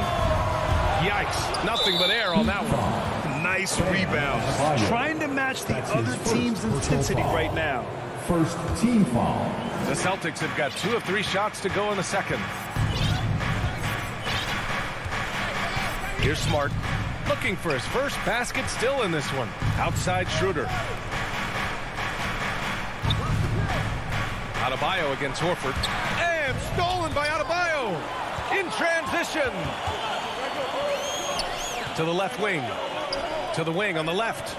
Yikes. Nothing but air on that one. Nice rebound. Trying to match the other team's intensity right now. First team foul. The Celtics have got 2 of 3 shots to go in the second. Here's Smart. Looking for his first basket still in this one. Outside Schroeder. Adebayo against Horford. And stolen by Adebayo. In transition. To the left wing. To the wing on the left.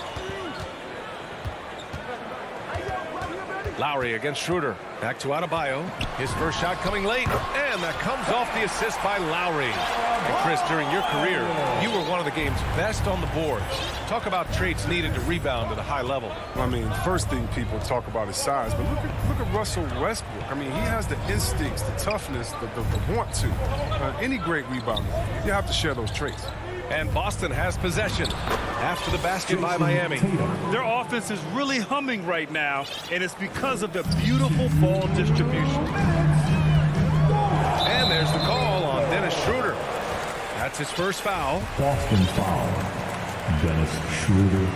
Lowry against Schroeder. Back to Adebayo. His first shot coming late. And that comes off the assist by Lowry. And Chris, during your career, you were one of the game's best on the boards. Talk about traits needed to rebound at a high level. I mean, first thing people talk about is size, but look at Russell Westbrook. I mean, he has the instincts, the toughness, the want to. Any great rebounder, you have to share those traits. And Boston has possession after the basket by Miami. Their offense is really humming right now, and it's because of the beautiful ball distribution. And there's the call on Dennis Schroeder. That's his first foul. Boston foul. Dennis Schroeder.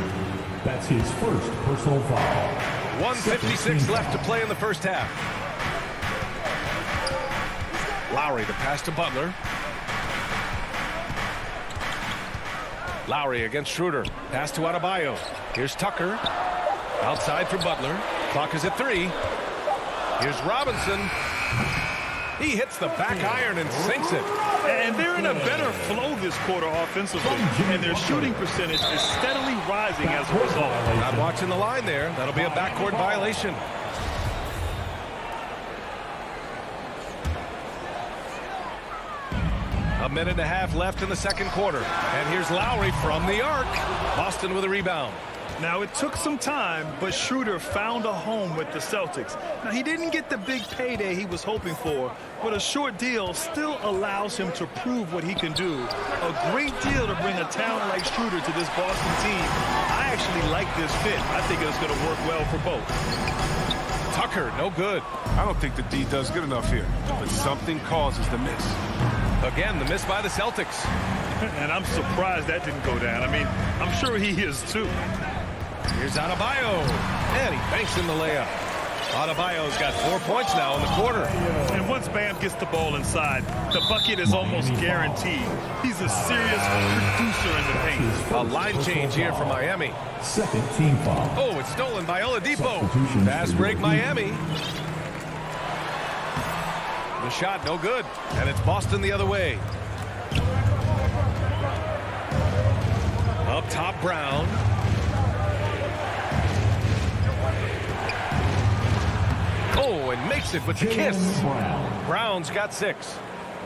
That's his first personal foul. 1:56 left to play in the first half. Lowry, the pass to Butler. Lowry against Schroeder. Pass to Adebayo. Here's Tucker. Outside for Butler. Clock is at 3. Here's Robinson. He hits the back iron and sinks it. And they're in a better flow this quarter offensively. And their shooting percentage is steadily rising as a result. Not watching the line there. That'll be a backcourt violation. A minute and a half left in the second quarter. And here's Lowry from the arc. Boston with a rebound. Now, it took some time, but Schroeder found a home with the Celtics. Now, he didn't get the big payday he was hoping for, but a short deal still allows him to prove what he can do. A great deal to bring a talent like Schroeder to this Boston team. I actually like this fit. I think it's going to work well for both. Tucker, no good. I don't think the D does good enough here, but something causes the miss. Again, the miss by the Celtics. And I'm surprised that didn't go down. I mean, I'm sure he is too. Here's Adebayo, and he banks in the layup. Adebayo's got 4 points now in the quarter. And once Bam gets the ball inside, the bucket is almost guaranteed. He's a serious producer in the paint. A line change here for Miami. Second team foul. Oh, it's stolen by Oladipo. Fast break Miami. The shot no good, and it's Boston the other way. Up top, Brown. Oh, and makes it with the kiss. Brown's got 6.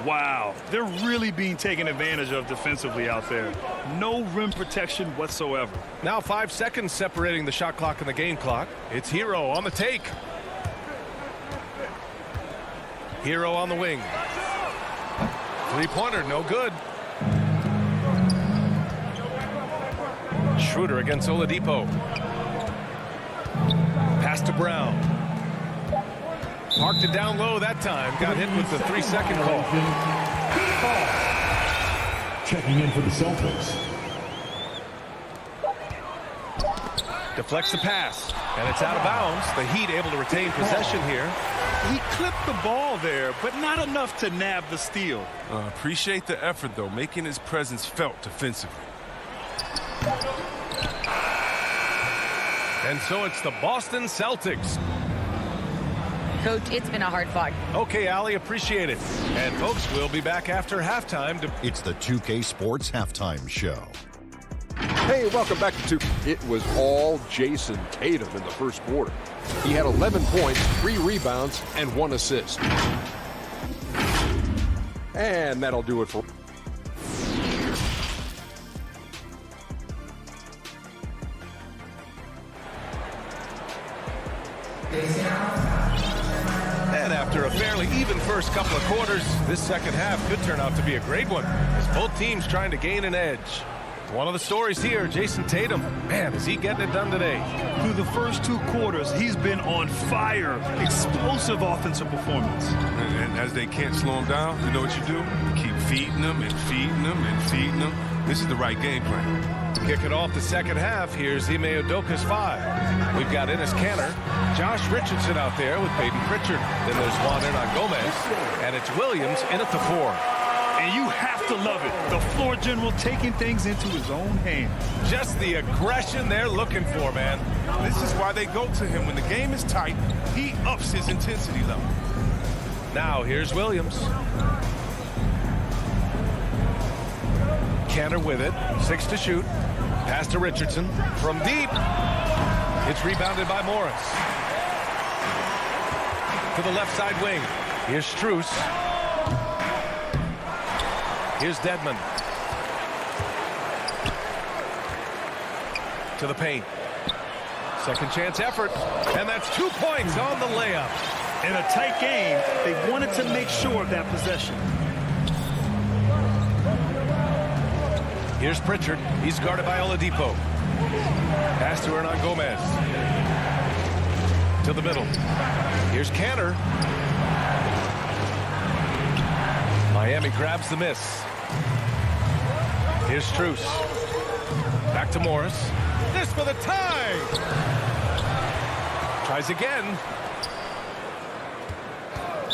Wow, they're really being taken advantage of defensively out there. No rim protection whatsoever. Now 5 seconds separating the shot clock and the game clock. It's Hero on the take. Hero on the wing. Three-pointer, no good. Schroeder against Oladipo. Pass to Brown. Parked it down low that time. Got hit with the 3-second call. Checking in for the Celtics. Deflects the pass, and it's out of bounds. The Heat able to retain possession here. He clipped the ball there, but not enough to nab the steal. Appreciate the effort, though, making his presence felt defensively. And so it's the Boston Celtics. Coach, it's been a hard fought. Okay, Allie, appreciate it. And folks, we'll be back after halftime. It's the 2K Sports Halftime Show. Hey, welcome back to 2K. It was all Jason Tatum in the first quarter. He had 11 points, 3 rebounds, and 1 assist. And that'll do it for... And after a fairly even first couple of quarters, this second half could turn out to be a great one, as both teams trying to gain an edge. One of the stories here, Jason Tatum. Man, is he getting it done today? Through the first 2 quarters, he's been on fire. Explosive offensive performance. And as they can't slow him down, you know what you do? Keep feeding them and feeding them and feeding them. This is the right game plan. Kicking off the second half, here's Ime Udoka's 5. We've got Enes Kanter, Josh Richardson out there with Peyton Pritchard. Then there's Juan Hernan Gomez, and it's Williams in at the 4. And you have to love it. The floor general taking things into his own hands. Just the aggression they're looking for, man. This is why they go to him. When the game is tight, he ups his intensity level. Now here's Williams. Kanter with it. 6 to shoot. Pass to Richardson. From deep. It's rebounded by Morris. To the left side wing. Here's Strus. Here's Dedmon. To the paint. Second chance effort. And that's 2 points on the layup. In a tight game, they wanted to make sure of that possession. Here's Pritchard. He's guarded by Oladipo. Pass to Hernan Gomez. To the middle. Here's Kanter. Miami grabs the miss. Here's Strus. Back to Morris. This for the tie. Tries again.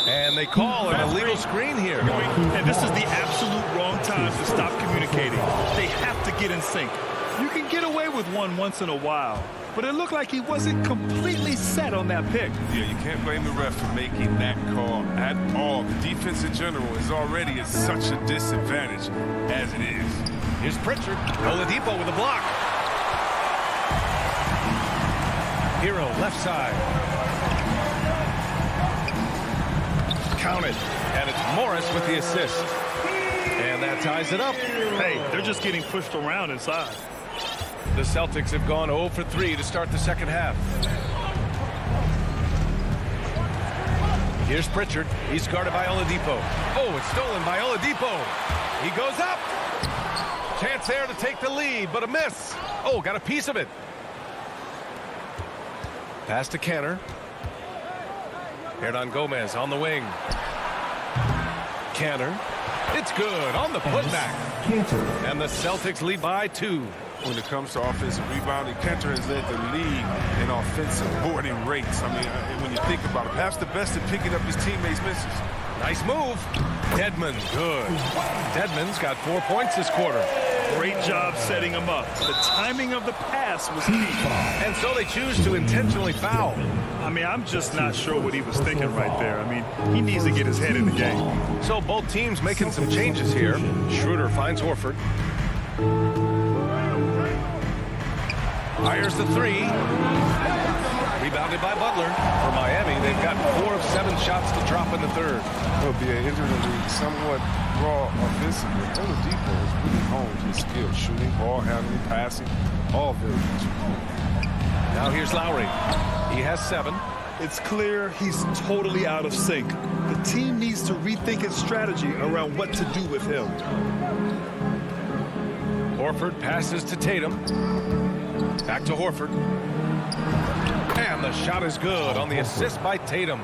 And they call an illegal screen here. And this is the absolute wrong time to stop communicating. They have to get in sync. You can get away with one once in a while, but it looked like he wasn't completely set on that pick. Yeah, you can't blame the ref for making that call at all. The defense in general is already at such a disadvantage as it is. Here's Pritchard. Oladipo with a block. Hero left side. Counted. And it's Morris with the assist. And that ties it up. Hey, they're just getting pushed around inside. The Celtics have gone 0 for 3 to start the second half. Here's Pritchard. He's guarded by Oladipo. Oh, it's stolen by Oladipo. He goes up. Chance there to take the lead, but a miss. Oh, got a piece of it. Pass to Kanter. Hernan Gomez on the wing. Kanter. It's good on the putback. And the Celtics lead by 2. When it comes to offensive rebounding, Kanter has led the league in offensive boarding rates. I mean, when you think about it, perhaps the best at picking up his teammates' misses. Nice move. Dedmon, good. Dedmon's got 4 points this quarter. Great job setting him up. The timing of the pass was key. And so they choose to intentionally foul. I mean, I'm just not sure what he was thinking right there. I mean, he needs to get his head in the game. So both teams making some changes here. Schroeder finds Horford. Fires the 3. Rebounded by Butler. For Miami, they've got 4 of 7 shots to drop in the third. It'll be an injury somewhat raw offensively. Oladipo is really honed his skills. Shooting, ball handling, passing, all very much. Now here's Lowry. He has 7. It's clear he's totally out of sync. The team needs to rethink its strategy around what to do with him. Horford passes to Tatum. Back to Horford. And the shot is good on the assist by Tatum.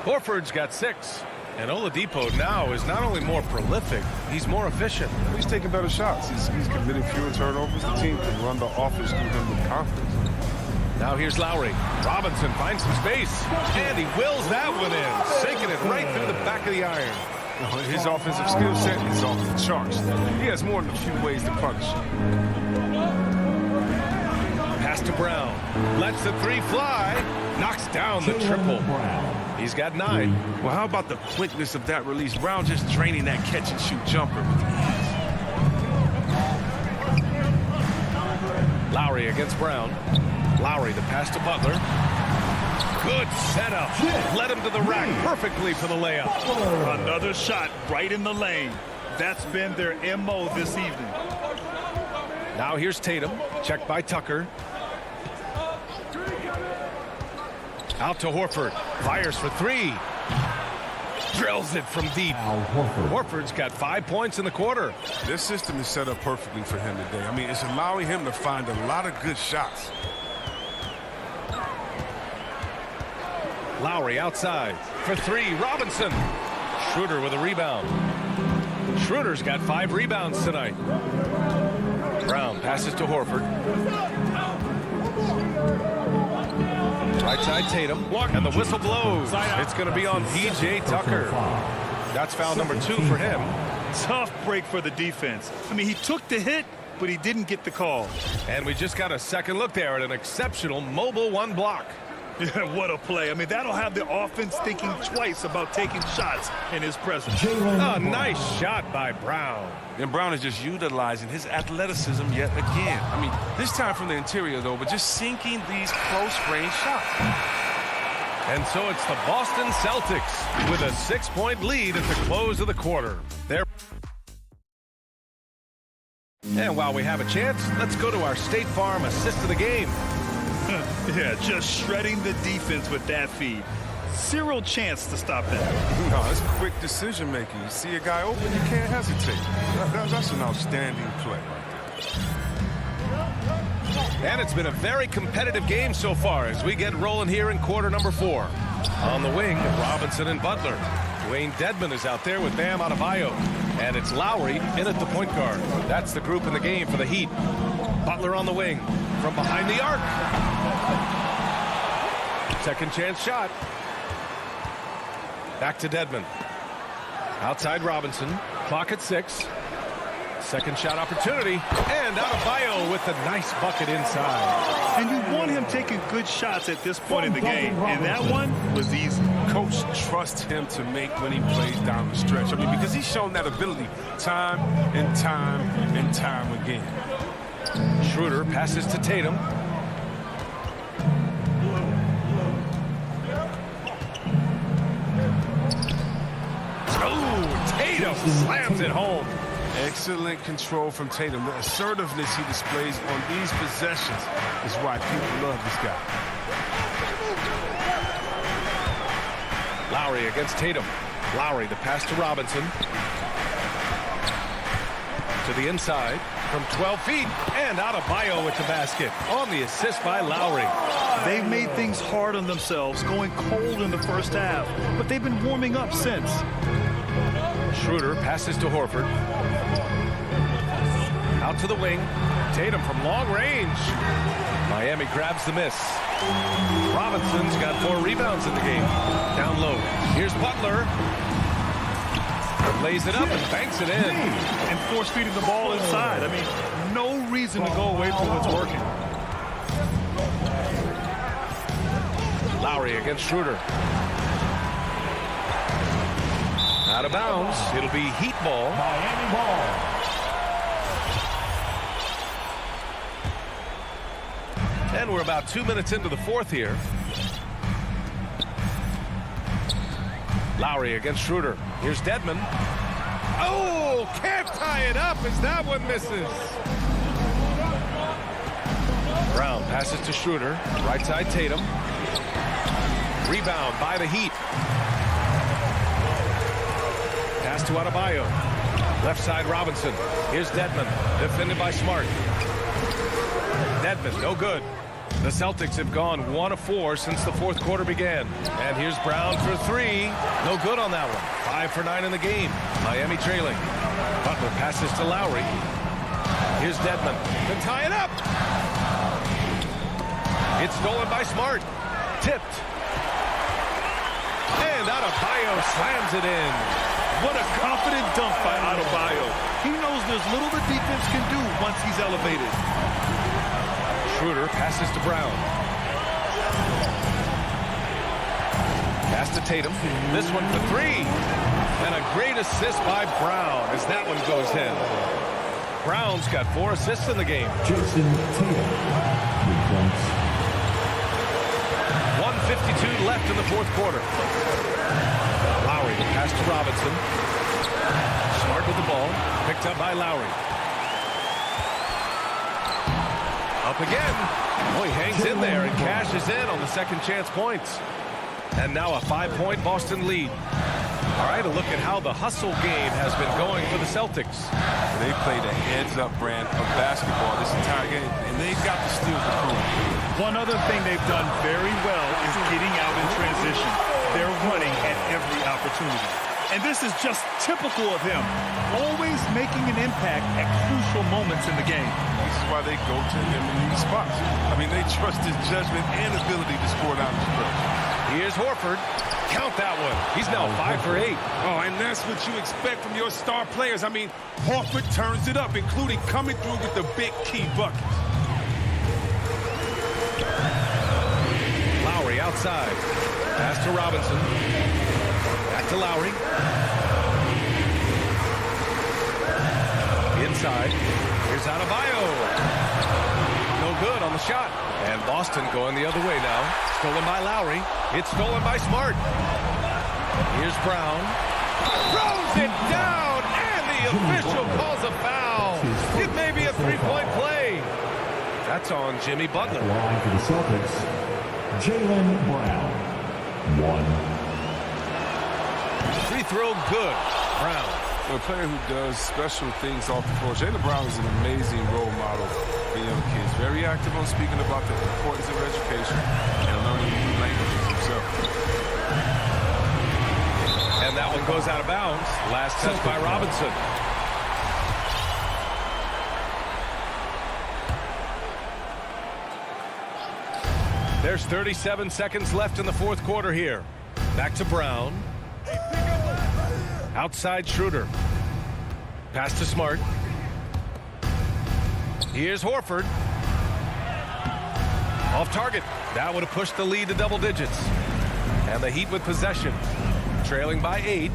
Horford's got 6. And Oladipo now is not only more prolific, he's more efficient. He's taking better shots. He's committing fewer turnovers. The team can run the offense through him with confidence. Now here's Lowry. Robinson finds some space. And he wills that one in, sinking it right through the back of the iron. His offensive skill set is off the charts. He has more than a few ways to punish. Pass to Brown. Lets the 3 fly. Knocks down the triple. He's got 9. Well, how about the quickness of that release? Brown just draining that catch-and-shoot jumper with ease. Lowry against Brown. Lowry, the pass to Butler. Good setup. Led him to the rack perfectly for the layup. Another shot right in the lane. That's been their MO this evening. Now here's Tatum. Checked by Tucker. Out to Horford. Fires for 3. Drills it from deep. Horford's got 5 points in the quarter. This system is set up perfectly for him today. I mean, it's allowing him to find a lot of good shots. Lowry outside for 3. Robinson. Schroeder with a rebound. Schroeder's got 5 rebounds tonight. Brown passes to Horford. Right side Tatum. And the whistle blows. It's going to be on P.J. Tucker. That's foul number 2 for him. Tough break for the defense. I mean, he took the hit, but he didn't get the call. And we just got a second look there at an exceptional mobile 1 block. Yeah, what a play. I mean, that'll have the offense thinking twice about taking shots in his presence. A nice shot by Brown. And Brown is just utilizing his athleticism yet again. I mean, this time from the interior, though, but just sinking these close-range shots. And so it's the Boston Celtics with a 6-point lead at the close of the quarter. And while we have a chance, let's go to our State Farm assist of the game. Yeah, just shredding the defense with that feed. Zero chance to stop that. No, it's quick decision making. You see a guy open, you can't hesitate. That's an outstanding play right there. And it's been a very competitive game so far as we get rolling here in quarter number 4. On the wing, Robinson and Butler. Dwayne Dedmon is out there with Bam Adebayo. And it's Lowry in at the point guard. That's the group in the game for the Heat. Butler on the wing from behind the arc. Second chance shot. Back to Dedmon. Outside Robinson. Clock at 6. Second shot opportunity. And Adebayo with a nice bucket inside. And you want him taking good shots at this point in the game. And that one was easy. Coach trusts him to make winning plays down the stretch. I mean, because he's shown that ability time and time and time again. Schroeder passes to Tatum. Oh, Tatum slams it home. Excellent control from Tatum. The assertiveness he displays on these possessions is why people love this guy. Lowry against Tatum. Lowry, the pass to Robinson. To the inside from 12 feet. And Adebayo with the basket on the assist by Lowry. They've made things hard on themselves, going cold in the first half. But they've been warming up since. Schroeder passes to Horford. Out to the wing. Tatum from long range. Miami grabs the miss. Robinson's got 4 rebounds in the game. Down low. Here's Butler. Lays it up and banks it in. And force-feeding the ball inside. I mean, no reason to go away from what's working. Lowry against Schroeder. Out of bounds. It'll be Heat ball. Miami ball. And we're about 2 minutes into the fourth here. Lowry against Schroeder. Here's Dedmon. Oh, can't tie it up as that one misses. Brown passes to Schroeder. Right side Tatum. Rebound by the Heat. Pass to Adebayo. Left side Robinson. Here's Dedmon. Defended by Smart. Dedmon, no good. The Celtics have gone 1 of 4 since the fourth quarter began. And here's Brown for 3. No good on that one. 5 for 9 in the game. Miami trailing. Butler passes to Lowry. Here's Dedmon to tie it up. It's stolen by Smart. Tipped. And Adebayo slams it in. What a confident dunk by Adebayo. He knows there's little the defense can do once he's elevated. Schroeder passes to Brown. Pass to Tatum. This one for 3. And a great assist by Brown as that one goes in. Brown's got 4 assists in the game. Jason Tatum. 3 points. 1:52 left in the fourth quarter. Lowry, pass to Robinson. Smart with the ball. Picked up by Lowry. Up again. Oh, he hangs in there and cashes in on the second chance points. And now a 5-point Boston lead. All right, a look at how the hustle game has been going for the Celtics. They played a heads-up brand of basketball this entire game, and they've got the steals to prove. One other thing they've done very well is getting out in transition. They're running at every opportunity. And this is just typical of him, always making an impact at crucial moments in the game. This is why they go to him in these spots. I mean, they trust his judgment and ability to score down the stretch. Here's Horford. Count that one. He's now 5 for 8. Oh, and that's what you expect from your star players. I mean, Horford turns it up, including coming through with the big key buckets. Lowry outside. Pass to Robinson. Back to Lowry. Inside. Here's Adebayo. No good on the shot. And Boston going the other way now. Stolen by Lowry. It's stolen by Smart. Here's Brown. Throws it down, and the official calls a foul. It may be a 3-point play. That's on Jimmy Butler. Line for the Celtics, Jaylen Brown. 1. Free throw good. Brown. A player who does special things off the floor. Jaylen Brown is an amazing role model for young kids. Very active on speaking about the importance of education and learning new languages himself. And that one goes out of bounds. Last touch by Robinson. There's 37 seconds left in the fourth quarter here. Back to Brown. Outside Schroeder. Pass to Smart. Here's Horford. Off target. That would have pushed the lead to double digits. And the Heat with possession. Trailing by 8.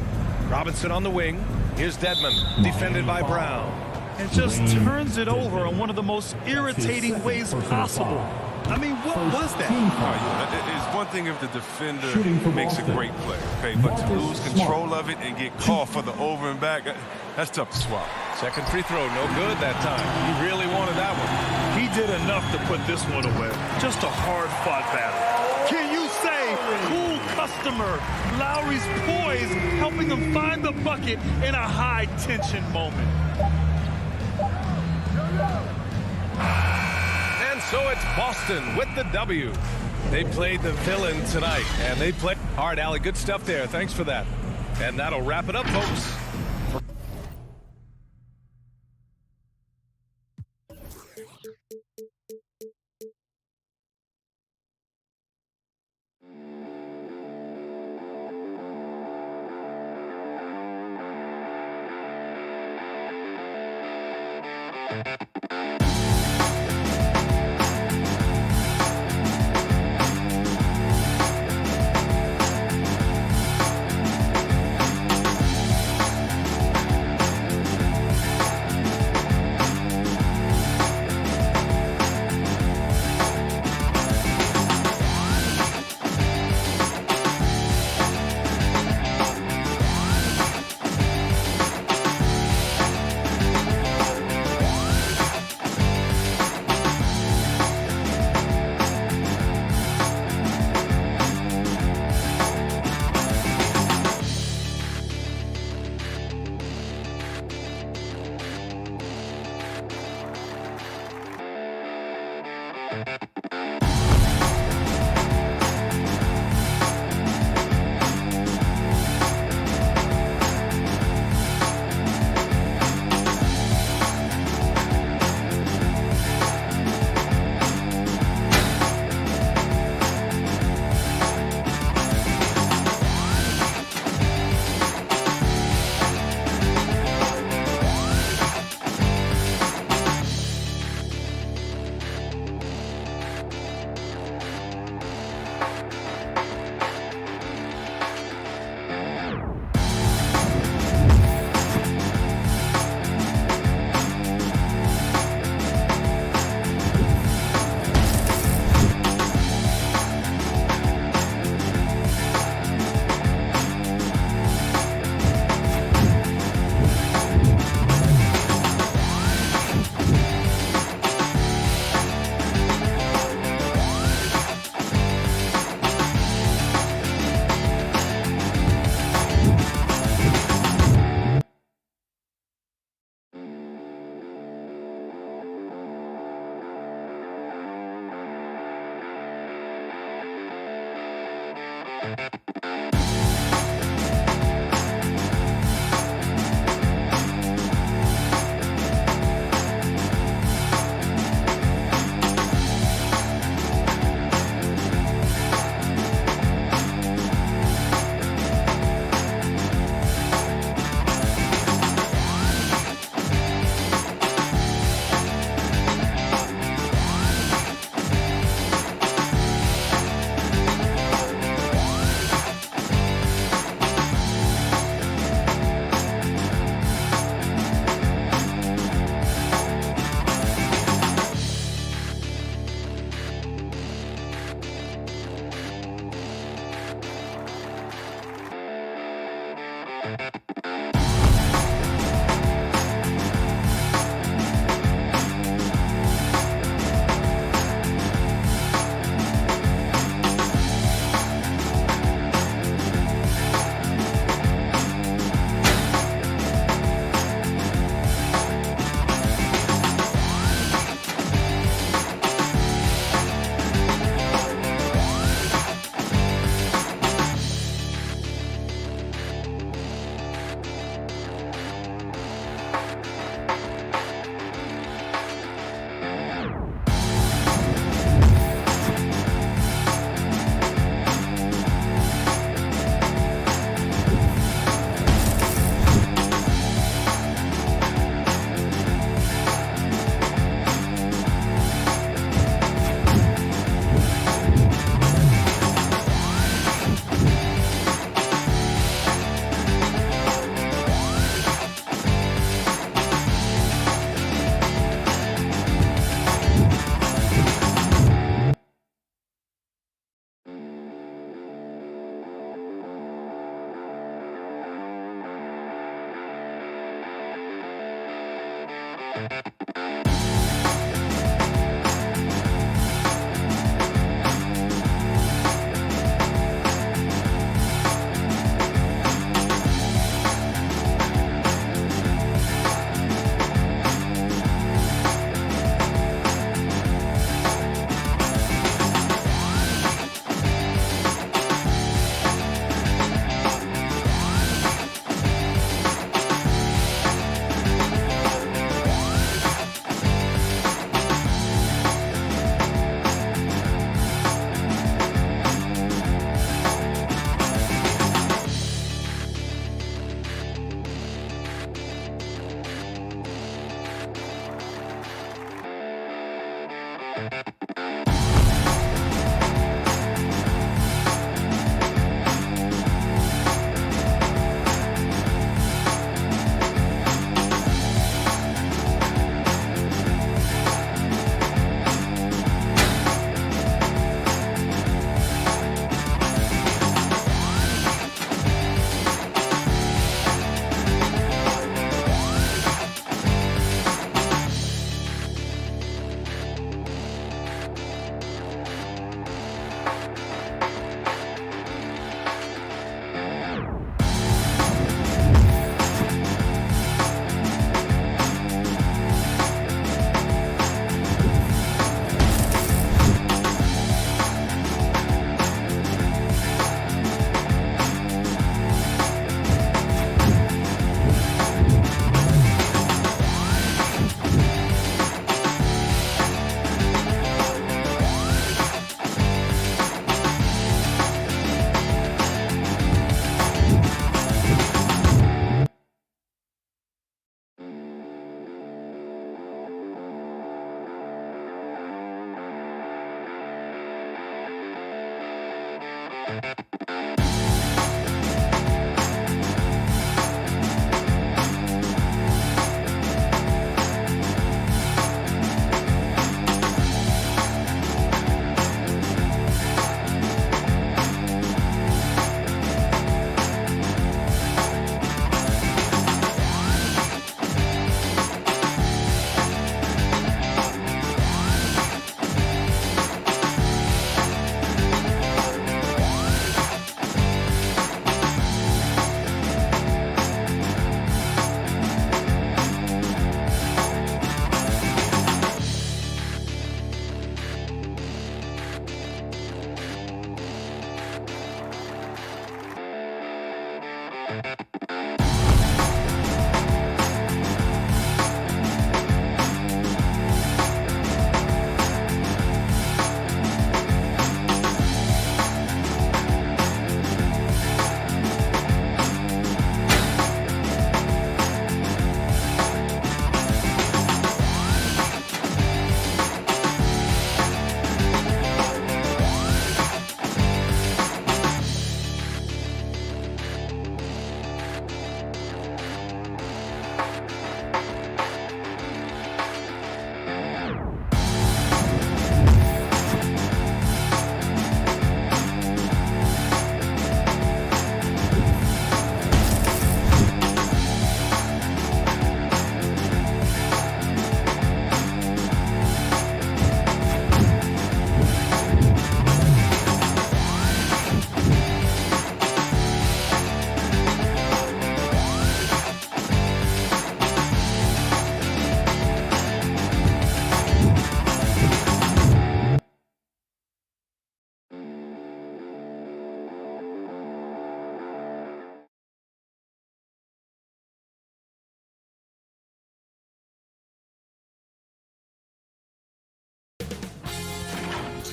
Robinson on the wing. Here's Dedmon. Defended by Brown. And just turns it over in one of the most irritating ways possible. I mean, what was that? It's one thing if the defender makes a great play, okay? But to lose control of it and get called for the over and back, that's tough to swallow. Second free throw, no good that time. He really wanted that one. He did enough to put this one away. Just a hard-fought battle. Can you say, cool customer, Lowry's poise, helping him find the bucket in a high-tension moment. And so it's Boston with the W. They played the villain tonight, and they played hard. Allie, good stuff there. Thanks for that. And that'll wrap it up, folks.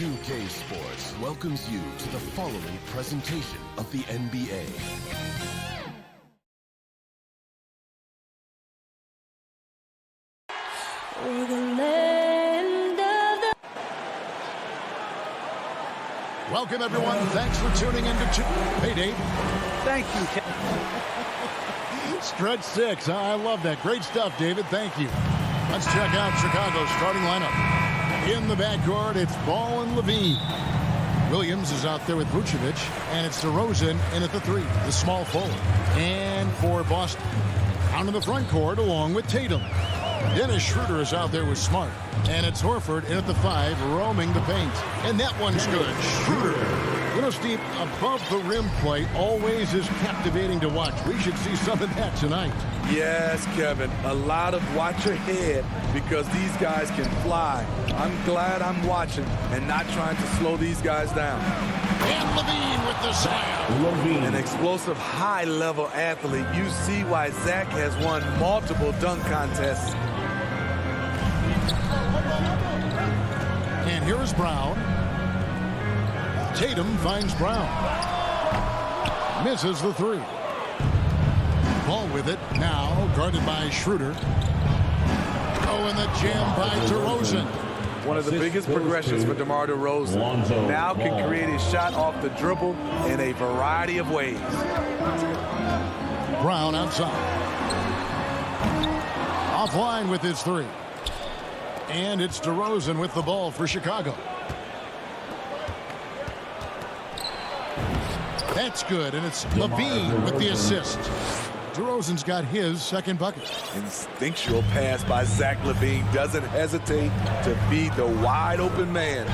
2K Sports welcomes you to the following presentation of the NBA. Welcome, everyone. Thanks for tuning in to Hey, Dave. Thank you, Stretch 6. I love that. Great stuff, David. Thank you. Let's check out Chicago's starting lineup. In the backcourt, it's Ball and Levine. Williams is out there with Vucevic, and it's DeRozan in at the 3, the small forward. And for Boston, out in the front court along with Tatum. Dennis Schroeder is out there with Smart, and it's Horford in at the 5, roaming the paint. And that one's good. Schroeder. You know, Steve, above the rim play always is captivating to watch. We should see some of that tonight. Yes, Kevin. A lot of watch your head because these guys can fly. I'm glad I'm watching and not trying to slow these guys down. And Levine with the slam. An explosive, high-level athlete. You see why Zach has won multiple dunk contests. And here is Brown. Tatum finds Brown. Misses the 3. Ball with it now, guarded by Schroeder. Oh, and the jam by DeRozan. One of the biggest progressions for DeMar DeRozan. Now can create his shot off the dribble in a variety of ways. Brown outside. Offline with his three. And it's DeRozan with the ball for Chicago. That's good, and it's LaVine with the assist. DeRozan's got his second bucket. Instinctual pass by Zach LaVine, doesn't hesitate to feed the wide open man.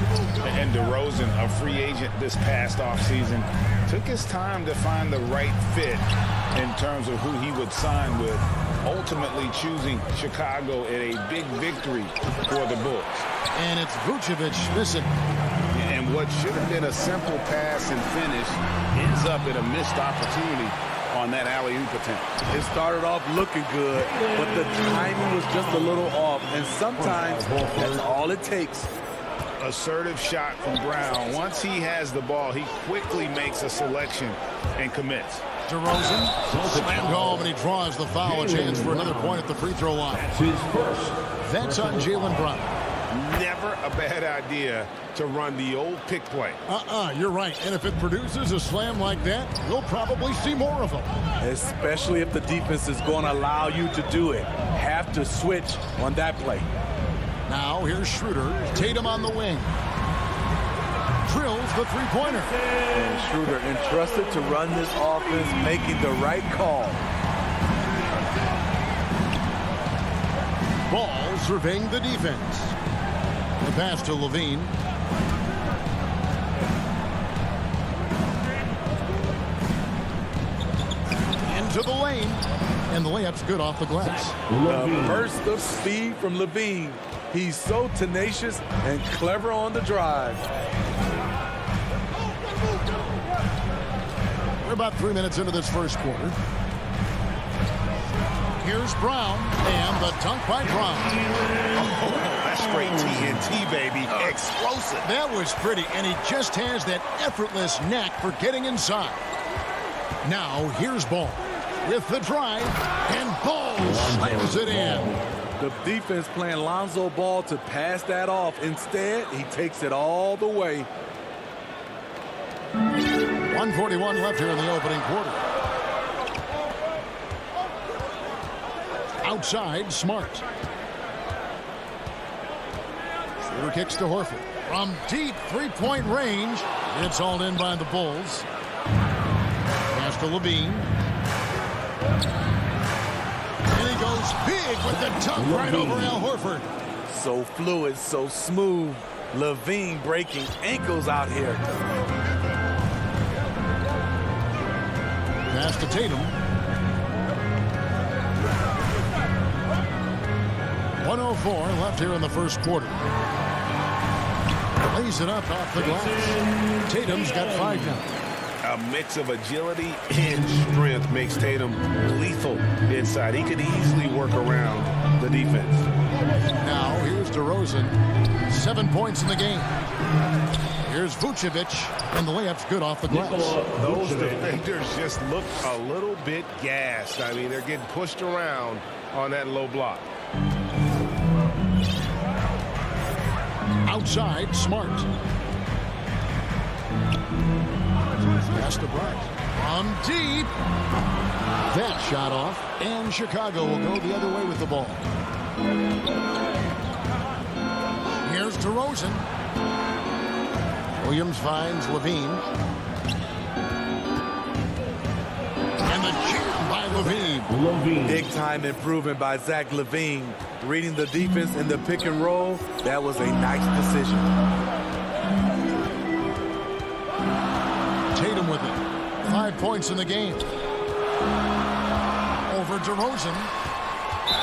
And DeRozan, a free agent this past offseason, took his time to find the right fit in terms of who he would sign with, ultimately choosing Chicago in a big victory for the Bulls. And it's Vucevic missing. And what should have been a simple pass and finish ends up in a missed opportunity on that alley-oop attempt. It started off looking good, but the timing was just a little off, and sometimes that's all it takes. Assertive shot from Brown. Once he has the ball, he quickly makes a selection and commits. DeRozan slammed home, and he draws the foul. A chance for another point at the free throw line. That's on Jaylen Brown. Never a bad idea to run the old pick play. You're right. And if it produces a slam like that, we'll probably see more of them. Especially if the defense is going to allow you to do it. Have to switch on that play. Now here's Schroeder. Tatum on the wing. Drills the three-pointer. And Schroeder entrusted to run this offense, making the right call. Ball surveying the defense. The pass to LaVine. Into the lane. And the layup's good off the glass. The burst of speed from LaVine. He's so tenacious and clever on the drive. We're about 3 minutes into this first quarter. Here's Brown, and the dunk by Brown. Oh, that's straight TNT, baby. Explosive. That was pretty, and he just has that effortless knack for getting inside. Now, here's Ball with the drive, and Ball slams it in. The defense playing Lonzo Ball to pass that off. Instead, he takes it all the way. 1:41 left here in the opening quarter. Outside, Smart. Schroeder kicks to Horford. From deep three-point range, it's hauled in by the Bulls. Pass to LaVine. And he goes big with the dunk right over Al Horford. So fluid, so smooth. LaVine breaking ankles out here. Pass to Tatum. 1:04 left here in the first quarter. Lays it up off the glass. Tatum's got 5 now. A mix of agility and strength makes Tatum lethal inside. He could easily work around the defense. Now here's DeRozan. 7 points in the game. Here's Vucevic, and the layup's good off the glass. Those defenders just look a little bit gassed. I mean, they're getting pushed around on that low block. Outside, Smart. Pass to Bright. From deep. That shot off, and Chicago will go the other way with the ball. Here's DeRozan. Williams finds LaVine. And the jam by LaVine. Big time improvement by Zach LaVine. Reading the defense in the pick and roll, that was a nice decision. Tatum with it. 5 points in the game. Over DeRozan.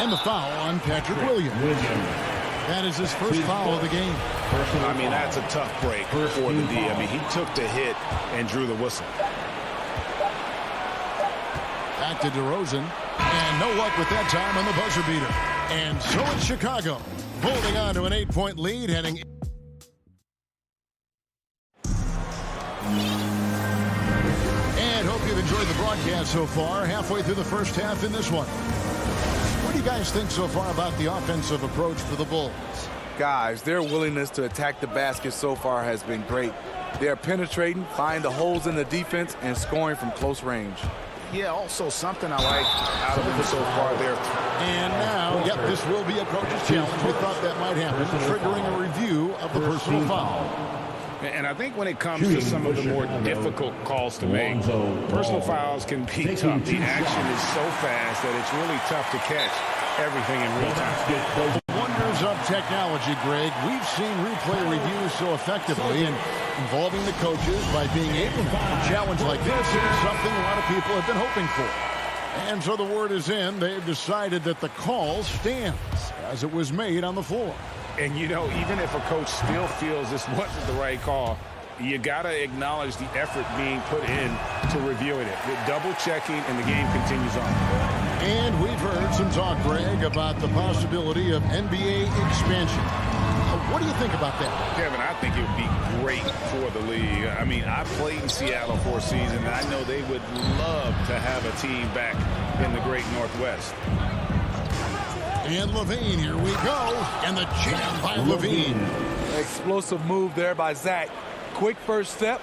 And the foul on Patrick Williams. That is his first foul of the game. I mean, that's a tough break for the D. I mean, he took the hit and drew the whistle. Back to DeRozan. And no luck with that time on the buzzer beater. And so it's Chicago, holding on to an 8-point lead, heading. And hope you've enjoyed the broadcast so far. Halfway through the first half in this one. What do you guys think so far about the offensive approach for the Bulls? guys, their willingness to attack the basket so far has been great. They're penetrating, finding the holes in the defense, and scoring from close range. Yeah, also something I like out of them so far there. And now, yep, this will be a coach's challenge. We thought that might happen, triggering a review of the personal foul. And I think when it comes to some of the more difficult calls to make, personal fouls can be tough. The action is so fast that it's really tough to catch everything in real time. Wonders of technology, Greg. We've seen replay reviews so effectively, and involving the coaches by being able to a challenge like this is something a lot of people have been hoping for. And so the word is in. They've decided that the call stands as it was made on the floor. And, you know, even if a coach still feels this wasn't the right call, you got to acknowledge the effort being put in to reviewing it. With double-checking, and the game continues on. And we've heard some talk, Greg, about the possibility of NBA expansion. What do you think about that? Kevin, I think it would be great for the league. I mean, I played in Seattle for a season, and I know they would love to have a team back in the great Northwest. And Levine, here we go. And the jam by Levine. Explosive move there by Zach. Quick first step,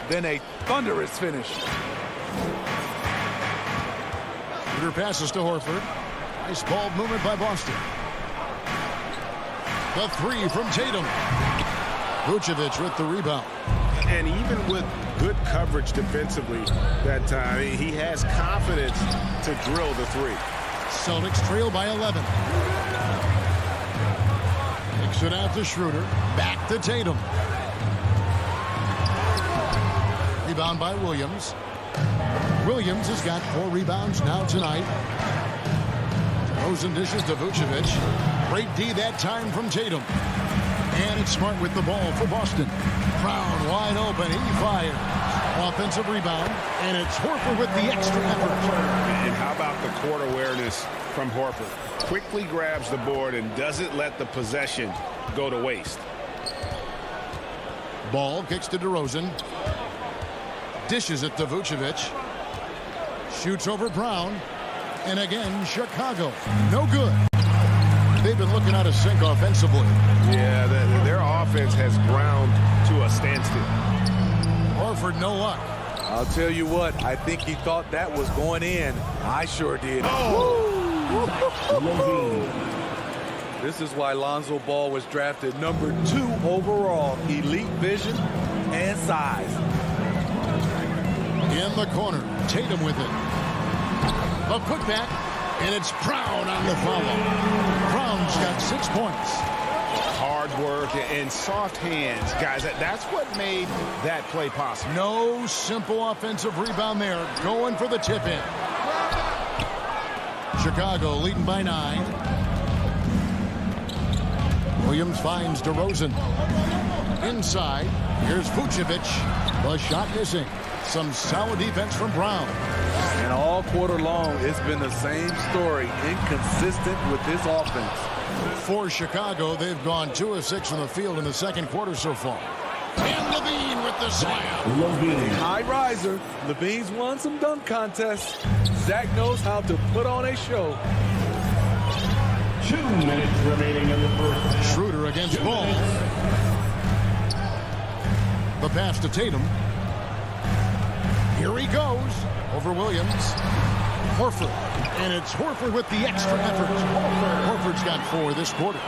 then a thunderous finish. Shooter passes to Horford. Nice ball movement by Boston. The three from Tatum. Vucevic with the rebound. And even with good coverage defensively that time, he has confidence to drill the three. Celtics trail by 11. Kicks it out to Schroeder. Back to Tatum. Rebound by Williams. Williams has got 4 rebounds now tonight. Rosen dishes to Vucevic. Great D that time from Tatum. And it's Smart with the ball for Boston. Brown wide open. He fires. Offensive rebound. And it's Horford with the extra effort. And how about the court awareness from Horford? Quickly grabs the board and doesn't let the possession go to waste. Ball kicks to DeRozan. Dishes it to Vucevic. Shoots over Brown. And again, Chicago. No good. They've been looking out of sync offensively. Yeah, their offense has ground to a standstill. Horford, no luck. I'll tell you what, I think he thought that was going in. I sure did. This is why Lonzo Ball was drafted #2 overall. Elite vision and size. In the corner, Tatum with it. A putback, and it's Brown on the follow. Brown's got 6 points. Hard work and soft hands, guys. That's what made that play possible. No simple offensive rebound there. Going for the tip-in. Chicago leading by 9. Williams finds DeRozan. Inside, here's Vucevic. The shot missing. Some solid defense from Brown. And all quarter long, it's been the same story. Inconsistent with this offense. For Chicago, they've gone 2 of 6 from the field in the second quarter so far. And Levine with the slam. High riser. Levine's won some dunk contests. Zach knows how to put on a show. 2 minutes remaining in the first. Schroeder against Ball. The pass to Tatum. Here he goes. Over Williams. Horford. And it's Horford with the extra effort. Horford's got 4 this quarter.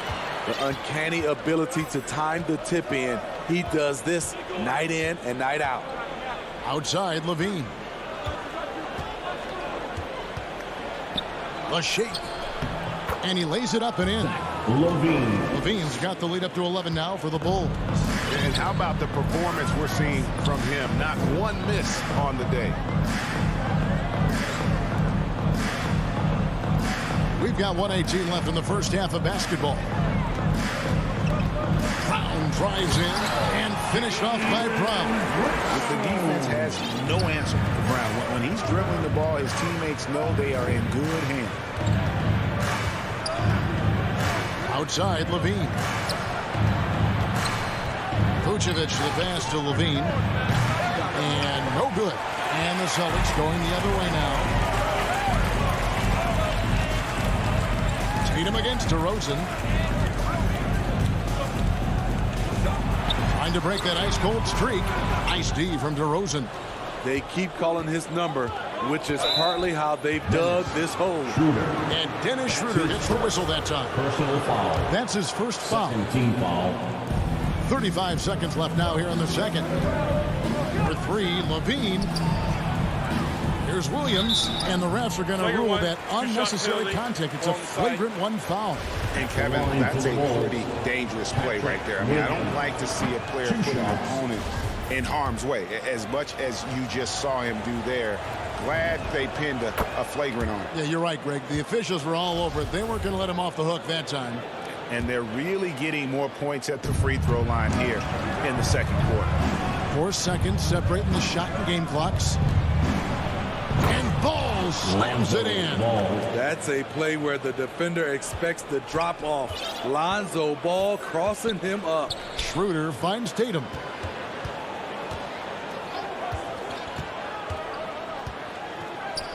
The uncanny ability to time the tip in. He does this night in and night out. Outside, Levine. A shake. And he lays it up and in. Levine's got the lead up to 11 now for the Bulls. And how about the performance we're seeing from him? Not one miss on the day. We've got 1:18 left in the first half of basketball. Brown drives in and finished off by Brown. The defense has no answer for Brown. When he's dribbling the ball, his teammates know they are in good hands. Outside, Levine. Vucevic the pass to Levine. And no good. And the Celtics going the other way now. Tatum against DeRozan. Trying to break that ice-cold streak. Nice D from DeRozan. They keep calling his number, which is partly how they've dug this hole. And Dennis Schroeder gets the whistle that time. Personal foul. That's his first foul. Team foul. 35 seconds left now here in the second. For three, Levine. Here's Williams, and the refs are going to rule that unnecessary contact. It's a flagrant one foul. And Kevin, that's a pretty dangerous play right there. I mean, I don't like to see a player put an opponent in harm's way, as much as you just saw him do there. Glad they pinned a flagrant on him. Yeah, you're right, Greg. The officials were all over it. They weren't going to let him off the hook that time. And they're really getting more points at the free throw line here in the second quarter. 4 seconds separating the shot and game clocks. And Ball slams it in. That's a play where the defender expects the drop off. Lonzo Ball crossing him up. Schroeder finds Tatum.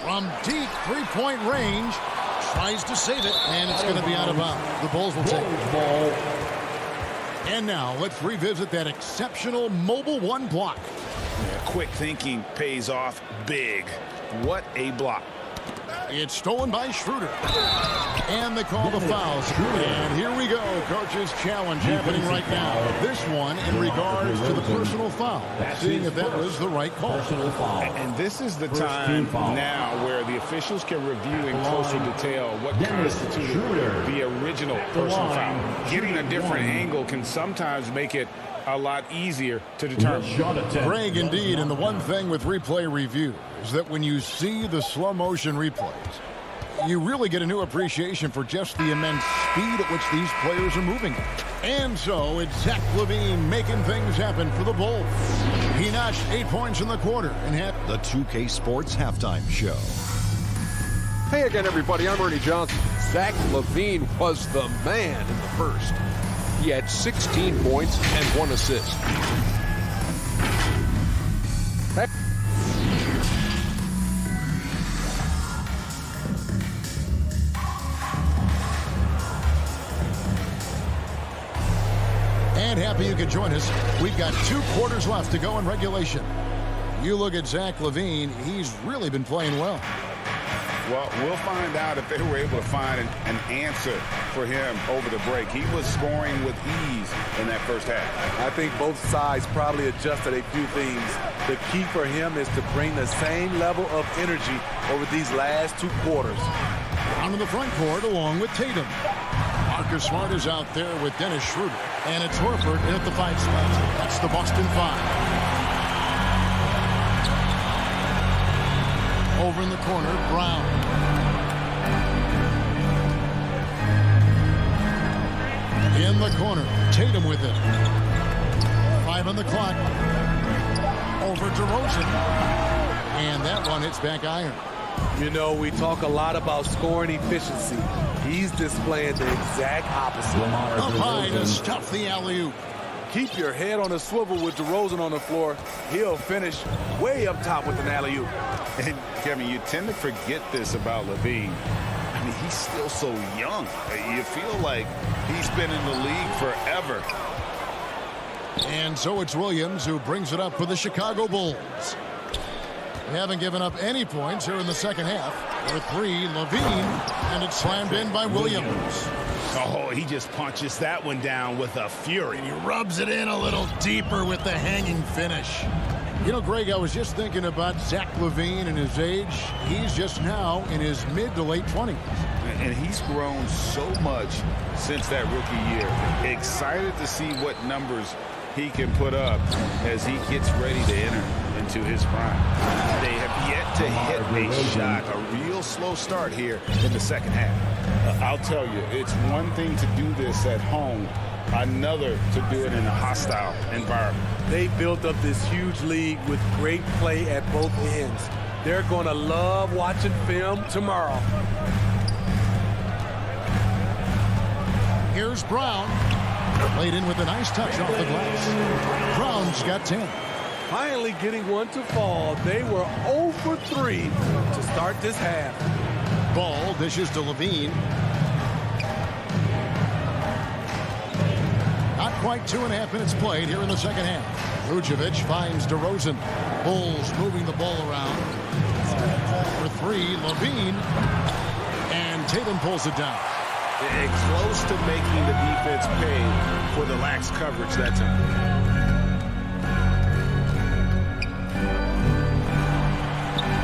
From deep three-point range, tries to save it, and it's going to be out of bounds. The Bulls will take it. And now let's revisit that exceptional mobile one block. Yeah, quick thinking pays off big. What a block. It's stolen by Schroeder. And they call the fouls. And here we go. Coach's challenge happening right now. This one in regards to the personal foul. Seeing if that was the right call. And this is the time now where the officials can review in closer detail what constituted the original personal foul. Getting a different angle can sometimes make it a lot easier to determine. Greg, indeed, and the one thing with replay review is that when you see the slow motion replays, you really get a new appreciation for just the immense speed at which these players are moving. And so it's Zach LaVine making things happen for the Bulls. He notched 8 points in the quarter and had the 2K Sports Halftime Show. Hey again, everybody. I'm Ernie Johnson. Zach LaVine was the man in the first. He had 16 points and 1 assist. And happy you could join us. We've got 2 quarters left to go in regulation. You look at Zach LaVine, he's really been playing well. Well, we'll find out if they were able to find an answer for him over the break. He was scoring with ease in that first half. I think both sides probably adjusted a few things. The key for him is to bring the same level of energy over these last 2 quarters. On to the front court along with Tatum. Marcus Smart is out there with Dennis Schroeder. And it's Horford in at the 5 spot. That's the Boston 5. Over in the corner, Brown. In the corner, Tatum with it. 5 on the clock. Over DeRozan. And that one hits back iron. You know, we talk a lot about scoring efficiency. He's displaying the exact opposite. Up high to stuff the alley-oop. Keep your head on a swivel with DeRozan on the floor. He'll finish way up top with an alley-oop. And, Kevin, you tend to forget this about LaVine. I mean, he's still so young. You feel like he's been in the league forever. And so it's Williams who brings it up for the Chicago Bulls. They haven't given up any points here in the second half. For 3, LaVine, and it's slammed in by Williams. Oh, he just punches that one down with a fury. And he rubs it in a little deeper with the hanging finish. You know, Greg, I was just thinking about Zach LaVine and his age. He's just now in his mid to late 20s. And he's grown so much since that rookie year. Excited to see what numbers he can put up as he gets ready to enter into his prime. They have yet to hit a shot, a real slow start here in the second half. I'll tell you, it's one thing to do this at home, another to do it in a hostile environment. They built up this huge league with great play at both ends. They're going to love watching film tomorrow. Here's Brown. Played in with a nice touch off the glass. Brown's got 10. Finally getting one to fall. They were 0 for 3 to start this half. Ball dishes to LaVine. Not quite 2.5 minutes played here in the second half. Vucevic finds DeRozan. Bulls moving the ball around. For three, Levine. And Tatum pulls it down. Close to making the defense pay for the lax coverage that time.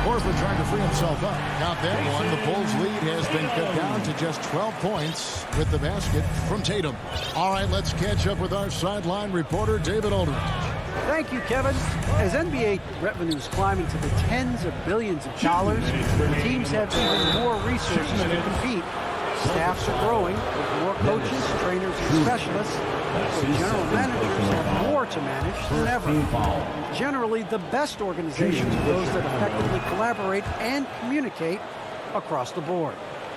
Horford trying to free himself up. Count that one. The Bulls lead has been cut down to just 12 points with the basket from Tatum. All right, let's catch up with our sideline reporter, David Aldridge. Thank you, Kevin. As NBA revenues climb into the tens of billions of dollars, teams have even more resources to compete. Staffs are growing with more coaches, trainers, and specialists, so general managers have more to manage than ever. Generally, the best organizations are those that effectively collaborate and communicate across the board.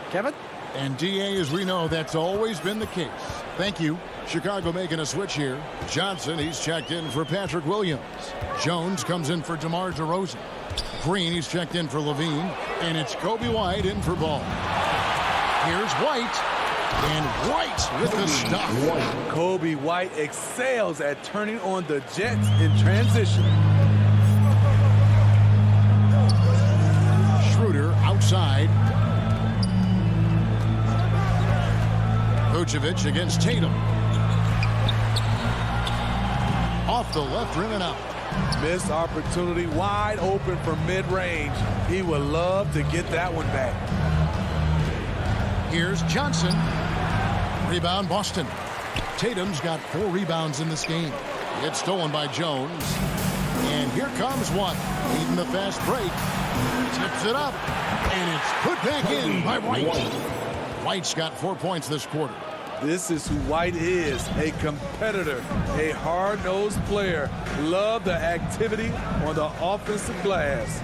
Kevin? And DA, as we know, that's always been the case. Thank you. Chicago making a switch here. Johnson, he's checked in for Patrick Williams. Jones comes in for DeMar DeRozan. Green, he's checked in for Levine. And it's Kobe White in for Ball. Here's White. And White with the stop. Kobe White excels at turning on the Jets in transition. Schroeder outside. Vucevic against Tatum. Off the left rim and out. Missed opportunity, wide open from mid-range. He would love to get that one back. Here's Johnson. Rebound, Boston. Tatum's got 4 rebounds in this game. It's stolen by Jones. And here comes one. Needing the fast break. Tips it up. And it's put back in by White. White's got 4 points this quarter. This is who White is, a competitor, a hard-nosed player. Love the activity on the offensive glass.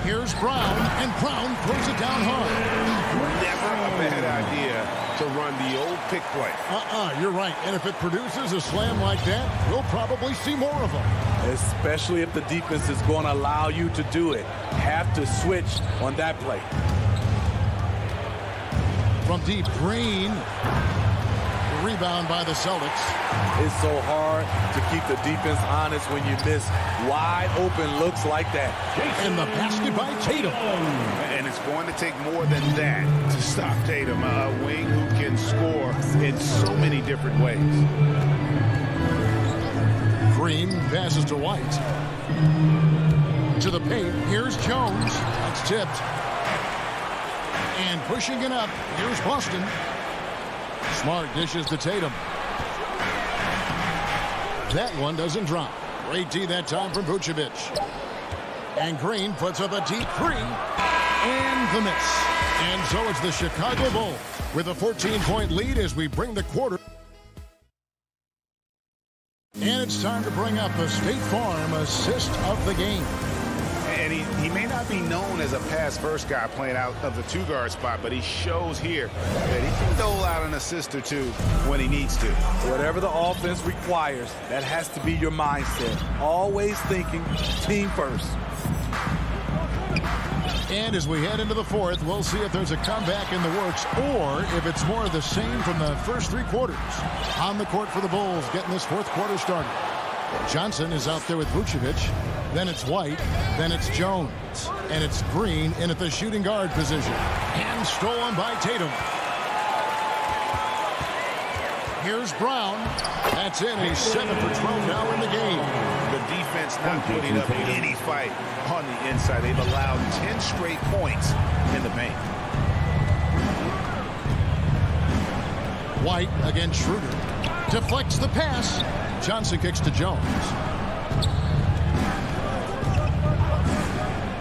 Here's Brown, and Brown throws it down hard. Never a bad idea to run the old pick play. You're right. And if it produces a slam like that, we'll probably see more of them. Especially if the defense is going to allow you to do it. Have to switch on that play. From deep, Green. Rebound by the Celtics. It's so hard to keep the defense honest when you miss wide open looks like that. And the basket by Tatum. And it's going to take more than that to stop Tatum, a wing who can score in so many different ways. Green passes to White. To the paint. Here's Jones. That's tipped. And pushing it up. Here's Boston. Smart dishes to Tatum. That one doesn't drop. Great D that time from Vucevic. And Green puts up a deep 3. And the miss. And so it's the Chicago Bulls with a 14-point lead as we bring the quarter. And it's time to bring up the State Farm assist of the game. And he may not be known as a pass-first guy playing out of the 2-guard spot, but he shows here that he can dole out an assist or two when he needs to. Whatever the offense requires, that has to be your mindset. Always thinking team first. And as we head into the fourth, we'll see if there's a comeback in the works or if it's more of the same from the first 3 quarters. On the court for the Bulls, getting this fourth quarter started. Johnson is out there with Vucevic. Then it's White. Then it's Jones. And it's Green in at the shooting guard position. And stolen by Tatum. Here's Brown. That's in. He's 7 for 12 now in the game. The defense not putting up any fight on the inside. They've allowed 10 straight points in the paint. White against Schroeder. Deflects the pass. Johnson kicks to Jones.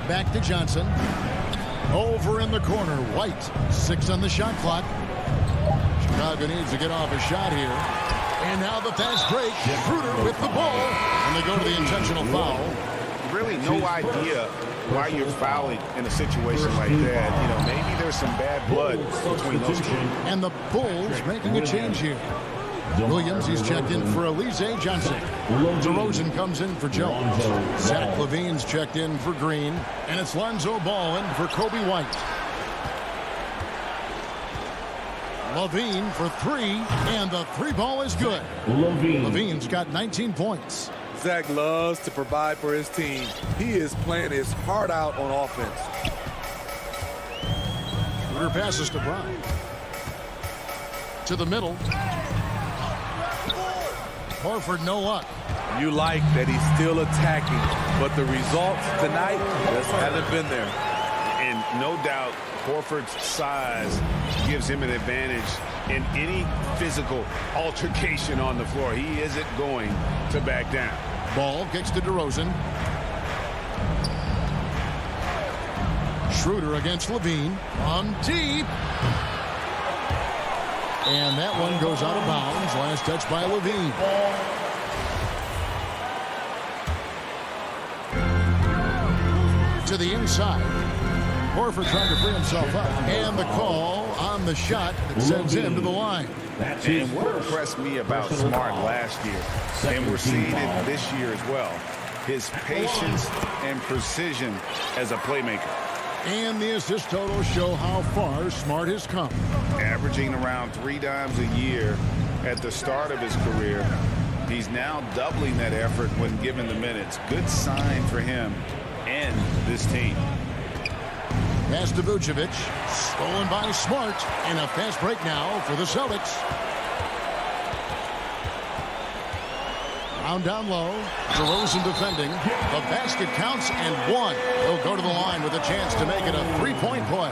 Back to Johnson. Over in the corner. White. 6 on the shot clock. Chicago needs to get off a shot here. And now the fast break. Schroeder with the ball. And they go to the intentional foul. Really no idea why you're fouling in a situation like that. You know, maybe there's some bad blood between those two. And the Bulls making a change here. Williams, he's checked in for Alize Johnson. DeRozan comes in for Jones. Zach LaVine's checked in for Green. And it's Lonzo Ball in for Kobe White. Levine for three, and the three ball is good. Levine's got 19 points. Zach loves to provide for his team. He is playing his heart out on offense. Schroeder passes to Brown. To the middle. Horford no luck. You like that he's still attacking, but the results tonight just haven't been there. And no doubt, Horford's size gives him an advantage in any physical altercation on the floor. He isn't going to back down. Ball kicks to DeRozan. Schroeder against Levine. On deep. And that one goes out of bounds. Last touch by Levine. To the inside. Horford trying to free himself up. And the call on the shot that sends him to the line. And what impressed me about Smart last year, and we're seeing it this year as well, his patience and precision as a playmaker. And the assist totals show how far Smart has come. Averaging around 3 dimes a year at the start of his career. He's now doubling that effort when given the minutes. Good sign for him and this team. Pass to Vucevic. Stolen by Smart. And a fast break now for the Celtics. Brown down low. DeRozan defending. The basket counts and one. He'll go to the line with a chance to make it a 3-point play.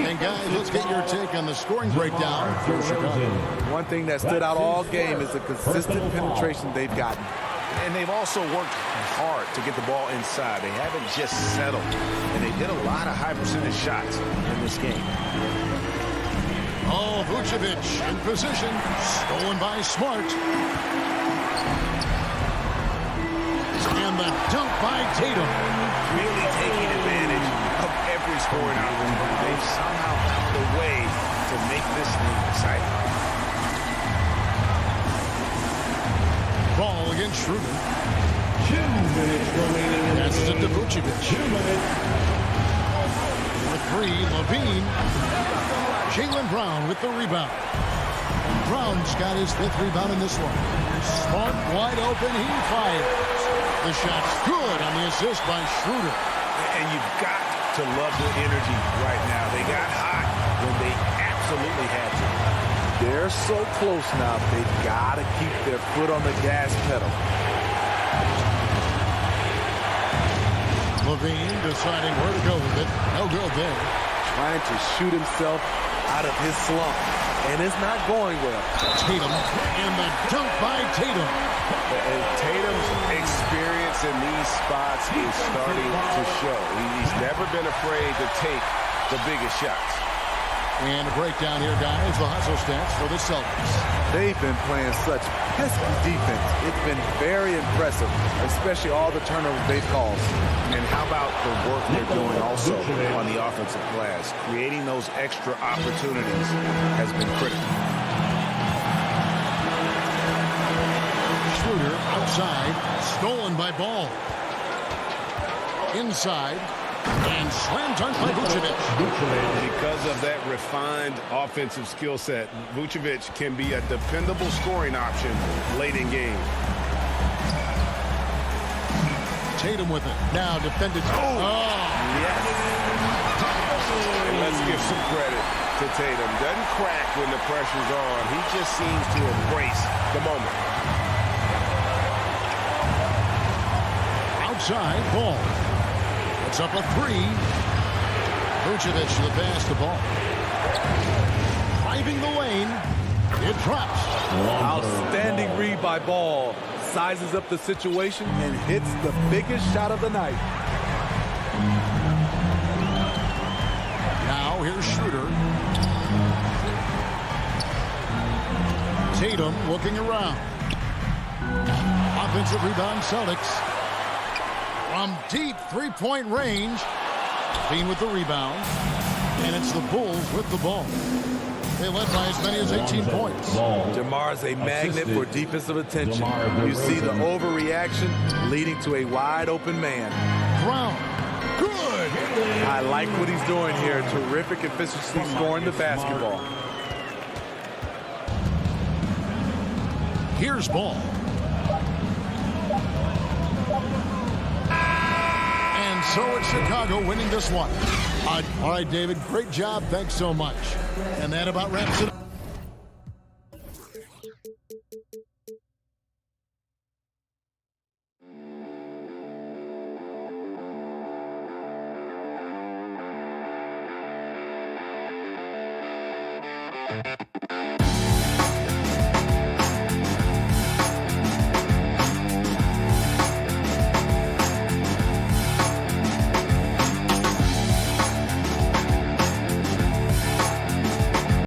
And guys, let's get your take on the scoring breakdown for Chicago. One thing that stood out all game is the consistent penetration they've gotten. And they've also worked hard to get the ball inside. They haven't just settled. And they hit a lot of high percentage shots in this game. Oh, Vucevic in position. Stolen by Smart. And the dunk by Tatum. Really taking advantage of every scoring opportunity. They've somehow found a way to make this thing exciting. Ball against Schroeder. 2 minutes remaining. Passes it to Vucevic. 2 minutes. For three, Levine. Jaylen Brown with the rebound. Brown's got his 5th rebound in this one. Smart wide open. He fires. The shot's good on the assist by Schroeder. And you've got to love the energy right now. They got hot when they absolutely had to. They're so close now. They've got to keep their foot on the gas pedal. Levine deciding where to go with it. No good there. Trying to shoot himself out of his slump. And it's not going well. Tatum. And the dunk by Tatum. And Tatum's experience in these spots is starting to show. He's never been afraid to take the biggest shots. And a breakdown here, guys. The hustle stats for the Celtics. They've been playing such pesky defense. It's been very impressive, especially all the turnovers they've caused. And how about the work they're doing also on the offensive glass? Creating those extra opportunities has been critical. Schroeder outside. Stolen by Ball. Inside. And slam dunk by Vucevic. Because of that refined offensive skill set, Vucevic can be a dependable scoring option late in game. Tatum with it. Now defended. Yes. And let's give some credit to Tatum. Doesn't crack when the pressure's on. He just seems to embrace the moment. Outside, Ball. It's up a 3. Vucevic the pass to Ball. Driving the lane. It drops. Outstanding read by Ball. Sizes up the situation and hits the biggest shot of the night. Now here's Schroeder. Tatum looking around. Offensive rebound Celtics. From deep 3-point range. Bean with the rebound. And it's the Bulls with the ball. They led by as many as 18 points. DeMar's a magnet for defensive attention. You see the overreaction leading to a wide open man. Brown. Good. I like what he's doing here. Terrific efficiency scoring the basketball. Here's ball. And so it's Chicago winning this one. All right, David, great job. Thanks so much. And that about wraps it up.